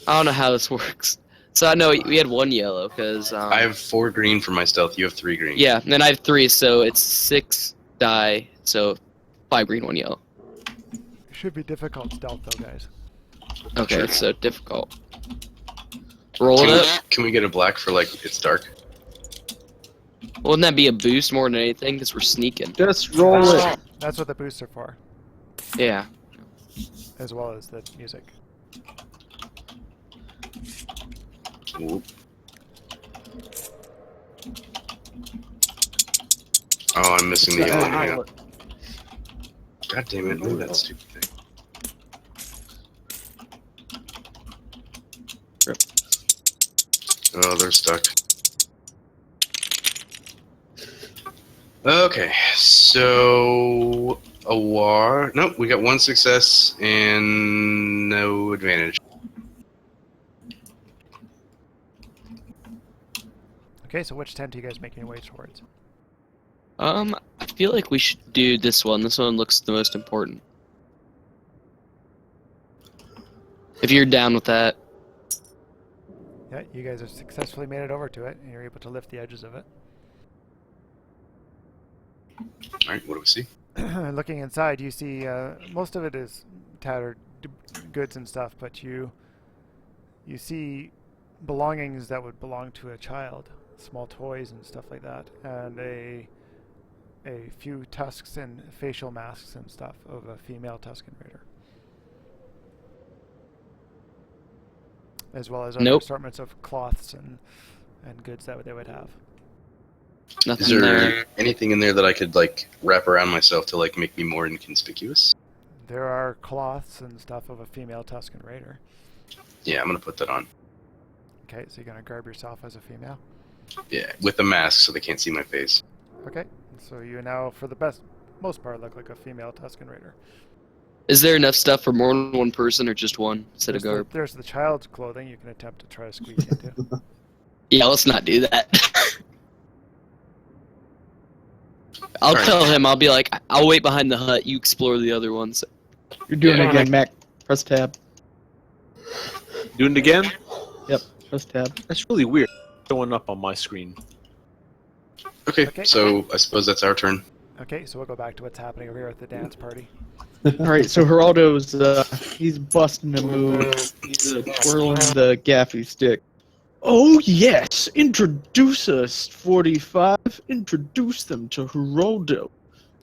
D: I don't know how this works. So I know we had 1 yellow because
C: I have 4 green for my stealth. You have 3 green.
D: yeah, and then I have 3, so it's 6 die. So 5 green, 1 yellow.
B: Should be difficult stealth though, guys.
D: Okay,
C: Sure.
D: it's so difficult. Roll it up.
C: Can we get a black for like it's dark?
D: Wouldn't that be a boost more than anything? Because we're sneaking.
A: Just roll it.
B: That's what the boosts are for,
D: Yeah.
B: as well as the music.
C: Whoop. Oh, I'm missing the yellow. Hang on. God damn it! Move that stupid thing. Oh, they're stuck. Okay, so a war. Nope, we got 1 success and no advantage.
B: Okay, so which tent are you guys making your way towards?
D: I feel like we should do this one. This one looks the most important. If you're down with that.
B: Yeah, you guys have successfully made it over to it, and you're able to lift the edges of it.
C: All right, what do we see?
B: Looking inside, you see most of it is tattered goods and stuff, but you see belongings that would belong to a child, small toys and stuff like that, and a few tusks and facial masks and stuff of a female Tusken Raider, as well as other
D: Nope.
B: assortments of cloths and goods that they would have.
D: Nothing
C: Is there
D: there.
C: anything in there that I could like wrap around myself to like make me more inconspicuous?
B: There are cloths and stuff of a female Tusken Raider.
C: Yeah, I'm gonna put that on.
B: Okay, so you're gonna garb yourself as a female.
C: Yeah, with a mask so they can't see my face.
B: Okay, so you now, for the most part, look like a female Tusken Raider.
D: Is there enough stuff for more than one person or just one set of garb?
B: There's the child's clothing you can attempt to try to squeeze into.
D: Yeah, let's not do that. I'll
C: Alright.
D: tell him, I'll be like, I'll wait behind the hut, you explore the other ones.
A: You're doing
C: Yeah.
A: it again, Mac. Press tab.
G: Doing it again?
A: Press tab.
G: That's really weird. Showing up on my screen.
C: Okay,
B: Okay.
C: so I suppose that's our turn.
B: Okay, so we'll go back to what's happening over here at the dance party.
A: All right, so Geraldo's he's busting a move. He's twirling the gaffy stick. Oh yes, introduce us, 45. Introduce them to Geraldo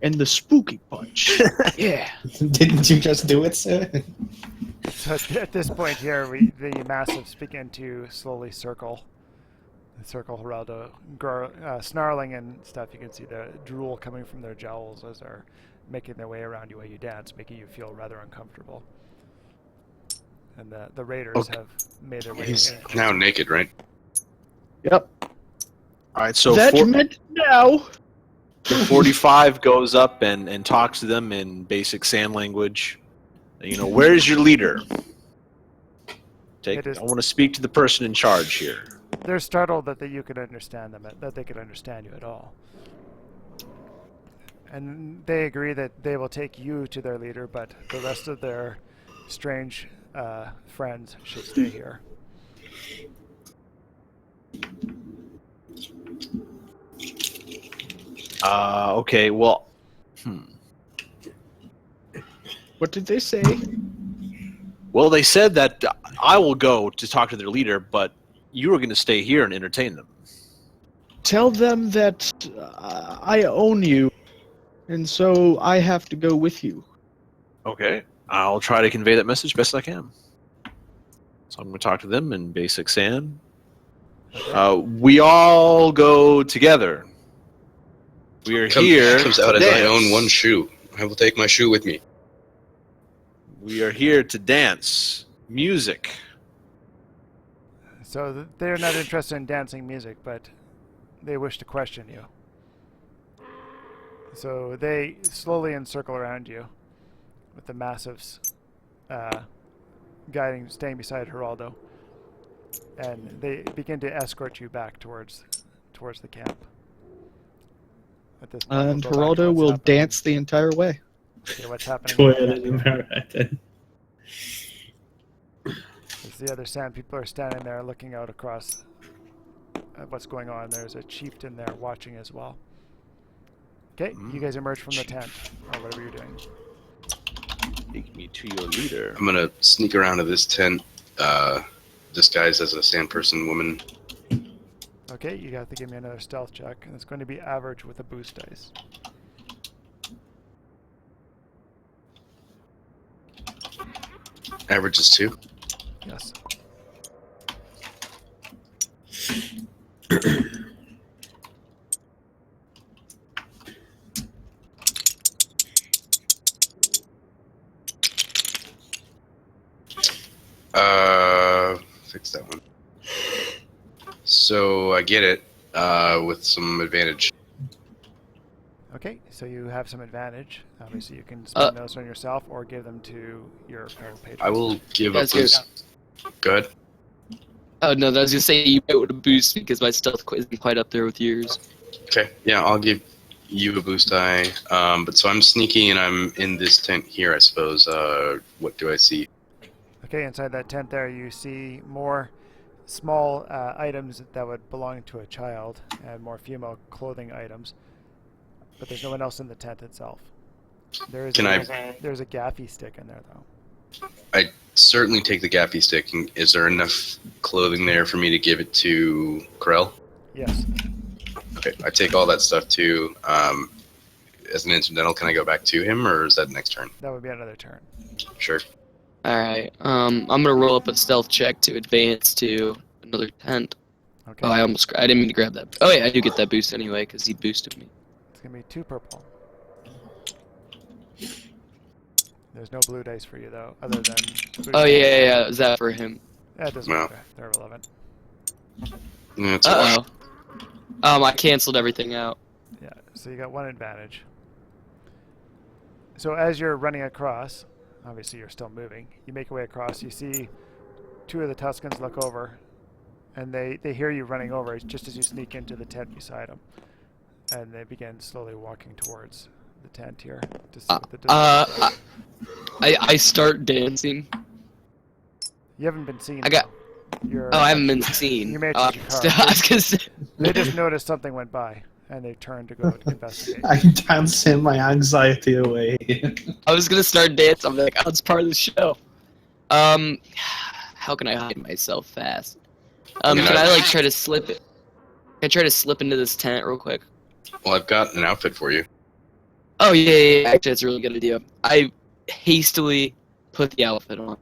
A: and the Spooky Punch. Yeah.
I: Didn't you just do it, sir?
B: So at this point here, the massives begin to slowly circle Geraldo, snarling and stuff. You can see the drool coming from their jowls as they're making their way around you while you dance, making you feel rather uncomfortable. And the raiders
C: Okay.
B: have made their way
C: He's
B: in.
C: now naked, right?
A: Yep.
G: All right, so
A: That meant now.
G: 45 goes up and talks to them in basic sand language. You know, where's your leader?
B: It is-
G: I want to speak to the person in charge here.
B: They're startled that you can understand them, that they can understand you at all. And they agree that they will take you to their leader, but the rest of their strange friends should stay here.
G: Okay, well,
A: What did they say?
G: well, they said that I will go to talk to their leader, but you are going to stay here and entertain them.
A: Tell them that I own you, and so I have to go with you.
G: Okay, I'll try to convey that message best I can. So I'm going to talk to them in basic sand. We all go together. We are here.
C: Comes out
G: to
C: as I
G: dance.
C: own one shoe. I will take my shoe with me.
G: We are here to dance. Music.
B: So they're not interested in dancing music, but they wish to question you. So they slowly encircle around you, with the massives staying beside Geraldo, and they begin to escort you back towards the camp. At this point,
A: And
B: we'll go back to
A: Geraldo
B: what's
A: will
B: happening.
A: dance the entire way.
B: Okay, what's happening?
E: Toilet in Marathon.
B: As the other sand people are standing there looking out across at what's going on. There's a chieftain there watching as well. Okay, you guys emerge from the tent, or whatever you're doing.
G: Take me to your leader.
C: I'm gonna sneak around to this tent, disguised as a sand person woman.
B: Okay, you have to give me another stealth check, and it's going to be average with a boost dice.
C: Average is 2.
B: Yes.
C: Fix that one. So I get it, with some advantage.
B: Okay, so you have some advantage. Obviously, you can spend those on yourself or give them to your fellow patrons.
C: I will give a
D: That's good.
C: boost. Good.
D: Oh no, I was gonna say you might want to boost because my stealth isn't quite up there with yours.
C: Okay, yeah, I'll give you a boost die. But so I'm sneaking and I'm in this tent here, I suppose. What do I see?
B: Okay, inside that tent there, you see more small items that would belong to a child and more female clothing items. But there's no one else in the tent itself. There's a gaffy stick in there, though.
C: I certainly take the gaffy stick. Is there enough clothing there for me to give it to Krell?
B: Yes.
C: Okay, I take all that stuff too. As an incidental, can I go back to him, or is that next turn?
B: That would be another turn.
C: Sure.
D: Alright, I'm gonna roll up a stealth check to advance to another tent.
B: Okay.
D: Oh, I didn't mean to grab that. Oh yeah, I do get that boost anyway, because he boosted me.
B: It's going to be 2 purple. There's no blue dice for you, though, other than...
D: Oh yeah, is that for him?
B: Yeah, it doesn't
C: No.
B: matter. They're relevant.
C: Yeah, it's a wash.
D: I canceled everything out.
B: Yeah, so you got 1 advantage. So as you're running across, obviously you're still moving, you make your way across, you see 2 of the Tuscans look over, and they hear you running over just as you sneak into the tent beside them. And they begin slowly walking towards the tent here. To see what the
D: I start dancing.
B: You haven't been seen.
D: I got.
B: You're,
D: I haven't been seen.
B: You made
D: I was gonna say.
B: They just noticed something went by, and they turned to go investigate.
E: I'm dancing my anxiety away.
D: I was gonna start dancing. I'm like, oh, it's part of the show. How can I hide myself fast? Can I like try to slip it? Can I try to slip into this tent real quick?
C: Well, I've got an outfit for you.
D: Oh yeah. Actually, that's a really good idea. I hastily put the outfit on.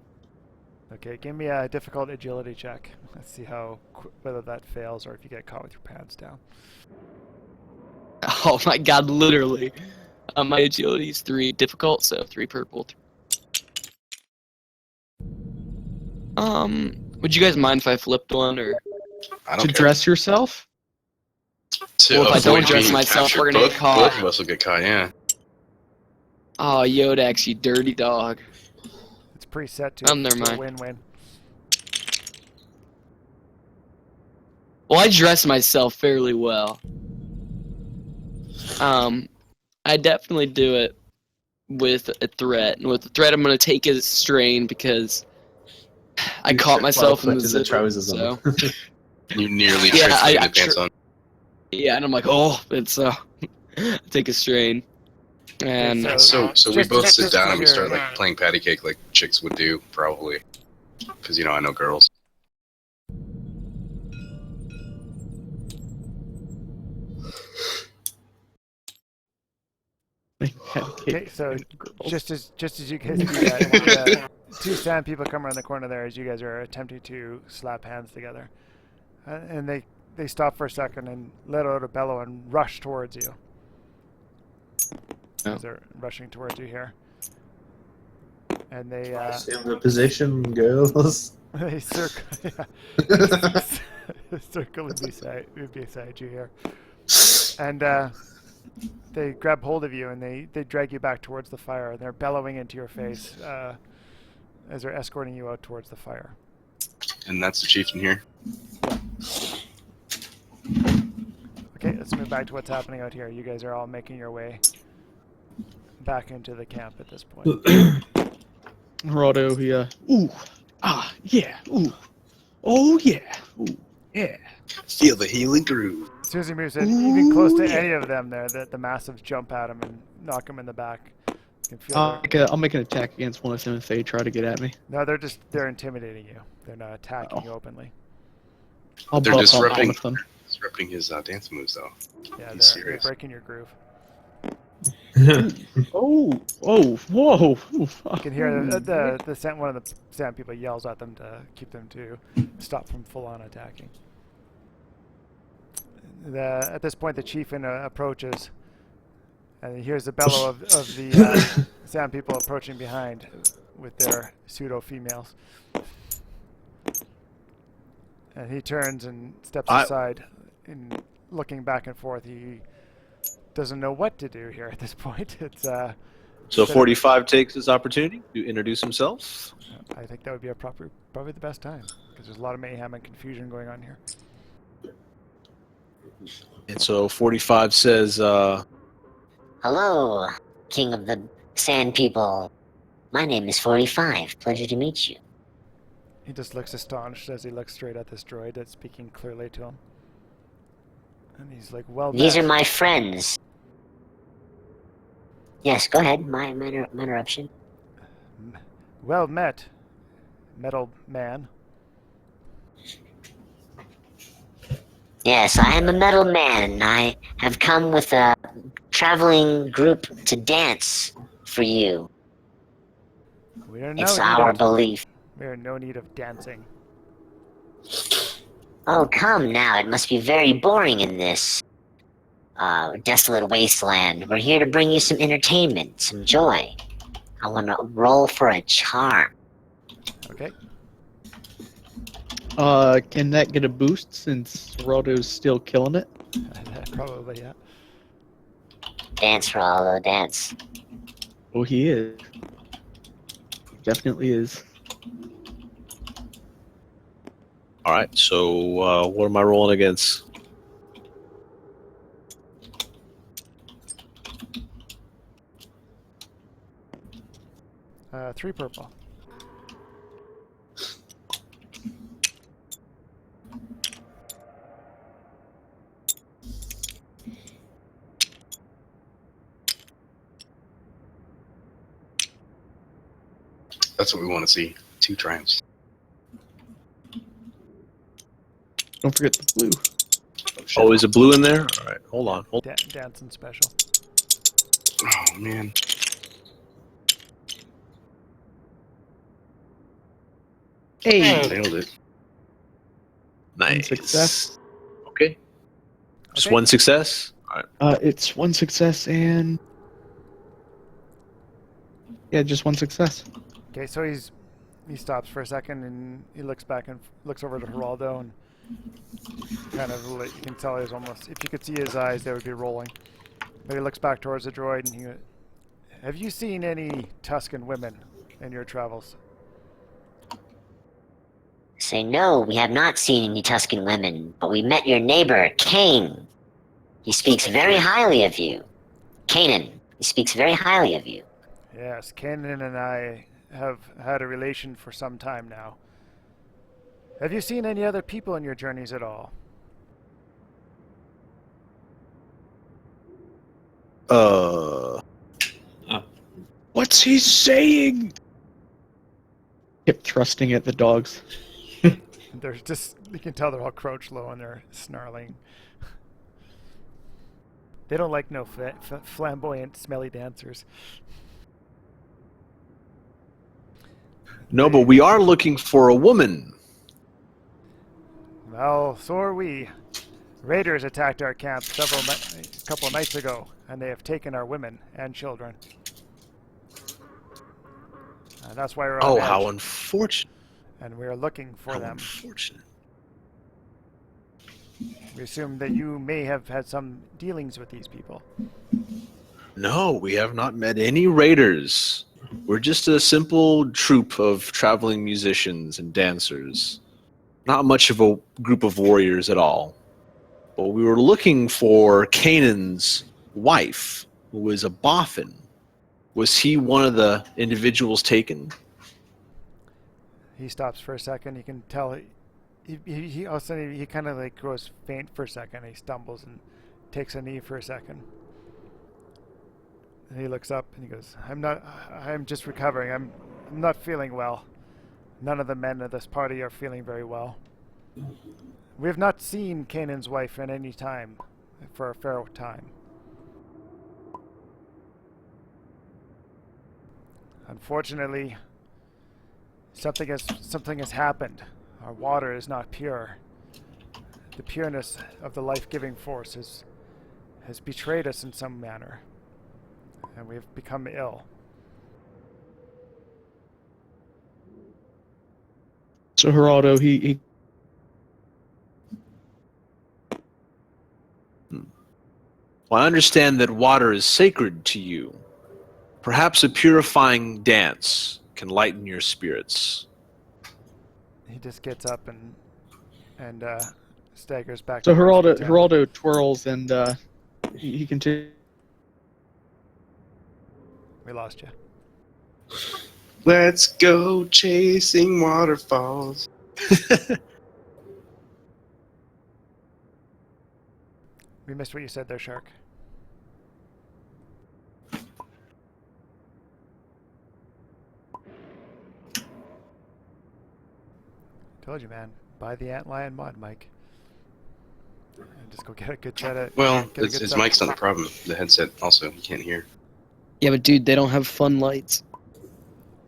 B: Okay, give me a difficult agility check. Let's see whether that fails or if you get caught with your pants down.
D: Oh my god, literally. My agility is 3 difficult, so 3 purple. Would you guys mind if I flipped one, or?
C: I
A: To
C: don't care.
A: dress yourself?
D: Well, if I don't
C: avoid
D: dress
C: being
D: myself,
C: captured,
D: we're gonna get caught.
C: Both of us will get caught, yeah.
D: Oh, Yodax, you dirty dog.
B: It's preset to
D: Never
B: to a
D: mind.
B: win-win.
D: Well, I dress myself fairly well. I definitely do it with a threat, and with the threat, I'm gonna take it as strain because I caught myself in the zipper,
I: trousers
D: so.
C: You nearly
D: Yeah,
C: tripped
D: I
C: me with pants on.
D: Yeah, and I'm like, oh, it's take a strain, and
B: So-
C: So we
B: Just-
C: both
B: just
C: sit down and we
B: figure-
C: start like playing patty cake like chicks would do, probably. Because I know girls.
B: Okay, so just as you guys do that, the 2 sand people come around the corner there as you guys are attempting to slap hands together, and they stop for a second and let out a bellow and rush towards you.
D: Oh.
B: As they're rushing towards you here, and they
I: Stay in the position, girls.
B: they circle, yeah. Circle beside you here, and they grab hold of you and they drag you back towards the fire, and they're bellowing into your face as they're escorting you out towards the fire.
C: And that's the chieftain here.
B: Okay, let's move back to what's happening out here. You guys are all making your way back into the camp at this point.
A: Geraldo, ooh, yeah, ooh, oh yeah, ooh, yeah.
C: Feel the healing groove.
B: As soon as he moves in, even close to
A: Ooh, yeah.
B: any of them there, the massives jump at him and knock him in the back. You can feel
A: I'll make an attack against one of them if they try to get at me.
B: no, they're intimidating you. They're not attacking you openly.
A: I'll
C: They're
A: buff up one
C: disrupting,
A: of them.
C: disrupting his dance moves, though.
B: Yeah,
C: He's
B: they're
C: serious.
B: breaking your groove.
A: Oh, whoa.
B: You can hear one of the sand people yells at them to keep them to stop from full-on attacking. At this point, the chieftain approaches, and he hears the bellow of the sand people approaching behind with their pseudo-females. And he turns and steps aside, and looking back and forth, he doesn't know what to do here at this point. It's
G: So 45 takes this opportunity to introduce himself.
B: I think that would be probably the best time, because there's a lot of mayhem and confusion going on here.
G: And so 45 says,
F: Hello, King of the Sand People. My name is 45. Pleasure to meet you.
B: He just looks astonished as he looks straight at this droid that's speaking clearly to him. And he's like, well,
F: These are my friends. Yes, go ahead. My interruption.
B: Well met, metal man.
F: Yes, I am a metal man, and I have come with a traveling group to dance for you.
B: We are no
F: It's
B: need
F: our
B: of,
F: belief.
B: we are in no need of dancing.
F: Oh, come now. It must be very boring in this desolate wasteland. We're here to bring you some entertainment, some joy. I want to roll for a charm.
B: Okay.
A: Can that get a boost since Geraldo's still killing it?
B: Probably, yeah.
F: Dance, Rollo, dance.
A: Oh, he is. Definitely is.
G: all right, so what am I rolling against?
B: Three purple.
C: That's what we want to see. 2 triumphs.
A: Don't forget the blue.
G: Oh, is it blue in there? All right, hold on.
B: Dancing special.
C: Oh, man.
A: Hey,
C: Nailed it.
G: Nice.
A: success.
G: Okay. Just
B: Okay.
G: one success? All right.
A: It's one success and yeah, just one success.
B: Okay, so he stops for a second and he looks back and looks over to Geraldo and kind of you can tell he's almost, if you could see his eyes, they would be rolling. But he looks back towards the droid and have you seen any Tuscan women in your travels?
F: Say, no, we have not seen any Tuscan women, but we met your neighbor, Kane. He speaks very highly of you. Kanan, he speaks very highly of you.
B: Yes, Kanan and I have had a relation for some time now. Have you seen any other people in your journeys at all?
A: What's he saying? Kept thrusting at the dogs.
B: They're just, you can tell they're all crouched low and they're snarling. They don't like no flamboyant, smelly dancers.
G: No, but we are looking for a woman.
B: Well, so are we. Raiders attacked our camp a couple of nights ago, and they have taken our women and children. And that's why we're on
G: Oh,
B: edge,
G: how unfortunate.
B: and we are looking for
G: How
B: them.
G: unfortunate.
B: We assume that you may have had some dealings with these people.
G: No, we have not met any raiders. We're just a simple troupe of traveling musicians and dancers. Not much of a group of warriors at all. But we were looking for Kanan's wife, who is a boffin. Was he one of the individuals taken?
B: He stops for a second. You can tell he all of a sudden he kind of like grows faint for a second. He stumbles and takes a knee for a second. And he looks up and he goes, I'm just recovering. I'm not feeling well. None of the men of this party are feeling very well. We have not seen Canaan's wife in any time, for a fair time. Unfortunately, something has happened. Our water is not pure. The pureness of the life-giving force has betrayed us in some manner, and we have become ill.
A: So Geraldo, he
G: Well, I understand that water is sacred to you. Perhaps a purifying dance can lighten your spirits.
B: He just gets up and staggers back.
A: So
B: towards the tent.
A: Geraldo twirls and he continues.
B: We lost you.
C: Let's go chasing waterfalls.
B: We missed what you said there, Shark. Told you, man. Buy the Antlion mod, Mike. And just go get a good set of.
C: Well,
B: get a good
C: his
B: set.
C: mic's not the problem. The headset also, you can't hear.
D: Yeah, but dude, they don't have fun lights.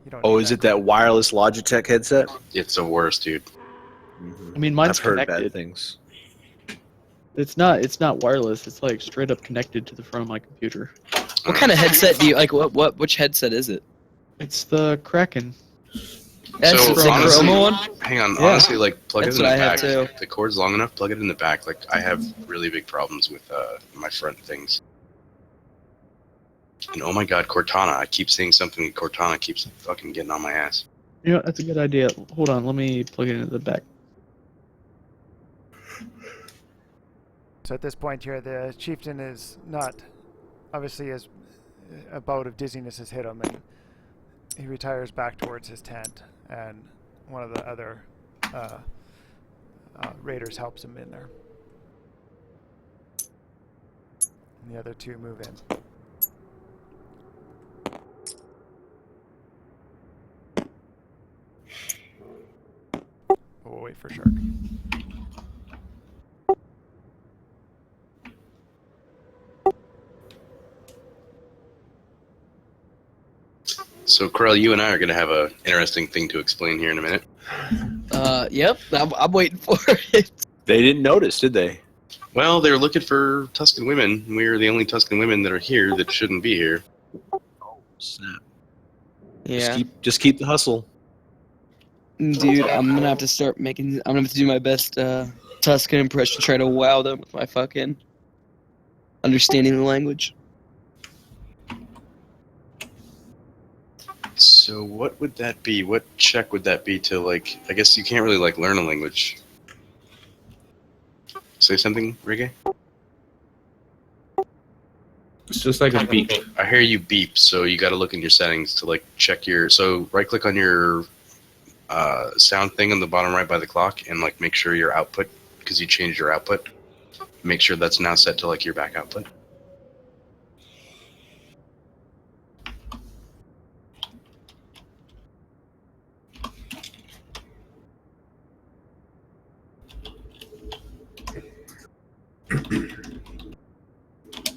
B: You don't
G: Oh,
B: need
G: is it that wireless Logitech headset?
C: It's the worst, dude.
A: I mean, mine's
G: I've heard
A: connected.
G: bad things.
A: It's not wireless. It's like straight up connected to the front of my computer.
D: What kind of headset do you like? Which headset is it?
A: It's the Kraken.
D: That's
C: So,
D: the
C: honestly-
D: Chroma one.
C: Hang on,
A: Yeah.
C: honestly, like plug
D: That's
C: it in
D: what
C: the
D: I have
C: back.
D: too.
C: The cord's long enough. Plug it in the back. Like I have really big problems with my front things. And oh my god, Cortana! I keep saying something. Cortana keeps fucking getting on my ass.
A: You know, that's a good idea. Hold on, let me plug it into the back.
B: So at this point here, the chieftain is not, obviously, as a bout of dizziness has hit him, and he retires back towards his tent, and one of the other raiders helps him in there. And the other two move in. We'll wait for Shark.
C: So, Corell, you and I are going to have a interesting thing to explain here in a minute.
D: Yep, I'm waiting for it.
G: They didn't notice, did they?
C: Well, they were looking for Tuscan women. We're the only Tuscan women that are here that shouldn't be here.
G: Snap.
D: Yeah,
G: Just keep the hustle.
D: dude, I'm gonna have to start making. I'm gonna have to do my best Tuscan impression, try to wow them with my fucking understanding the language.
C: So, what would that be? What check would that be to, like, I guess you can't really, like, learn a language. Say something, Reggae?
E: It's just like a beep.
C: I hear you beep, so you got to look in your settings to like check your. So right click on your sound thing on the bottom right by the clock, and like make sure your output, because you changed your output. Make sure that's now set to like your back output.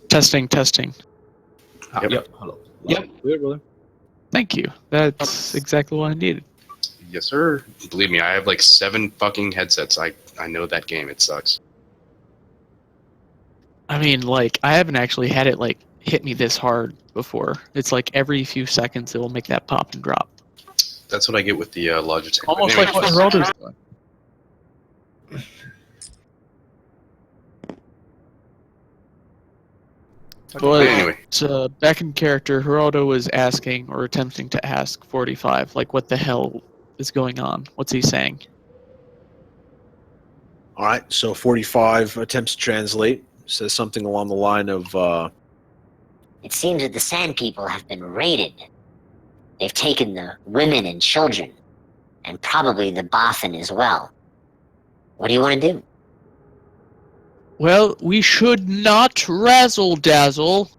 A: Testing.
C: Yep.
E: Hello.
D: Yep.
E: Weird, brother.
A: Thank you. That's exactly what I needed.
C: Yes, sir. Believe me, I have like 7 fucking headsets. I know that game. It sucks.
A: I mean, like, I haven't actually had it, like, hit me this hard before. It's like every few seconds it will make that pop and drop.
C: That's what I get with the Logitech. But
A: Almost like what
C: anyways,
A: Geraldo's doing. But
C: anyway,
A: back in character, Geraldo was asking, or attempting to ask 45, like, what the hell is going on? What's he saying?
G: All right, so 45 attempts to translate. Says something along the line of,
F: It seems that the Sand People have been raided. They've taken the women and children, and probably the Bothan as well. What do you want to do?
A: Well, we should not razzle dazzle.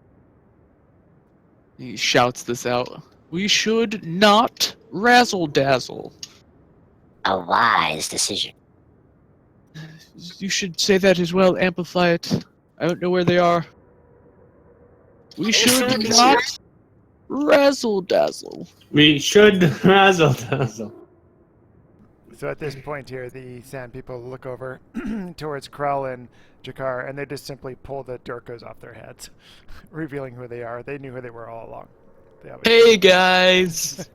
A: He shouts this out. We should not razzle dazzle.
F: A wise decision.
A: You should say that as well. Amplify it. I don't know where they are. We should not razzle dazzle.
E: We should razzle dazzle.
B: So at this point here, the Sand People look over towards Krell and Jakar, and they just simply pull the Durkas off their heads, revealing who they are. They knew who they were all along. They obviously-
A: Hey guys!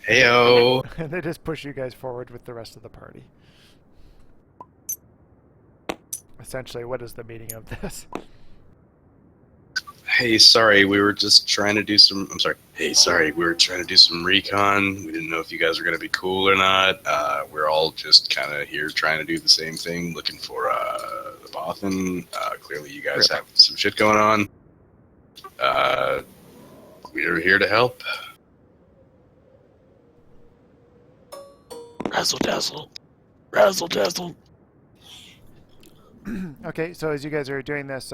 C: Heyo.
B: And they just push you guys forward with the rest of the party. Essentially, what is the meaning of this?
C: Hey, sorry, we were just trying to do some. I'm sorry. Hey, sorry, we were trying to do some recon. We didn't know if you guys were gonna be cool or not. We're all just kind of here trying to do the same thing, looking for the Bothan. Clearly, you guys have some shit going on. We're here to help.
A: Razzle dazzle. Razzle dazzle.
B: Okay, so as you guys are doing this,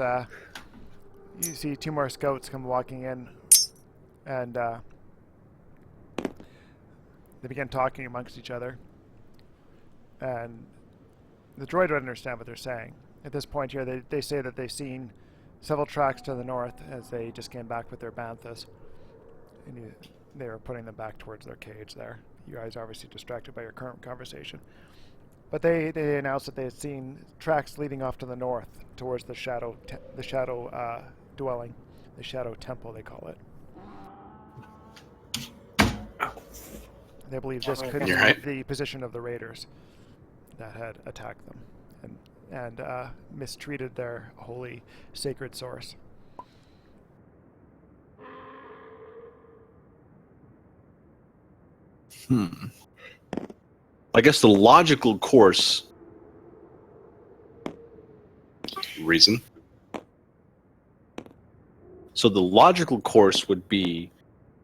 B: you see two more scouts come walking in, and they begin talking amongst each other. And the droid would understand what they're saying. At this point here, they say that they've seen several tracks to the north as they just came back with their banthas. And they were putting them back towards their cage there. You guys are obviously distracted by your current conversation. But they announced that they had seen tracks leading off to the north towards the shadow dwelling, the Shadow Temple they call it. They believe this could be the position of the raiders that had attacked them and mistreated their holy sacred source.
G: I guess the logical course.
C: Reason.
G: So the logical course would be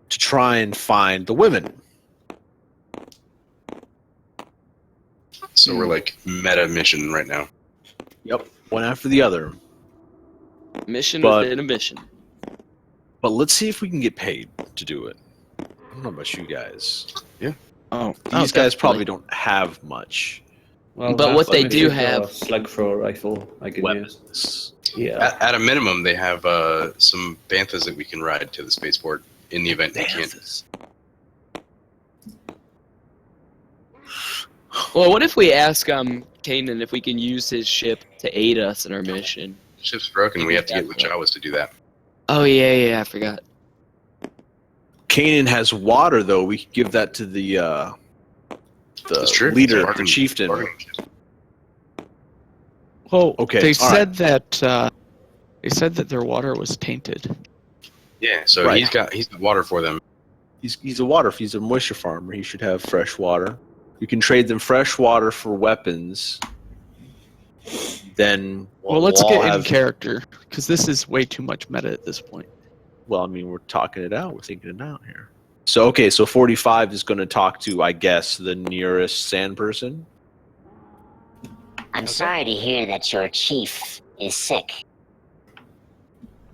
G: to try and find the women.
C: So we're like meta mission right now.
G: Yep. One after the other.
D: Mission
G: But-
D: within a mission.
G: But let's see if we can get paid to do it. I don't know about you guys.
A: Oh,
G: These guys probably don't have much
E: Well,
D: But what
E: that's
D: they
E: if
D: do
E: you've got
D: have-
E: a slug thrower rifle I can use.
G: weapons.
E: Yeah.
C: At a minimum, they have some banthas that we can ride to the spaceport in the event we can't.
D: Well, what if we ask Kanan if we can use his ship to aid us in our mission?
C: Ship's broken. We have to get with Jawas to do that.
D: Oh yeah, I forgot.
G: Kanan has water, though. We could give that to the
C: That's true.
G: leader, the
C: Bargain-
G: chieftain.
C: bargain.
A: Well,
G: Okay,
A: they
G: all
A: said that their water was tainted.
C: Yeah, so
G: Right.
C: he's got water for them.
G: He's a moisture farmer. He should have fresh water. You can trade them fresh water for weapons. Then
A: Well, let's
G: we'll all
A: get in
G: have-
A: character, because this is way too much meta at this point.
G: Well, I mean, we're talking it out. We're thinking it out here. So, okay, so 45 is going to talk to, I guess, the nearest sand person.
F: I'm sorry to hear that your chief is sick.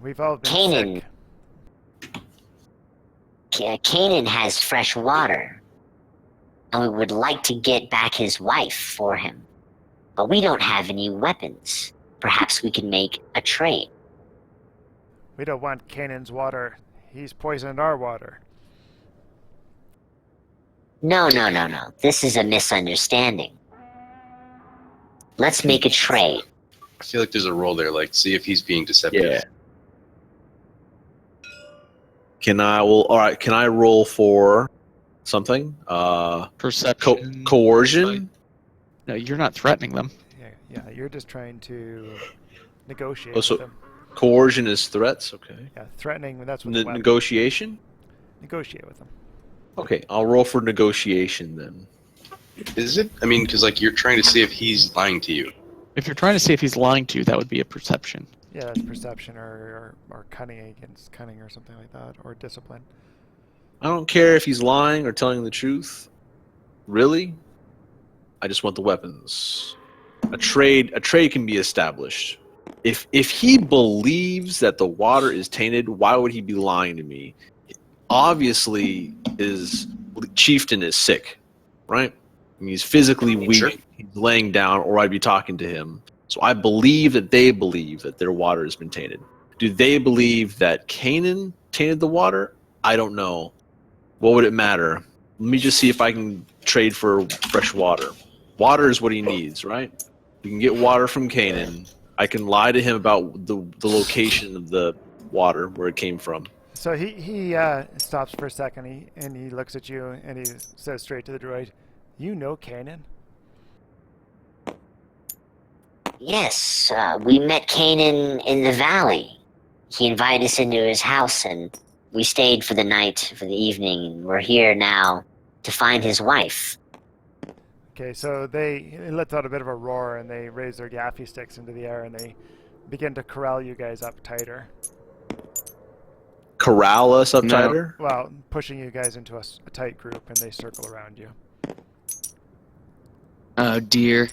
B: We've all been
F: Kanan.
B: sick.
F: Kanan has fresh water, and we would like to get back his wife for him. But we don't have any weapons. Perhaps we can make a trade.
B: We don't want Kanan's water. He's poisoned our water.
F: No. This is a misunderstanding. Let's make a trade.
C: I feel like there's a role there. Like, see if he's being deceptive.
G: Yeah. Can I roll for something?
A: Perception.
G: Coercion?
A: No, you're not threatening them.
B: Yeah, you're just trying to negotiate
G: Oh, so-
B: with them.
G: Coercion is threats. Okay.
B: Yeah, threatening, that's what they want.
G: Negotiation?
B: Negotiate with them.
G: Okay, I'll roll for negotiation then.
C: Is it? I mean, because like you're trying to see if he's lying to you.
A: If you're trying to see if he's lying to you, that would be a perception.
B: Yeah, that's perception or cunning against cunning or something like that, or discipline.
G: I don't care if he's lying or telling the truth. Really? I just want the weapons. A trade can be established. If he believes that the water is tainted, why would he be lying to me? Obviously, his chieftain is sick, right? I mean, he's physically weak.
C: Sure.
G: He's laying down, or I'd be talking to him. So I believe that they believe that their water has been tainted. Do they believe that Canaan tainted the water? I don't know. What would it matter? Let me just see if I can trade for fresh water. Water is what he needs, right? We can get water from Canaan. I can lie to him about the location of the water, where it came from.
B: So he stops for a second, and he looks at you, and he says straight to the droid, "You know Kanan?"
F: Yes, we met Kanan in the valley. He invited us into his house, and we stayed for the night, for the evening, and we're here now to find his wife.
B: Okay, so they let out a bit of a roar, and they raise their gaffy sticks into the air, and they begin to corral you guys up tighter.
G: Corral us up
A: No.
G: tighter?
B: Well, pushing you guys into a tight group, and they circle around you.
D: Oh dear.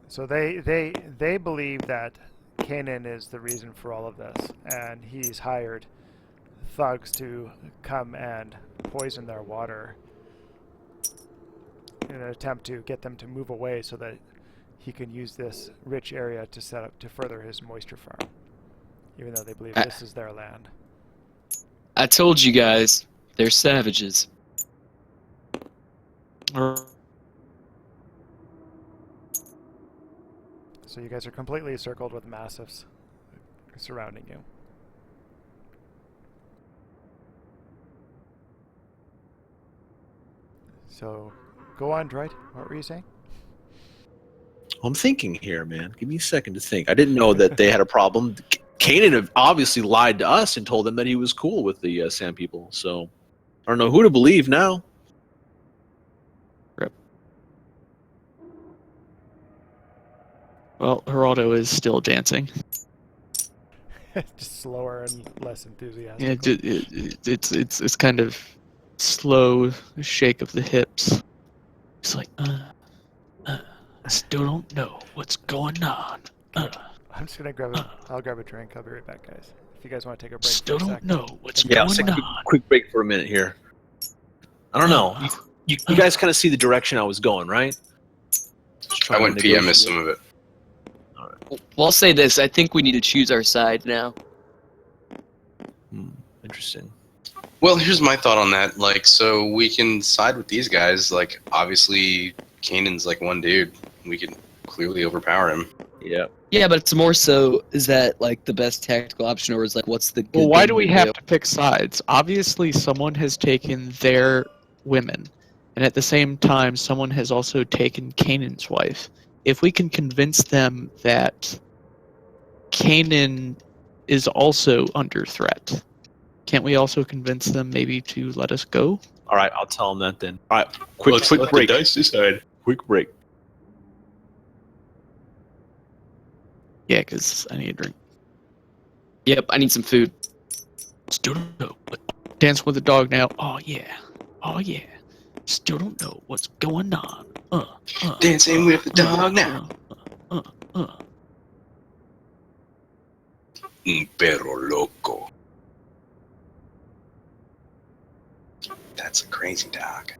B: So they believe that Kanan is the reason for all of this, and he's hired thugs to come and poison their water in an attempt to get them to move away so that he can use this rich area to set up to further his moisture farm, even though they believe this is their land.
D: I told you guys, they're savages.
B: So you guys are completely circled with massives surrounding you. So, go on, droid. What were you saying?
G: I'm thinking here, man. Give me a second to think. I didn't know that they had a problem. Kanan obviously lied to us and told them that he was cool with the Sand people. So I don't know who to believe now.
A: Rip. Well, Geraldo is still dancing.
B: Just slower and less enthusiastic.
A: Yeah, it's kind of slow shake of the hips. It's like, I still don't know what's going on.
B: I'm just gonna grab I'll grab a drink. I'll be right back, guys. If you guys want to take a break
A: Still
B: for a
A: don't
B: sec.
A: know what's
G: Yeah, let's
A: going
G: take a
A: on.
G: quick break for a minute here. I don't know. You guys kind of see the direction I was going, right?
C: I went PM missed some of it.
D: Well, I'll say this. I think we need to choose our side now.
G: Interesting.
C: Well, here's my thought on that. Like, so we can side with these guys. Like, obviously, Kanan's like one dude. We can clearly overpower him.
G: Yeah.
D: Yeah, but it's more so, is that like the best tactical option, or is like what's the good
A: Well, why
D: thing
A: do we
D: to
A: have to pick sides? Obviously, someone has taken their women, and at the same time, someone has also taken Kanan's wife. If we can convince them that Kanan is also under threat, can't we also convince them maybe to let us go?
G: All right, I'll tell them that then. All right, quick break.
C: dice decide.
G: Quick break.
A: Yeah, because I need a drink.
D: Yep, I need some food.
A: Still don't know. Dance with the dog now. Oh yeah. Oh yeah. Still don't know what's going on.
C: Dancing with the dog now. Un perro loco. That's a crazy dog.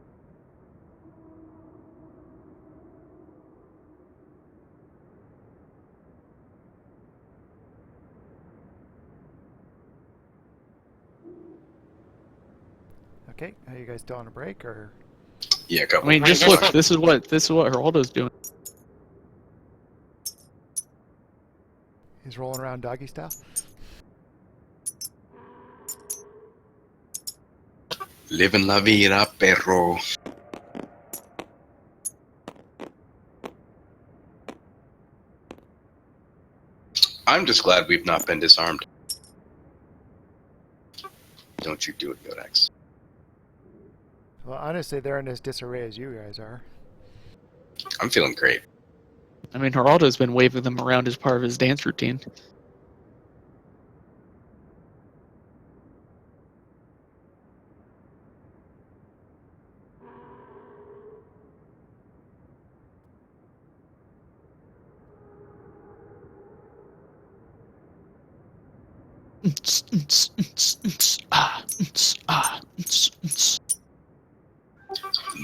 B: Okay, are you guys still on a break or?
C: Yeah,
A: I
C: couple.
A: mean, just look. This is what Geraldo's doing.
B: He's rolling around doggy style.
C: Living la vida, perro. I'm just glad we've not been disarmed. Don't you do it, Yodex.
B: Well, honestly, they're in as disarray as you guys are.
C: I'm feeling great.
A: I mean, Geraldo's been waving them around as part of his dance routine.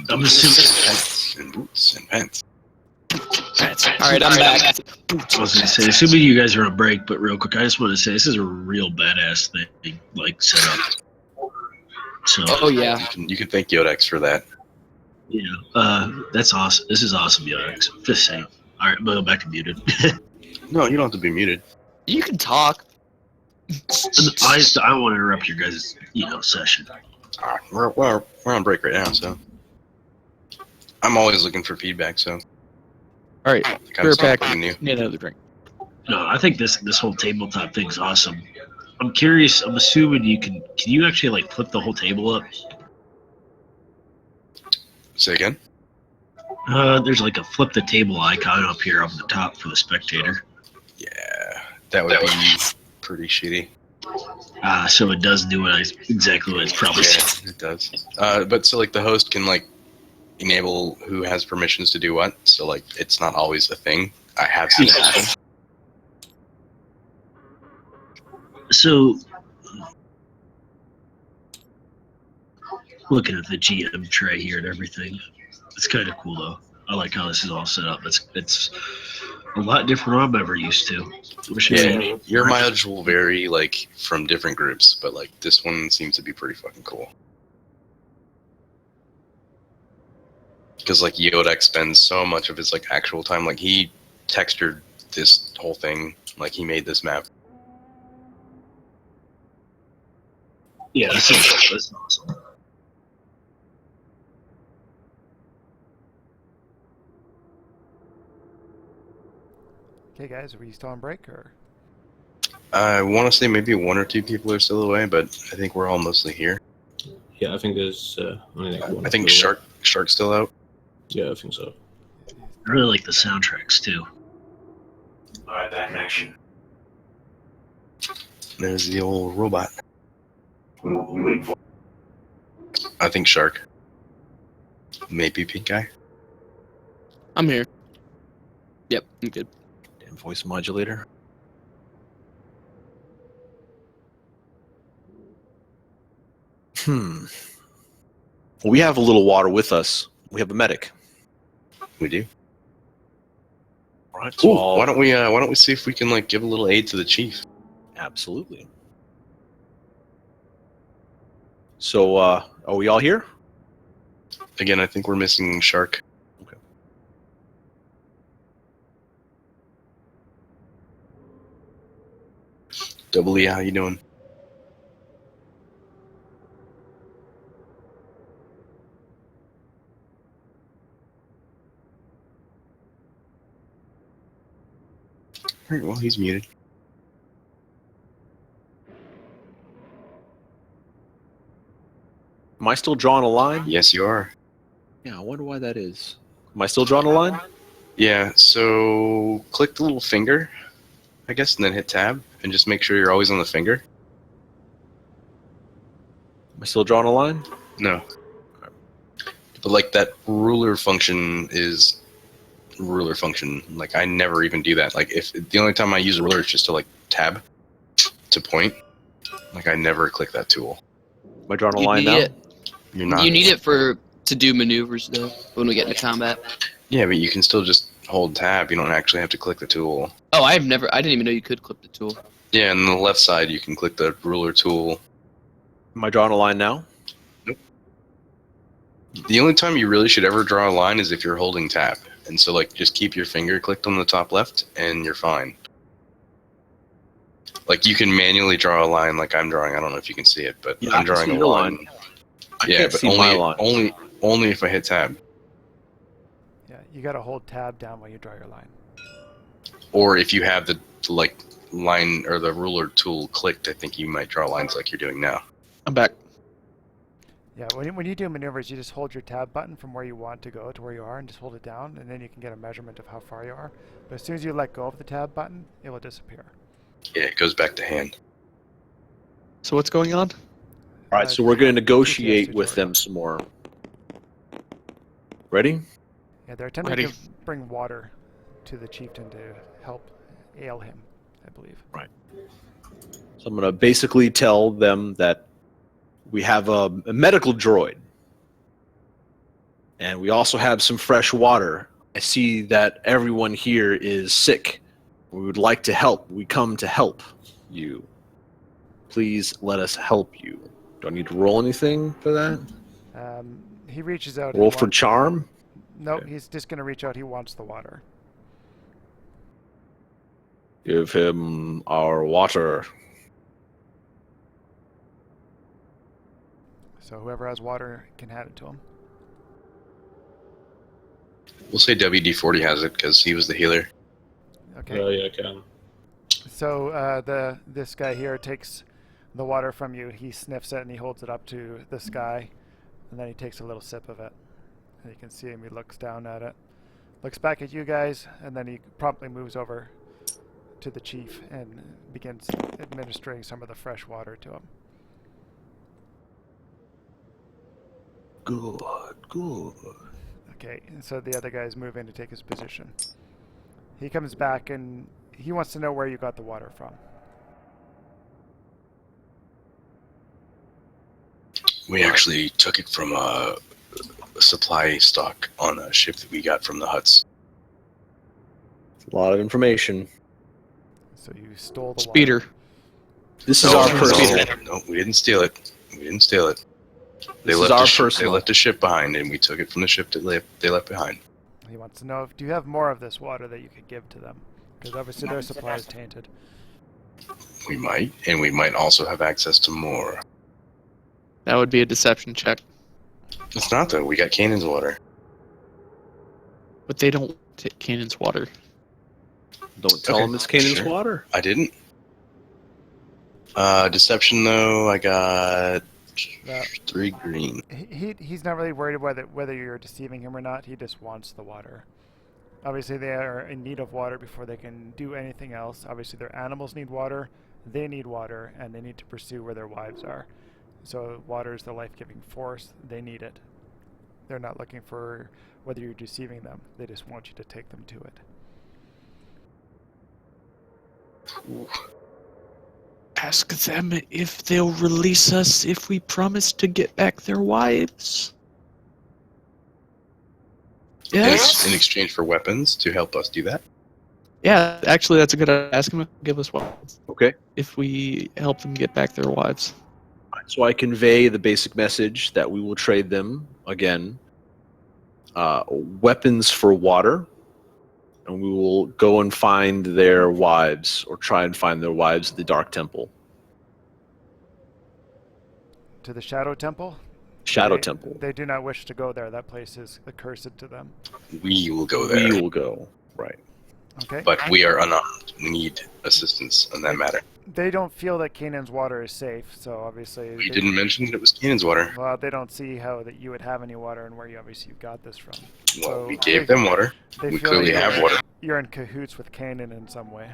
J: I'm assuming.
C: Pants and boots and pants.
D: All right, I'm back.
J: I was gonna say, assuming you guys are on break, but real quick, I just want to say this is a real badass thing, like set up. So.
D: Oh yeah.
C: You can thank Yodex for that.
J: That's awesome. This is awesome, Yodex. Just saying. All right, I'm gonna go back to muted.
C: No, you don't have to be muted.
D: You can talk.
J: I don't want to interrupt your guys' session.
C: We're on break right now, so I'm always looking for feedback. So
A: All right,
C: kind
A: beer
C: of
A: pack.
C: something new.
A: Need another drink.
J: No, I think this whole tabletop thing's awesome. I'm curious. I'm assuming you can you actually like flip the whole table up?
C: Say again.
J: There's like a flip the table icon up here on the top for the spectator.
C: Yeah, that would be pretty shitty.
J: So it does do exactly what it's probably saying.
C: Yeah, it does. But so like the host can like enable who has permissions to do what. So like it's not always a thing. I have seen it happen.
J: So, looking at the GM tray here and everything, it's kind of cool though. I like how this is all set up. It's a lot different than I'm ever used to.
C: Yeah, your mileage will vary like from different groups, but like this one seems to be pretty fucking cool. Because like Yodex spends so much of his like actual time, like he textured this whole thing, like he made this map.
J: Yeah, that's awesome.
B: Okay, guys, are we still on break or?
C: I want to say maybe one or two people are still away, but I think we're all mostly here.
E: Yeah, I think there's only like one.
C: I think
E: still
C: Shark's still out.
E: Yeah, I think so.
J: I really like the soundtracks too.
I: Alright, back in action.
C: There's the old robot.
I: We wait for.
C: I think Shark. Maybe Pink Guy.
D: I'm here. Yep, I'm good.
G: Damn voice modulator. Well, we have a little water with us. We have a medic.
C: We do.
G: All right. So
C: Ooh, why don't we see if we can like give a little aid to the chief?
G: absolutely. So, are we all here?
C: Again, I think we're missing Shark.
G: Okay.
C: Double E, how you doing? Alright, well, he's muted.
G: Am I still drawing a line?
C: Yes, you are.
G: Yeah, I wonder why that is. Am I still drawing a line?
C: Yeah, so click the little finger, I guess, and then hit tab, and just make sure you're always on the finger.
G: Am I still drawing a line?
C: No. But like that ruler function is ruler function. Like I never even do that. Like if the only time I use a ruler is just to like tab to point. Like I never click that tool.
G: Am I drawing a
D: You
G: line
D: need
G: now?
D: it.
C: You're not.
D: You need it to do maneuvers though when we get into combat.
C: Yeah, but you can still just hold tab. You don't actually have to click the tool.
D: Oh, I didn't even know you could clip the tool.
C: Yeah, and on the left side you can click the ruler tool.
G: Am I drawing a line now?
C: The only time you really should ever draw a line is if you're holding tab. And so like just keep your finger clicked on the top left and you're fine. Like you can manually draw a line like I'm drawing. I don't know if you can see it, but
G: Yeah, I
C: I'm
G: can
C: drawing
G: see
C: a
G: your
C: line.
G: line. I
C: Yeah,
G: can't
C: but
G: see my line.
C: only if I hit tab.
B: Yeah, you got to hold tab down while you draw your line.
C: Or if you have the like line or the ruler tool clicked, I think you might draw lines like you're doing now.
A: I'm back.
B: Yeah, when you do maneuvers, you just hold your tab button from where you want to go to where you are, and just hold it down, and then you can get a measurement of how far you are. But as soon as you let go of the tab button, it will disappear.
C: Yeah, it goes back to hand.
A: So what's going on?
G: All right, so we're going to negotiate
B: GTS
G: with
B: tutorial.
G: them some more. Ready?
B: Yeah, they're attempting
A: Ready.
B: to bring water to the chieftain to help ail him, I believe.
G: So I'm going to basically tell them that we have a medical droid. And we also have some fresh water. I see that everyone here is sick. We would like to help. We come to help you. Please let us help you. Do I need to roll anything for that?
B: He reaches out.
G: Roll
B: he
G: for
B: wants-
G: charm?
B: Nope,
G: Okay.
B: he's just going to reach out. He wants the water.
G: Give him our water.
B: So whoever has water can hand it to him.
C: We'll say WD-40 has it because he was the healer.
B: Okay.
E: Oh yeah, can.
B: So this guy here takes the water from you. He sniffs it and he holds it up to the sky, and then he takes a little sip of it. And you can see him. He looks down at it, looks back at you guys, and then he promptly moves over to the chief and begins administering some of the fresh water to him.
G: Good, good.
B: Okay, and so the other guys move in to take his position. He comes back and he wants to know where you got the water from.
C: We actually took it from a supply stock on a ship that we got from the Huts.
G: A lot of information.
B: So you stole the
A: Speeder.
B: water.
G: This is our
C: no,
G: personal.
C: no, we didn't steal it. We didn't steal it. They
G: This is
C: left
G: our
C: a ship,
G: personal.
C: They left a ship behind, and we took it from the ship that they left behind.
B: He wants to know if do you have more of this water that you could give to them? Because obviously their supply is tainted.
C: We might, and we might also have access to more.
A: That would be a deception check.
C: It's not though. We got Kanan's water.
A: But they don't take Kanan's water.
G: Don't tell
C: Okay,
G: him it's Kanan's
C: sure.
G: water.
C: I didn't. Deception though, I got
B: That-
C: 3 green.
B: He's not really worried whether you're deceiving him or not. He just wants the water. Obviously, they are in need of water before they can do anything else. Obviously, their animals need water, they need water, and they need to pursue where their wives are. So water is the life-giving force. They need it. They're not looking for whether you're deceiving them. They just want you to take them to it.
A: Ask them if they'll release us if we promise to get back their wives. Yes.
C: In exchange for weapons to help us do that.
A: Yeah, actually, that's a good idea. Ask them to give us weapons
G: Okay.
A: if we help them get back their wives.
G: So I convey the basic message that we will trade them again weapons for water, and we will go and find their wives, or try and find their wives at the Dark Temple.
B: To the Shadow Temple?
G: Shadow
B: They-
G: Temple.
B: They do not wish to go there. That place is accursed to them.
C: We will go there.
G: We will go. Right.
B: Okay?
C: But we are unarmed. We need assistance on that matter.
B: They don't feel that Canaan's water is safe, so obviously...
C: We
B: they-
C: didn't mention that it was Kanan's water.
B: Well, they don't see how that you would have any water and where you obviously you got this from.
C: Well,
B: So
C: we gave them water.
B: They
C: We
B: feel
C: clearly
B: that
C: have water.
B: You're in cahoots with Canaan in some way.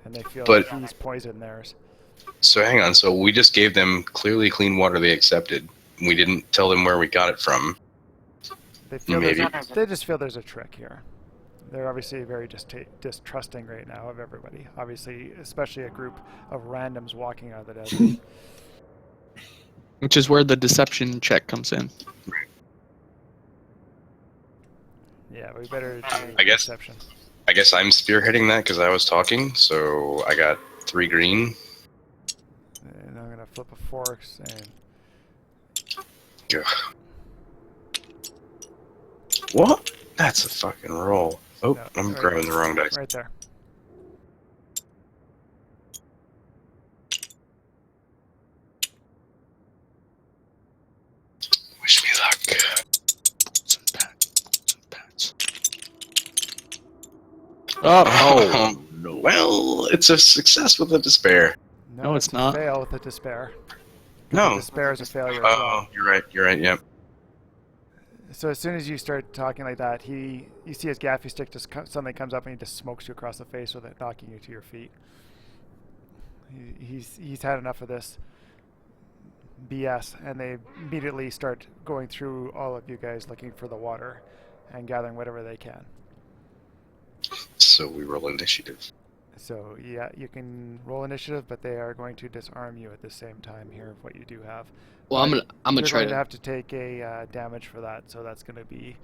B: And they feel
C: But-
B: that he's poisoned theirs.
C: So hang on. So we just gave them clearly clean water they accepted. We didn't tell them where we got it from.
B: They feel
C: Maybe.
B: they just feel there's a trick here. They're obviously very distrusting right now of everybody. Obviously, especially a group of randoms walking out of the desert.
A: Which is where the deception check comes in.
B: Yeah, we better do
C: I guess-
B: deception.
C: I guess I'm spearheading that because I was talking. So I got 3 green.
B: And I'm gonna flip a fork and
C: Ugh. What? That's a fucking roll. Oh,
B: No,
C: I'm
B: right-
C: grabbing the wrong dice.
B: right there.
C: Wish me luck.
A: Oh,
C: no. Well, it's a success with a despair.
A: No, it's not.
B: Fail with a despair.
C: No.
B: The despair is a failure as
C: Oh,
B: well.
C: you're right. You're right. Yep.
B: So as soon as you start talking like that, you see his gaffy stick just suddenly comes up and he just smokes you across the face with it, knocking you to your feet. He's had enough of this BS, and they immediately start going through all of you guys looking for the water and gathering whatever they can.
C: So we roll initiative.
B: So yeah, you can roll initiative, but they are going to disarm you at the same time here of what you do have.
D: Well, I'm gonna
B: You're
D: try
B: going to
D: to.
B: have to take a damage for that, so that's going to be.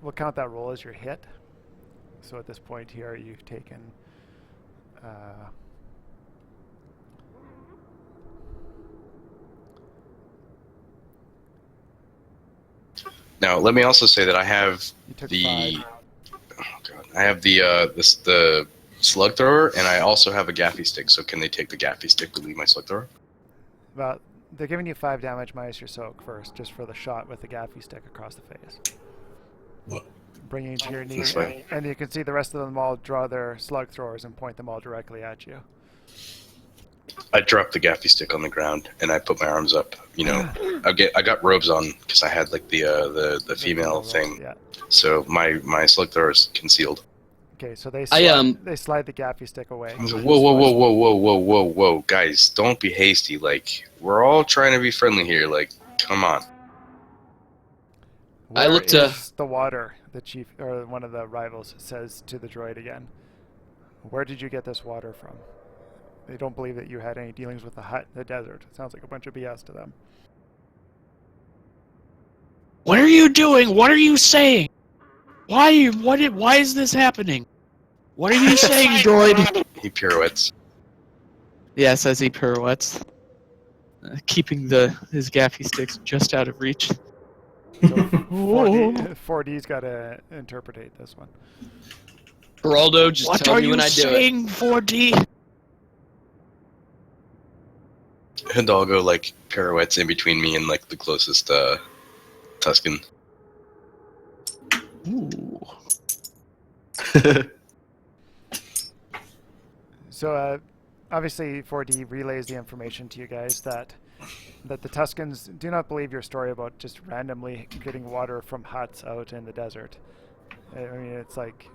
B: We'll count that roll as your hit. So at this point here, you've taken.
C: Now, let me also say that I have
B: You took
C: the.
B: 5.
C: Oh god, I have the slug thrower, and I also have a gaffy stick. So can they take the gaffy stick to leave my slug thrower?
B: Well, they're giving you 5 damage minus your soak first, just for the shot with the gaffy stick across the face.
E: What?
B: Bringing you to your knee,
C: That's fine.
B: and you can see the rest of them all draw their slug throwers and point them all directly at you.
C: I drop the gaffy stick on the ground, and I put my arms up. You know, I got robes on because I had like the female thing.
B: Yeah.
C: So my slug thrower is concealed.
B: Okay, so they
D: I,
B: slide the gaffy stick away.
C: Whoa, guys, don't be hasty. Like, we're all trying to be friendly here. Like, come on.
B: Where
D: I looked,
B: is the water? The chief or one of the rivals says to the droid again. Where did you get this water from? They don't believe that you had any dealings with the hut in the desert. It sounds like a bunch of BS to them.
A: What are you doing? What are you saying? Why is this happening? What are you saying, droid?
C: He pirouettes.
A: Yes, as he pirouettes, keeping his gaffy sticks just out of reach.
B: So 4D's got to interpretate this one.
D: Geraldo, just
A: What
D: tell
A: are
D: me
A: you
D: when I do it.
A: saying, 4D?
C: Hidalgo like pirouettes in between me and like the closest Tuscan.
A: Ooh.
B: So obviously 4D relays the information to you guys that the Tuscans do not believe your story about just randomly getting water from huts out in the desert. I mean, it's like...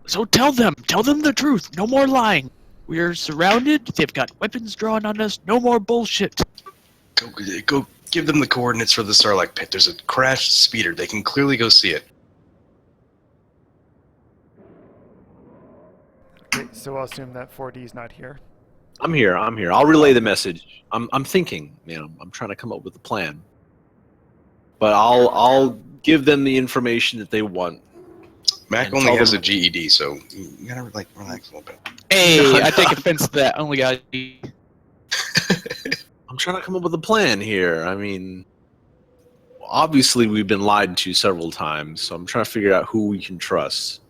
A: So tell them the truth. No more lying. We're surrounded. They've got weapons drawn on us. No more bullshit.
C: Go give them the coordinates for the Sarlacc pit. There's a crashed speeder. They can clearly go see it.
B: Okay, so I'll assume that 4D's not here.
G: I'm here. I'll relay the message. I'm thinking. You know, I'm trying to come up with a plan. But I'll give them the information that they want.
C: Mac
G: And
C: only
G: tell
C: has
G: them-
C: a GED, so you gotta like relax a little bit.
A: Hey, I take offense to that. Only got.
G: I'm trying to come up with a plan here. I mean, obviously we've been lied to several times, so I'm trying to figure out who we can trust.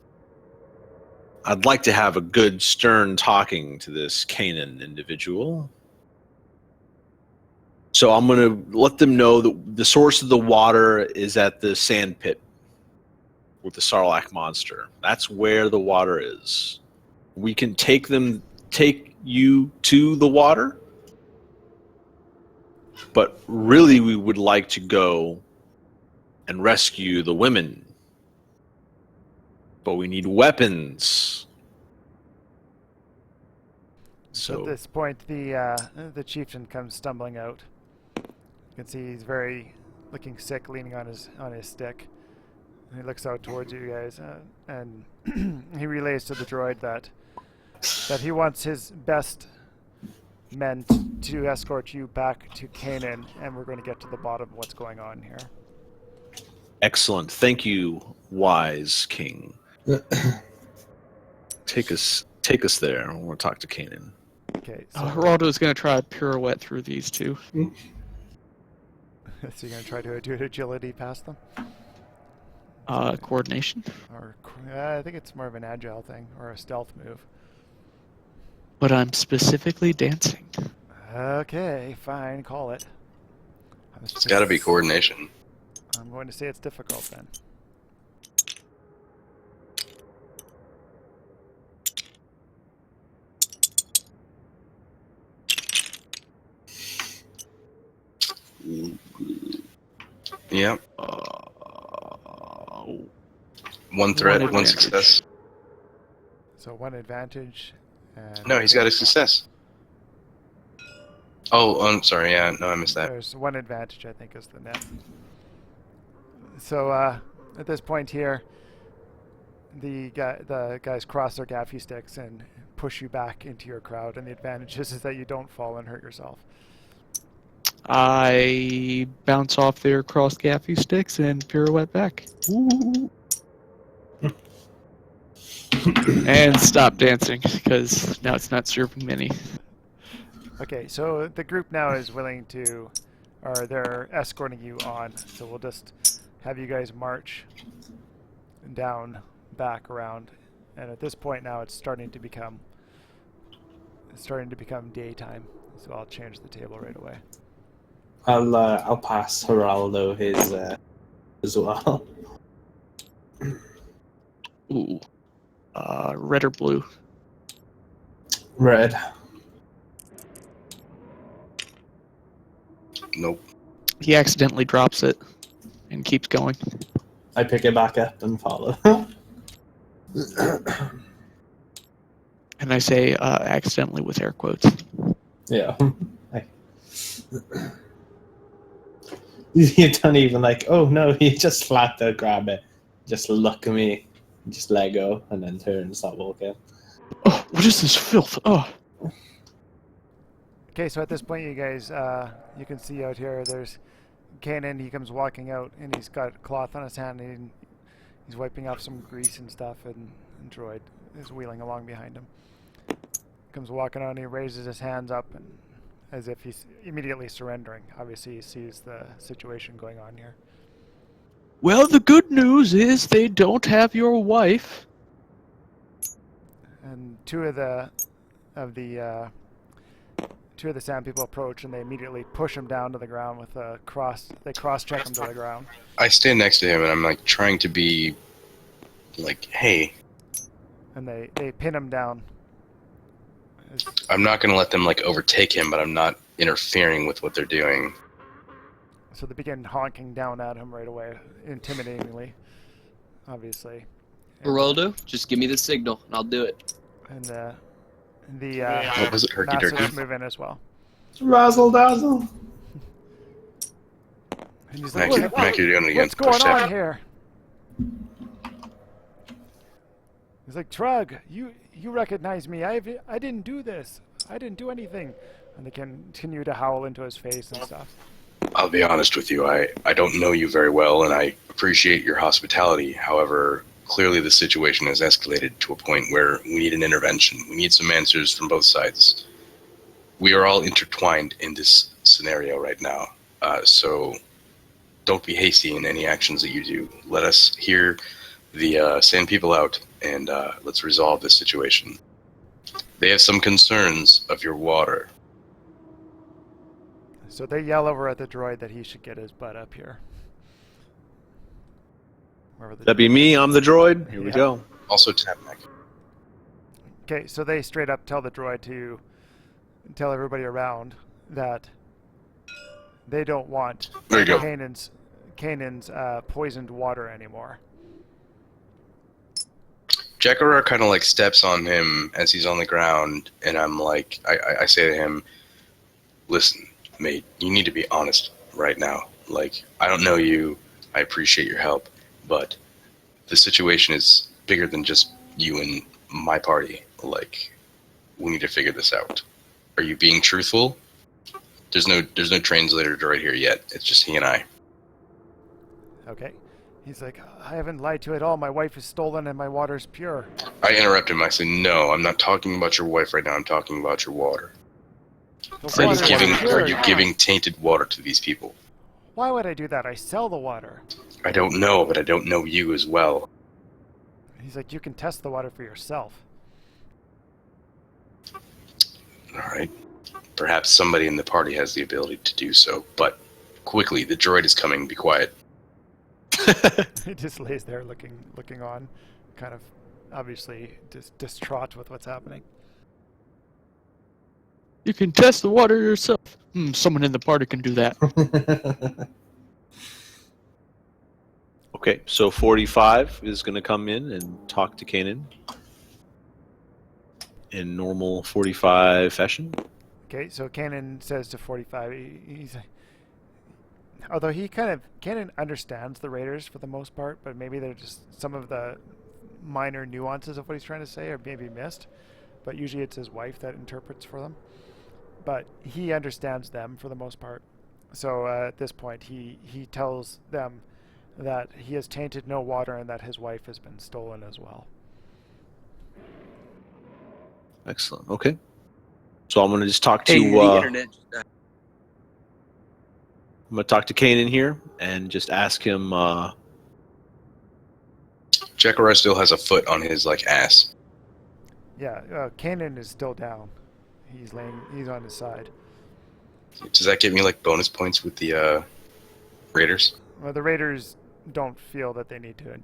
G: I'd like to have a good, stern talking to this Kanan individual. So I'm going to let them know that the source of the water is at the sand pit with the Sarlacc monster. That's where the water is. We can take you to the water, but really we would like to go and rescue the women. But we need weapons.
B: So at this point, the chieftain comes stumbling out. You can see he's very looking sick, leaning on his stick. And he looks out towards you guys, and he relays to the droid that he wants his best men to escort you back to Kanan, and we're going to get to the bottom of what's going on here.
G: Excellent. Thank you, wise king. Take us there. I want to talk to Kanan.
B: Okay, so,
A: Geraldo's gonna try a pirouette through these two.
B: so you're going to try to do an agility past them?
A: Coordination.
B: Or I think it's more of an agile thing, or a stealth move.
A: But I'm specifically dancing.
B: Okay, fine, call it.
C: It's got to be coordination.
B: I'm going to say it's difficult then.
C: Yep.
A: Uh,
C: One threat, one
A: advantage.
C: success.
B: So 1 advantage. And
C: No, he's got a success. Oh, I'm sorry. Yeah, no, I missed that.
B: There's 1 advantage, I think, is the net. So at this point here, the guys cross their gaffy sticks and push you back into your crowd, and the advantage is that you don't fall and hurt yourself.
A: I bounce off their crossed gaffy sticks and pirouette back. Woo. And stop dancing because now it's not serving many.
B: Okay, so the group now is willing to, or they're escorting you on. So we'll just have you guys march down, back around, and at this point now it's starting to become daytime. So I'll change the table right away.
I: I'll pass Geraldo his as well.
A: Ooh. Red or blue?
I: Red.
C: Nope.
A: He accidentally drops it and keeps going.
I: I pick it back up and follow.
A: And I say accidentally with air quotes.
I: Yeah. You don't even like, oh no, you just flat out grab it. Just look at me. Just let go and then turn and stop walking.
A: Oh, what is this filth? Oh.
B: Okay, so at this point, you guys, you can see out here, there's Kanan. He comes walking out, and he's got a cloth on his hand, and he's wiping off some grease and stuff, and Droid is wheeling along behind him. Comes walking out, and he raises his hands up, and as if he's immediately surrendering. Obviously, he sees the situation going on here.
A: Well, the good news is they don't have your wife.
B: And two of the sand people approach, and they immediately push him down to the ground with a cross. They cross-check him to the ground.
C: I stand next to him and I'm like trying to be like, hey.
B: And they pin him down.
C: I'm not going to let them like overtake him, but I'm not interfering with what they're doing.
B: So they begin honking down at him right away, intimidatingly, obviously.
D: Geraldo, just give me the signal and I'll do it.
B: And the
C: What was it, Herky
B: Masters
C: Turkey?
B: move in as well.
I: Razzle dazzle.
B: And he's
C: Mac,
B: like,
C: you're doing it again.
B: what's going
C: Push that.
B: on here? He's like, Trug, you recognize me. I didn't do this. I didn't do anything. And they continue to howl into his face and stuff.
C: I'll be honest with you. I don't know you very well, and I appreciate your hospitality. However, clearly the situation has escalated to a point where we need an intervention. We need some answers from both sides. We are all intertwined in this scenario right now. So don't be hasty in any actions that you do. Let us hear the Sand people out, and let's resolve this situation. They have some concerns of your water.
B: So they yell over at the droid that he should get his butt up here.
G: That'd be me. I'm the droid. Here we go.
C: Also Tabnak.
B: Okay, so they straight up tell the droid to tell everybody around that they don't want
C: There you go.
B: Kanan's poisoned water anymore.
C: Jakara kind of like steps on him as he's on the ground, and I'm like, I say to him, listen, mate, you need to be honest right now. Like, I don't know you, I appreciate your help, but the situation is bigger than just you and my party. Like, we need to figure this out. Are you being truthful? There's no translator droid here yet. It's just he and I.
B: Okay. He's like, I haven't lied to you at all. My wife is stolen and my water's pure.
C: I interrupt him. I say, no, I'm not talking about your wife right now. I'm talking about your water.
B: The
C: Are
B: water
C: you
B: is
C: giving
B: pure.
C: tainted water to these people?
B: Why would I do that? I sell the water.
C: I don't know, but I don't know you as well.
B: He's like, you can test the water for yourself.
C: All right. Perhaps somebody in the party has the ability to do so, but quickly, the droid is coming. Be quiet.
B: He just lays there looking on, kind of obviously distraught with what's happening.
A: You can test the water yourself. Someone in the party can do that.
G: Okay, so 45 is going to come in and talk to Kanan in normal 45 fashion.
B: Okay, so Kanan says to 45, he's although Kanan understands the Raiders for the most part, but maybe they're just some of the minor nuances of what he's trying to say are maybe missed. But usually it's his wife that interprets for them. But he understands them for the most part. So at this point, he tells them that he has tainted no water and that his wife has been stolen as well.
G: Excellent. Okay. So I'm going to just talk to
D: Hey, the
G: I'm
D: internet.
G: going to talk to Kanan here and just ask him.
C: Jackarar still has a foot on his like ass.
B: Yeah, Kanan is still down. He's on his side.
C: Does that give me like bonus points with the Raiders?
B: Well, the Raiders don't feel that they need to,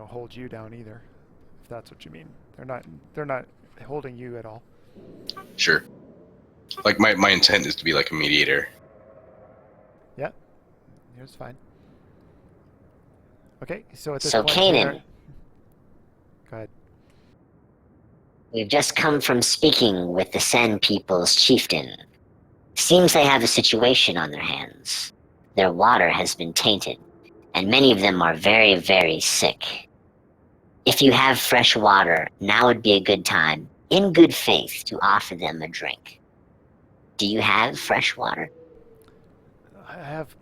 B: hold you down either. If that's what you mean, they're not holding you at all.
C: Sure. Like my intent is to be like a mediator.
B: Yeah, it's fine. Okay, so at this
F: So
B: point,
F: Kanan,
B: go ahead.
F: we've just come from speaking with the Sand People's chieftain. Seems they have a situation on their hands. Their water has been tainted, and many of them are very, very sick. If you have fresh water, now would be a good time, in good faith, to offer them a drink. Do you have fresh water?
B: I have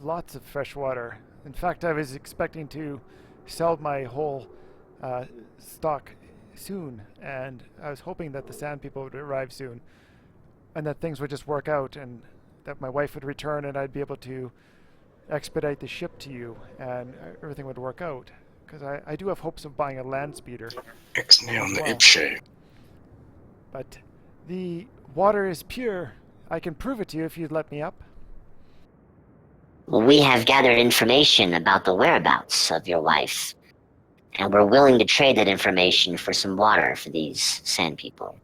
B: lots of fresh water. In fact, I was expecting to sell my whole stock soon, and I was hoping that the Sand People would arrive soon, and that things would just work out, and that my wife would return, and I'd be able to expedite the ship to you, and everything would work out. Because I do have hopes of buying a land speeder.
C: Ixnay on the
B: Wow.
C: Ipshay.
B: But the water is pure. I can prove it to you if you'd let me up.
F: We have gathered information about the whereabouts of your wife, and we're willing to trade that information for some water for these Sand People.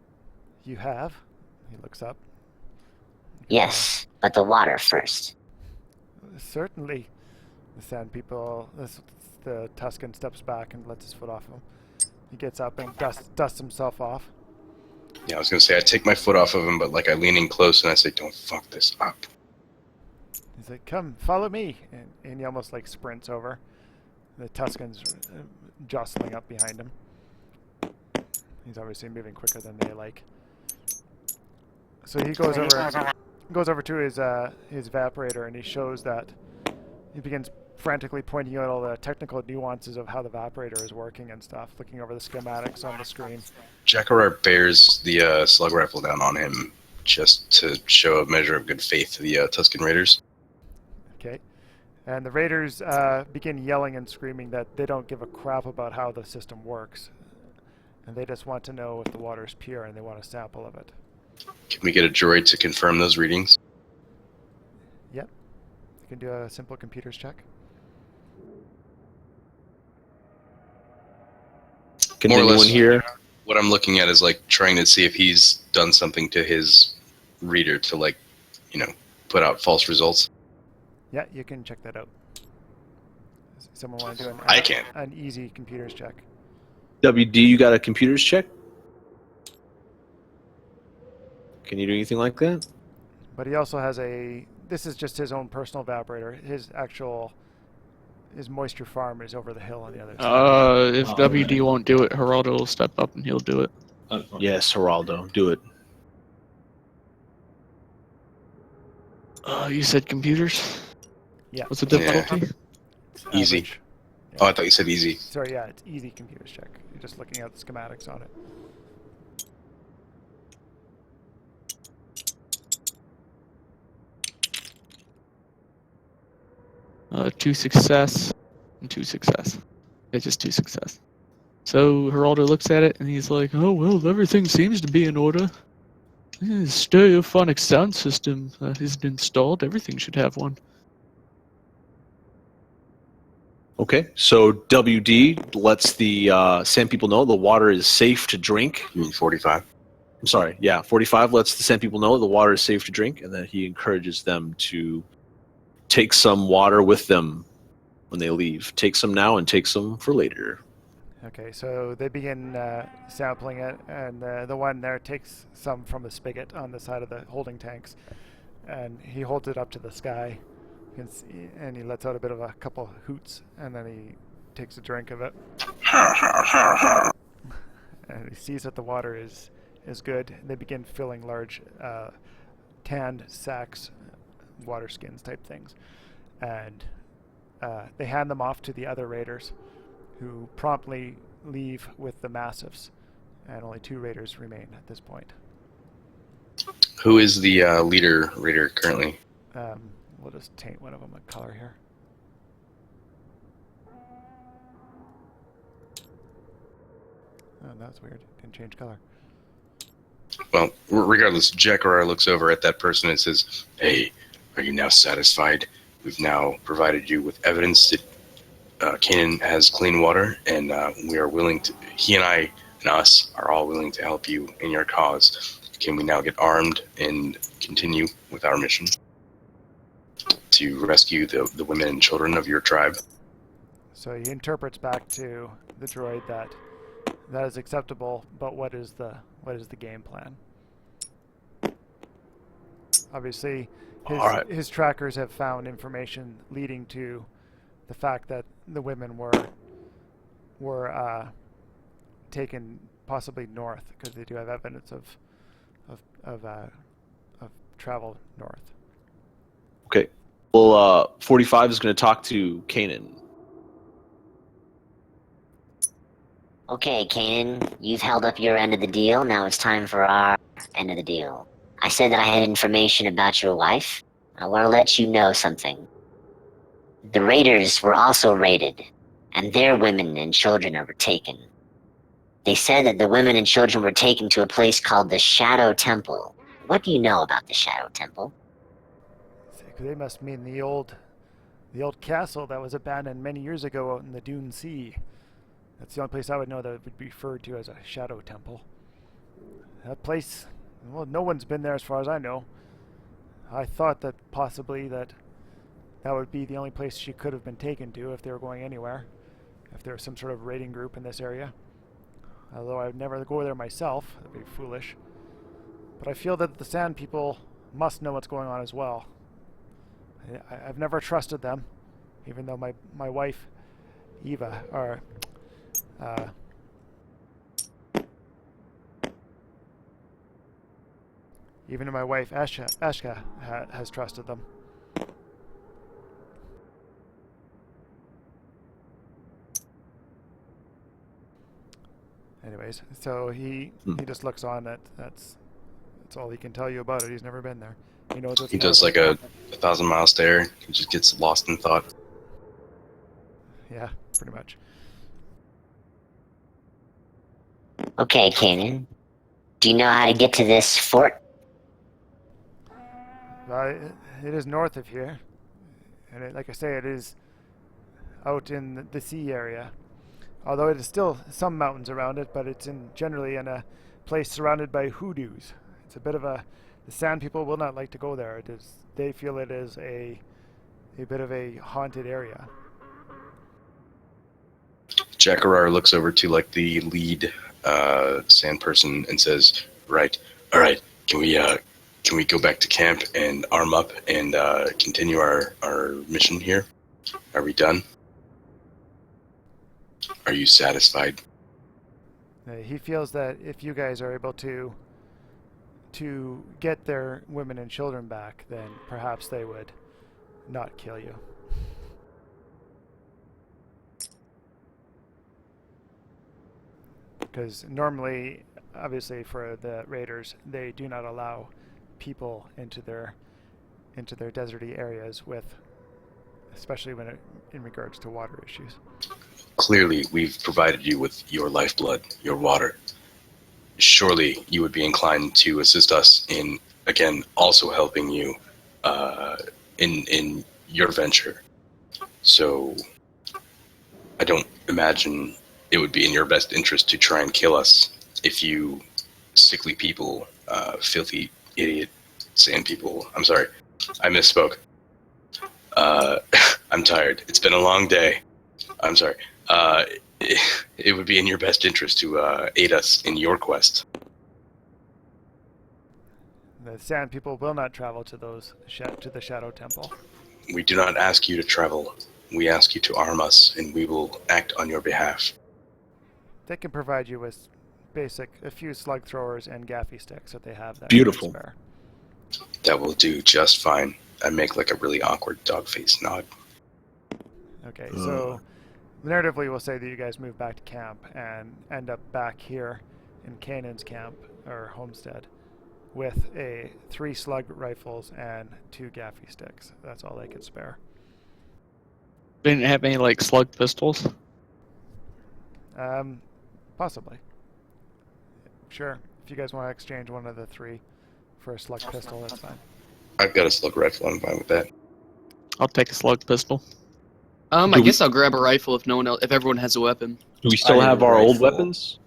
B: You have? He looks up.
F: Yes, but the water first.
B: Certainly. The Sand People, the Tuscan steps back and lets his foot off him. He gets up and dusts himself off.
C: Yeah, I was gonna say I take my foot off of him, but like I lean in close and I say, "Don't fuck this up."
B: He's like, "Come, follow me," and he almost like sprints over. The Tuscans jostling up behind him. He's obviously moving quicker than they like. So he goes over to his evaporator, and he shows that he begins frantically pointing out all the technical nuances of how the evaporator is working and stuff, looking over the schematics on the screen.
C: Jackarar bears the slug rifle down on him just to show a measure of good faith to the Tuscan Raiders.
B: Okay. And the Raiders begin yelling and screaming that they don't give a crap about how the system works. And they just want to know if the water is pure, and they want a sample of it.
C: Can we get a droid to confirm those readings?
B: Yep. You can do a simple computers check.
G: Can
C: More or
G: anyone
C: less.
G: here?
C: What I'm looking at is like trying to see if he's done something to his reader to like, put out false results.
B: Yeah, you can check that out. Does someone want to do
C: I can.
B: an easy computers check?
G: WD, you got a computers check? Can you do anything like that?
B: But he also has this is just his own personal evaporator. His moisture farm is over the hill on the other side.
A: If
E: Oh,
A: WD
E: okay.
A: won't do it, Geraldo will step up and he'll do it.
G: Yes, Geraldo, do it.
A: You said computers?
B: Yeah.
A: What's the difficulty?
B: It's
C: Easy.
B: average.
C: Oh, I thought you said easy.
B: Sorry, yeah, it's easy computers check. You're just looking at the schematics on it.
A: Two success and two success. It's just two success. So Geraldo looks at it and he's like, "Oh well, everything seems to be in order. Stereophonic sound system has been installed. Everything should have one."
G: Okay, so WD lets the Sand People know the water is safe to drink.
C: You mean 45?
G: I'm sorry, yeah, 45 lets the Sand People know the water is safe to drink, and then he encourages them to take some water with them when they leave. Take some now and take some for later.
B: Okay, so they begin sampling it, and the one there takes some from a spigot on the side of the holding tanks, and he holds it up to the sky, and he lets out a bit of a couple hoots, and then he takes a drink of it, and he sees that the water is good. They begin filling large tanned sacks, water skins type things, and they hand them off to the other raiders, who promptly leave with the massives, and only 2 raiders remain at this point.
C: Who is the leader raider currently?
B: We'll just taint one of them a color here. Oh, that's weird. Didn't change color.
C: Well, regardless, Jekarar looks over at that person and says, "Hey, are you now satisfied? We've now provided you with evidence that Kanan has clean water, and we are willing to, he and I and us are all willing to help you in your cause. Can we now get armed and continue with our mission to rescue the women and children of your tribe?"
B: So he interprets back to the droid that is acceptable, but what is the game plan? Obviously, his trackers have found information leading to the fact that the women were taken possibly north, because they do have evidence of travel north.
G: Okay. Well, 45 is going to talk to Kanan.
F: Okay, Kanan, you've held up your end of the deal. Now it's time for our end of the deal. I said that I had information about your wife. I want to let you know something. The raiders were also raided, and their women and children were taken. They said that the women and children were taken to a place called the Shadow Temple. What do you know about the Shadow Temple?
B: They must mean the old castle that was abandoned many years ago out in the Dune Sea. That's the only place I would know that would be referred to as a Shadow Temple. That place, well, no one's been there as far as I know. I thought that possibly that would be the only place she could have been taken to if they were going anywhere, if there was some sort of raiding group in this area. Although I would never go there myself, that'd be foolish. But I feel that the Sand People must know what's going on as well. I've never trusted them, even though my wife, Eva, or even my wife, Ashka, has trusted them. Anyways, so he just looks on. That's all he can tell you about it. He's never been there. He knows what's
C: He does like a 1,000-mile stare. He just gets lost in thought.
B: Yeah, pretty much.
F: Okay, Kanan. Do you know how to get to this fort?
B: It is north of here, and like I say, it is out in the sea area. Although it is still some mountains around it, but it's generally in a place surrounded by hoodoos. It's a bit of the Sand People will not like to go there. They feel it is a bit of a haunted area.
C: Jekarar looks over to like the lead sand person and says, "Right, all right. Can we go back to camp and arm up and continue our mission here? Are we done? Are you satisfied?"
B: He feels that if you guys are able to get their women and children back, then perhaps they would not kill you. Because normally, obviously for the raiders, they do not allow people into their deserty areas especially in regards to water issues.
C: Clearly, we've provided you with your lifeblood, your water. Surely you would be inclined to assist us in, again, also helping you in your venture. So I don't imagine it would be in your best interest to try and kill us if you sickly people, filthy idiot sand people. I'm sorry, I misspoke. I I'm tired. It's been a long day. I'm sorry. It would be in your best interest to aid us in your quest.
B: The Sand People will not travel to to the Shadow Temple.
C: We do not ask you to travel. We ask you to arm us, and we will act on your behalf.
B: They can provide you with a few slug throwers and gaffy sticks that they have. That
G: Beautiful.
B: spare.
C: That will do just fine. I make like a really awkward dog face nod.
B: Okay, so narratively we'll say that you guys move back to camp and end up back here in Canaan's camp, or homestead, with 3 slug rifles and 2 gaffy sticks. That's all they could spare.
A: Didn't have any like slug pistols.
B: Possibly. Sure. If you guys want to exchange one of the 3 for a slug pistol, that's fine.
C: I've got a slug rifle. I'm fine with that.
A: I'll take a slug pistol.
D: I guess I'll grab a rifle if everyone has a weapon.
G: Do we still
I: I
G: have
I: need a
G: our old
I: rifle.
G: weapons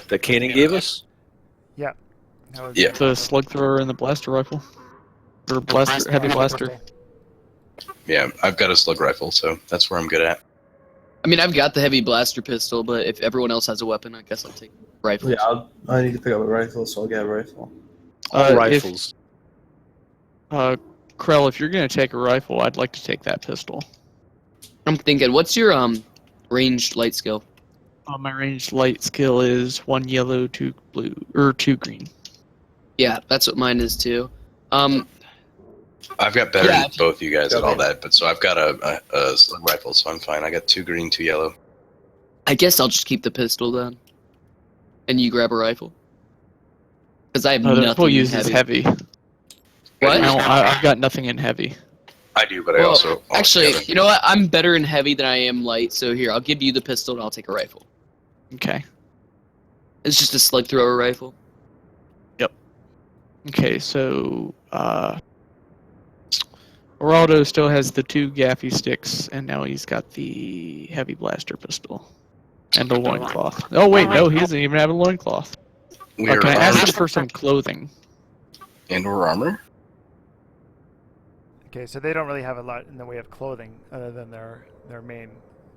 G: that Kanan gave us?
B: Yeah. That was
C: Yeah.
A: The slug thrower and the blaster rifle, or heavy blaster.
C: Yeah, I've got a slug rifle, so that's where I'm good at.
D: I mean, I've got the heavy blaster pistol, but if everyone else has a weapon, I guess I'll take rifle.
I: Yeah, I need to pick up a rifle, so I'll get a rifle.
G: All rifles.
A: Krell, if you're gonna take a rifle, I'd like to take that pistol.
D: I'm thinking, what's your ranged light skill?
A: My ranged light skill is 1 yellow, 2 blue, or 2 green.
D: Yeah, that's what mine is too.
C: I've got better
D: Yeah,
C: than both you guys at all that, but so I've got a slug rifle, so I'm fine. I got 2 green, 2 yellow.
D: I guess I'll just keep the pistol then, and you grab a rifle. Because I have
A: The
D: nothing
A: rifle uses
D: heavy.
A: heavy.
D: What?
A: I've got nothing in heavy.
C: I do, but I
D: Well,
C: also
D: actually, you know what? I'm better in heavy than I am light. So here, I'll give you the pistol, and I'll take a rifle.
A: Okay.
D: It's just a slug thrower rifle.
A: Okay, so Geraldo still has the 2 gaffy sticks, and now he's got the heavy blaster pistol and the loincloth. Oh wait, no, he doesn't even have a loincloth.
C: we
A: Oh,
C: are
A: can I ask
C: armed
A: him for some clothing?
C: and/or armor.
B: Okay, so they don't really have a lot in the way of clothing other than their main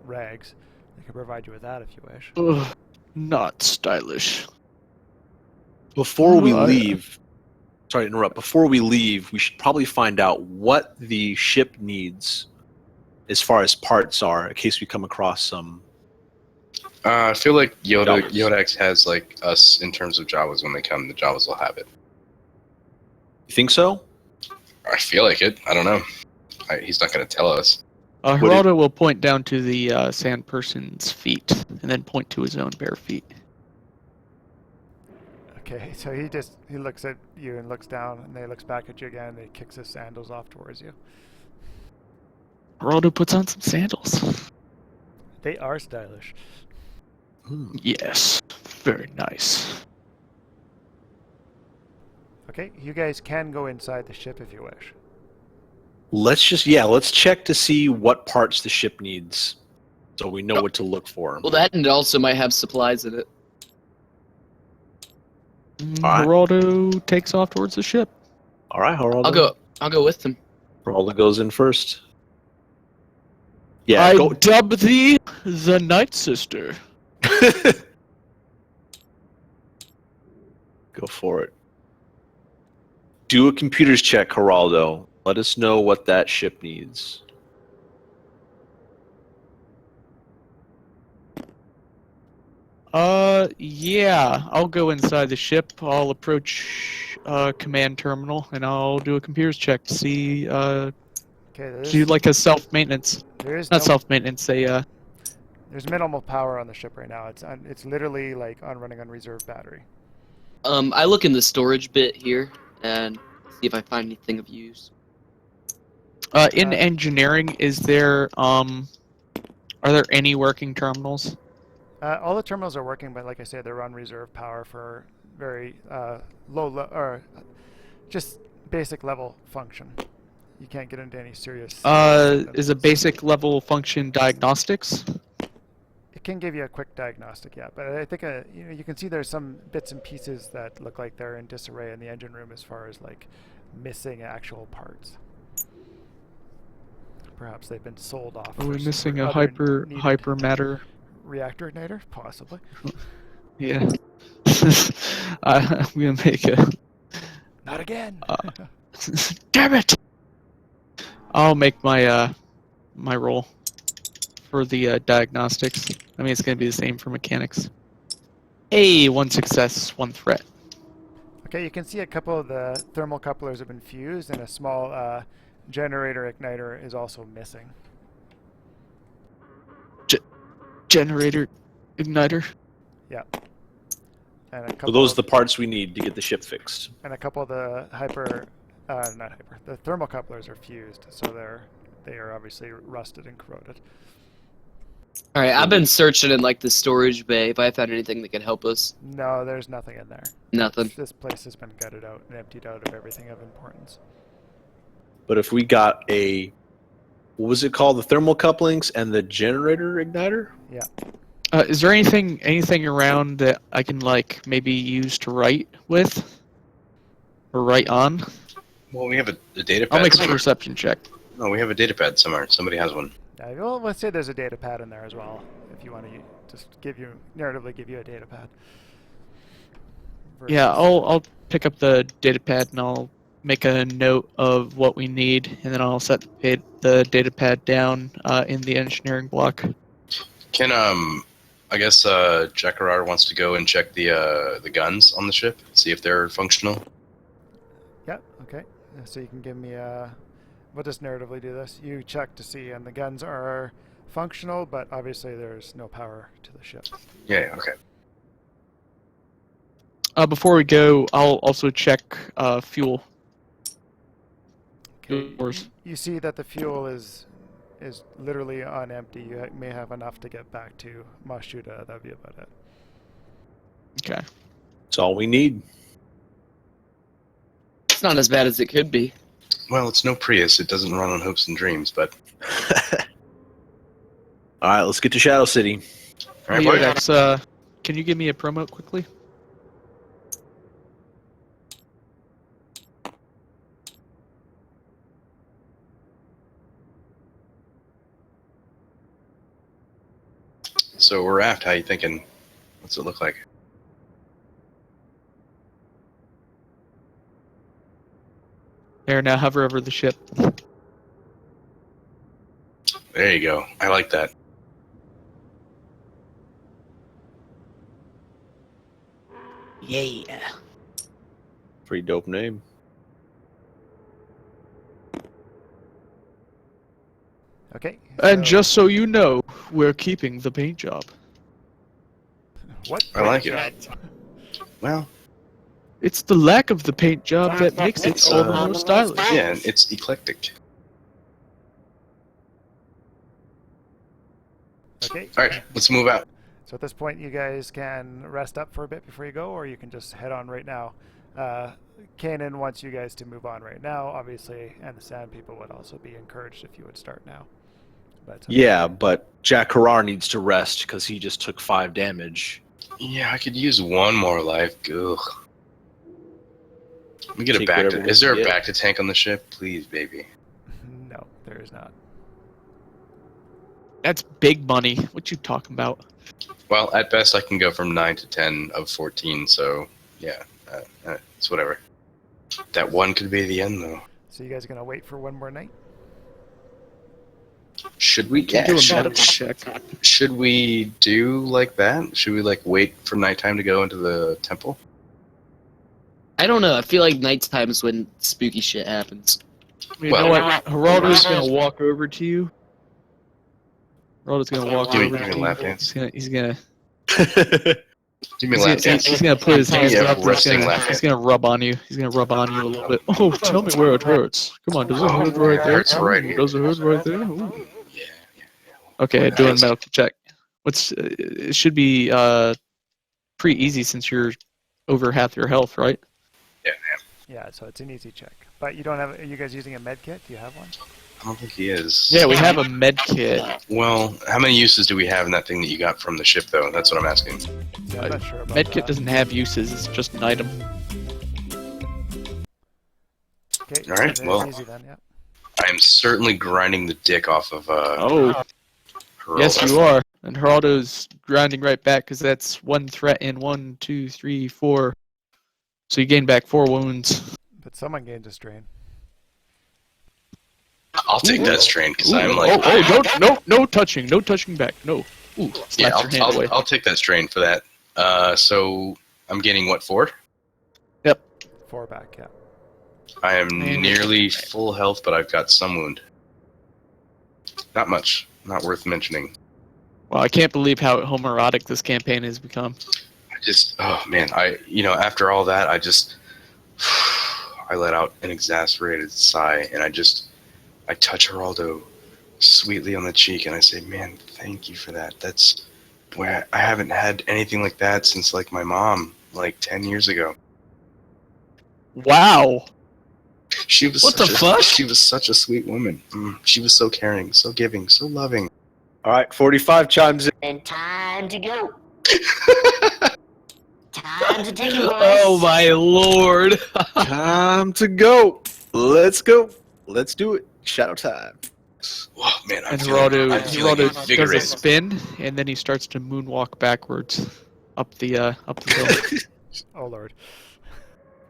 B: rags. They can provide you with that if you wish.
A: Ugh, not stylish.
G: Before we
A: I-
G: leave, sorry to interrupt. Before we leave, we should probably find out what the ship needs as far as parts are, in case we come across some.
C: I feel like
G: Jawas.
C: Yodax has like us in terms of Jawas. When they come, the Jawas will have it.
G: You think so?
C: I feel like it. I don't know. He's not going to tell us.
G: What
A: Geraldo will point down to the sand person's feet, and then point to his own bare feet.
B: Okay, so he looks at you and looks down, and then he looks back at you again, and he kicks his sandals off towards you.
A: Geraldo puts on some sandals.
B: They are stylish.
A: Yes, very nice.
B: Okay, you guys can go inside the ship if you wish.
G: Let's check to see what parts the ship needs, so we know what to look for.
D: Well, that and it also might have supplies in it.
G: Alright.
A: Geraldo takes off towards the ship.
G: All right, Geraldo.
D: I'll go with them.
G: Geraldo goes in first. Yeah,
A: I
G: go.
A: dub thee the Night Sister.
G: Go for it. Do a computers check, Geraldo. Let us know what that ship needs.
A: Yeah, I'll go inside the ship. I'll approach command terminal, and I'll do a computers check to see
B: Okay,
A: do like a self-maintenance.
B: there is
A: Not
B: no,
A: self-maintenance,
B: there's minimal power on the ship right now. It's literally like running on reserve battery.
D: I look in the storage bit here and see if I find anything of use.
A: in engineering, is there are there any working terminals?
B: All the terminals are working, but like I said, they're on reserve power for very or just basic level function. You can't get into any serious.
A: Is a basic level function diagnostics?
B: It can give you a quick diagnostic, yeah. But I think you can see there's some bits and pieces that look like they're in disarray in the engine room as far as like missing actual parts. Perhaps they've been sold off.
A: Are we
B: for
A: missing a
B: other needed
A: hyper matter?
B: reactor igniter? Possibly.
A: Yeah. I'm gonna make a.
B: Not again.
A: Damn it! I'll make my my roll for the diagnostics. I mean, it's gonna be the same for mechanics. Hey, 1 success, 1 threat.
B: Okay, you can see a couple of the thermal couplers have been fused, and a small generator igniter is also missing.
A: Generator igniter.
B: Yeah. And a
G: So
B: couple
G: those are
B: of,
G: the parts we need to get the ship fixed.
B: and a couple of the the thermal couplers are fused, so they are obviously rusted and corroded.
D: All right, I've been searching in like the storage bay. If I found anything that could help us,
B: No, there's nothing in there.
D: nothing.
B: This place has been gutted out and emptied out of everything of importance.
G: But if we got a, what was it called? The thermal couplings and the generator igniter?
B: Yeah.
A: Is there anything around that I can like maybe use to write with, or write on?
C: Well, we have a data pad.
A: I'll make a
C: somewhere.
A: perception check.
C: No, we have a data pad somewhere. Somebody has one.
B: Well, let's say there's a data pad in there as well. If you want to just narratively give you a data pad.
A: Yeah,
B: Versus-
A: I'll pick up the data pad and I'll make a note of what we need, and then I'll set the data pad down in the engineering block.
C: Can I guess Jack Gerard wants to go and check the guns on the ship, see if they're functional.
B: Yeah. Okay. So you can give me we'll just narratively do this. You check to see, and the guns are functional, but obviously there's no power to the ship.
C: Yeah. Okay.
A: Before we go, I'll also check fuel.
B: Okay.
A: Yours.
B: You see that the fuel is literally on empty. You may have enough to get back to Mashuda. That'd be about it.
A: Okay.
G: That's all we need.
D: It's not as bad as it could be.
C: Well, it's no Prius. It doesn't run on hopes and dreams, but
G: All right, let's get to Shadow City.
C: all right,
A: Hey,
C: boys.
A: Yodex, can you give me a promote quickly?
C: So we're aft. How you thinking? What's it look like?
A: There, now hover over the ship.
C: There you go. I like that.
A: Yeah.
G: Pretty dope name.
B: Okay.
A: And
B: so-
A: just so you know, we're keeping the paint job.
B: what?
C: I like
B: job?
C: it. Well,
A: It's the lack of the paint job that makes it
C: It's,
A: all the more stylish.
C: yeah, and it's eclectic.
B: Okay.
C: All right, let's move out.
B: So at this point, you guys can rest up for a bit before you go, or you can just head on right now. Kanan wants you guys to move on right now, obviously, and the Sand People would also be encouraged if you would start now. But
G: Yeah, but Jack Harar needs to rest because he just took 5 damage.
C: Yeah, I could use one more life. Ugh. Let me get a
G: Take
C: back
G: whatever
C: to. Is there
G: we
C: a
G: get.
C: back to tank on the ship, please, baby?
B: no, there is not.
A: That's big money. What you talking about?
C: Well, at best, I can go from 9 to 10 of 14. So yeah, it's whatever. That one could be the end, though.
B: So you guys are gonna wait for one more night?
C: Should we
A: Can do a
C: should,
A: medical check.
C: should we do like that? Should we like wait for nighttime to go into the temple?
D: I don't know. I feel like nighttime is when spooky shit happens.
A: You
C: Well-
A: know what? Geraldo's gonna walk over to you. Geraldo's gonna walk
C: Give me-
A: over
C: give me
A: to
C: a
A: you.
C: lap dance.
A: He's gonna
C: Give me a lap dance.
A: he's gonna put his hands
C: Yeah,
A: up.
C: resting lap
A: He's
C: dance.
A: gonna rub on you. He's gonna rub on you a little bit. Oh, tell me where it hurts. Come on, does it hurt right there?
C: Hurts right here.
A: Does it hurt right there? Ooh.
C: Yeah.
A: Okay, doing a
C: Nice.
A: medical check. It should be pretty easy since you're over half your health, right?
B: Yeah, so it's an easy check. But you don't have. Are you guys using a med kit? Do you have one?
C: I don't think he is.
A: Yeah, we have a med kit.
C: Well, how many uses do we have in that thing that you got from the ship, though? That's what I'm asking.
B: Yeah, I'm not sure about
A: Med kit
B: that.
A: doesn't have uses. It's just an item.
B: Okay,
C: All right,
B: it's
C: well.
B: easy then. Yeah.
C: I'm certainly grinding the dick off of
A: Oh,
C: Geraldo.
A: yes, you are. And Geraldo's grinding right back because that's one threat in 1, 2, 3, 4. So you gain back 4 wounds.
B: But someone gains a strain.
C: I'll take that strain because
A: Ooh,
C: I'm like,
A: no touching back, no. Ooh, slaps
C: yeah,
A: your hand away.
C: I'll take that strain for that. So I'm getting what, 4?
B: 4 back, yeah.
C: I am
A: And-
C: nearly full health, but I've got some wound. Not much. Not worth mentioning.
A: Well, I can't believe how homoerotic this campaign has become.
C: Oh man, after all that, I let out an exasperated sigh, and I touch Geraldo sweetly on the cheek, and I say, man, thank you for that. That's where I haven't had anything like that since like my mom, like 10 years ago.
A: Wow.
C: She was
D: What the fuck?
C: She was such a sweet woman. She was so caring, so giving, so loving.
G: All right, 45 chimes in.
F: Then time to go. Time to take it, boys.
D: Oh my lord!
G: Time to go. Let's go. Let's do it. Shadow time.
C: Oh man,
A: And
C: Geraldo
A: Geraldo does a spin, and then he starts to moonwalk backwards up the hill.
B: Oh lord.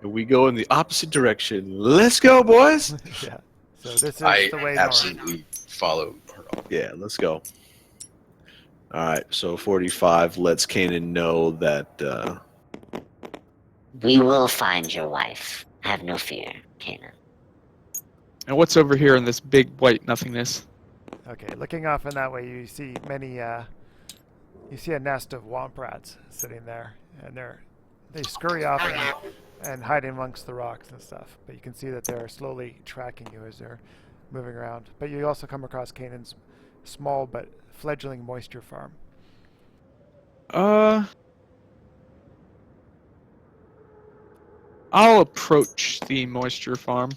G: And we go in the opposite direction. Let's go, boys.
B: Yeah. So this is
C: I
B: the way north.
C: absolutely follow her.
G: Yeah, let's go. All right, so 45 lets Kanan know that
F: We will find your wife. Have no fear, Kanan.
A: And what's over here in this big white nothingness?
B: Okay, looking off in that way, you see many. You see a nest of womp rats sitting there, and they scurry off and hide amongst the rocks and stuff. But you can see that they're slowly tracking you as they're moving around. But you also come across Kanan's small but fledgling moisture farm.
A: I'll approach the moisture farm.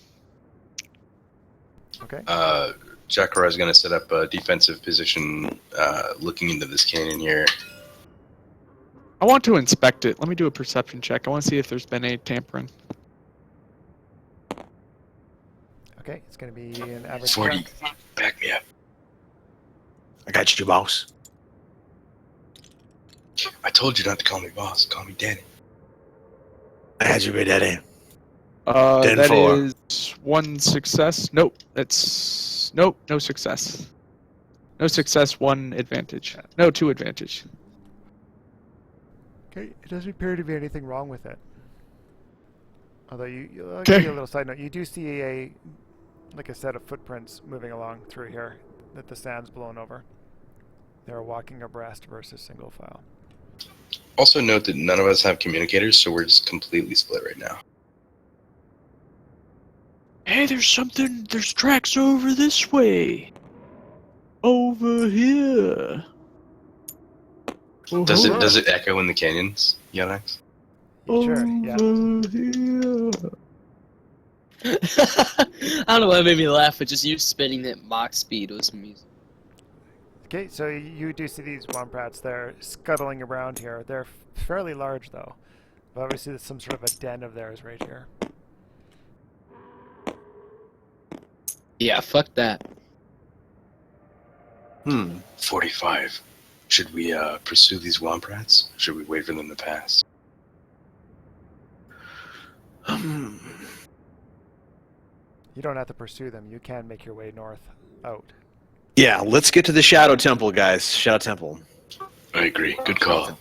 B: Okay.
C: Jakara is going to set up a defensive position, looking into this canyon here.
A: I want to inspect it. Let me do a perception check. I want to see if there's been any tampering.
B: Okay, it's going to be an average.
C: 40. Back me up.
G: I got you, boss.
C: I told you not to call me boss. Call me Danny.
G: I had you, big daddy.
A: That
G: 10-4.
A: is 1 success. Nope, that's no success. No success, 1 advantage. No, 2 advantage.
B: Okay, it doesn't appear to be anything wrong with it. Although I'll
A: Okay.
B: give you a little side note. You do see a set of footprints moving along through here that the sand's blown over. They're walking abreast versus single file.
C: Also note that none of us have communicators, so we're just completely split right now.
A: Hey, there's tracks over this way. Over here.
C: Does it echo in the canyons, Yodax?
B: Sure, yeah.
D: I don't know what made me laugh, but just you spinning at Mach speed was amusing.
B: Okay, so you do see these womp rats. They're scuttling around here. They're fairly large, though. But obviously there's some sort of a den of theirs right here.
D: Yeah, fuck that.
C: 45. Should we pursue these womp rats? Should we wait for them to pass?
B: You don't have to pursue them. You can make your way north out.
G: Yeah, let's get to the Shadow Temple, guys. Shadow Temple.
C: I agree. Good call.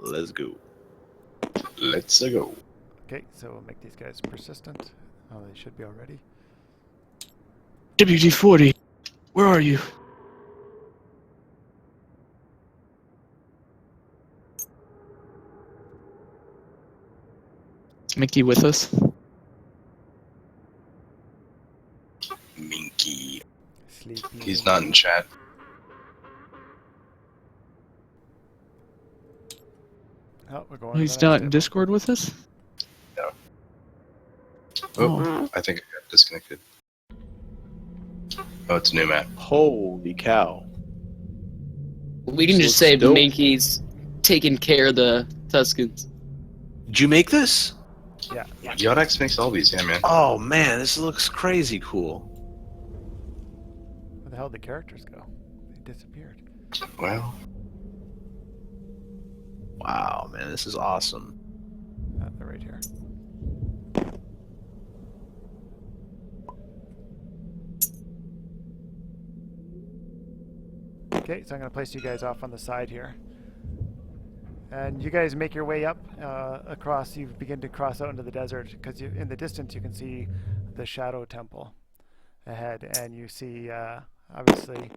G: Let's go.
C: Let's go.
B: Okay, so we'll make these guys persistent. Oh, they should be already.
A: WD-40, where are you? Is Mickey with us?
C: Minky.
B: Sleepy.
C: He's not in chat.
B: Oh, we're going. to
A: He's
B: the next
A: not in
B: table.
A: Discord with us?
C: Oh, I think I got disconnected. Oh, it's new, Matt.
G: Holy cow.
D: We can
G: So
D: just say
G: dope.
D: Minky's taking care of the Tuscans.
G: Did you make this?
B: Yeah.
C: Yodax makes all these, yeah, man.
G: Oh man, this looks crazy cool.
B: Where the hell did the characters go? They disappeared.
C: Well,
G: Wow, man, this is awesome.
B: They're right here. Okay, so I'm going to place you guys off on the side here. And you guys make your way up across. You begin to cross out into the desert because in the distance you can see the Shadow Temple ahead, and you see obviously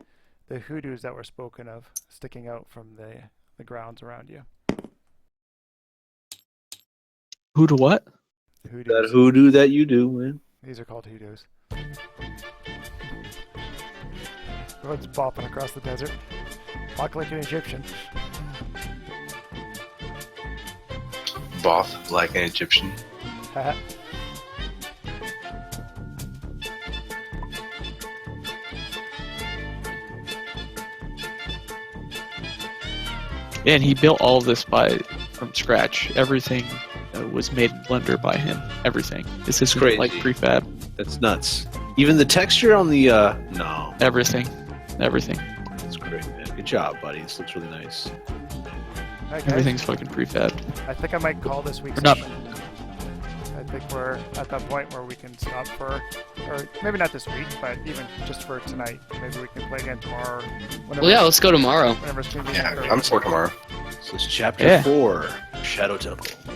B: the hoodoos that were spoken of sticking out from the grounds around you.
A: Who to what?
B: The
G: That
B: hoodoos.
G: hoodoo that you do, man.
B: These are called hoodoos. Everyone's bopping across the desert. Walk like an Egyptian.
C: Both like an Egyptian.
B: Haha.
A: Yeah, and he built all of this from scratch. Everything was made in Blender by him. Everything. This is
G: Crazy.
A: like prefab.
G: That's nuts. Even the texture on the no,
A: Everything. Everything.
G: that's great, man. Good job, buddy. This looks really nice.
B: Alright, guys,
A: Everything's fucking prefabbed.
B: I think I might call this week's
A: We're not-
B: session. I think we're at that point where we can stop or maybe not this week, but even just for tonight. Maybe we can play again tomorrow. Whenever,
D: Well, yeah, let's go tomorrow.
B: Whenever it's convenient.
C: Yeah,
B: or-
C: I'm for tomorrow.
G: So it's chapter
A: Yeah.
G: 4, Shadow Temple.
B: Yeah,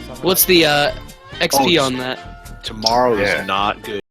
B: something
D: What's
B: like
D: the XP
G: Oh,
D: on that?
G: Tomorrow
C: Yeah.
G: is not good.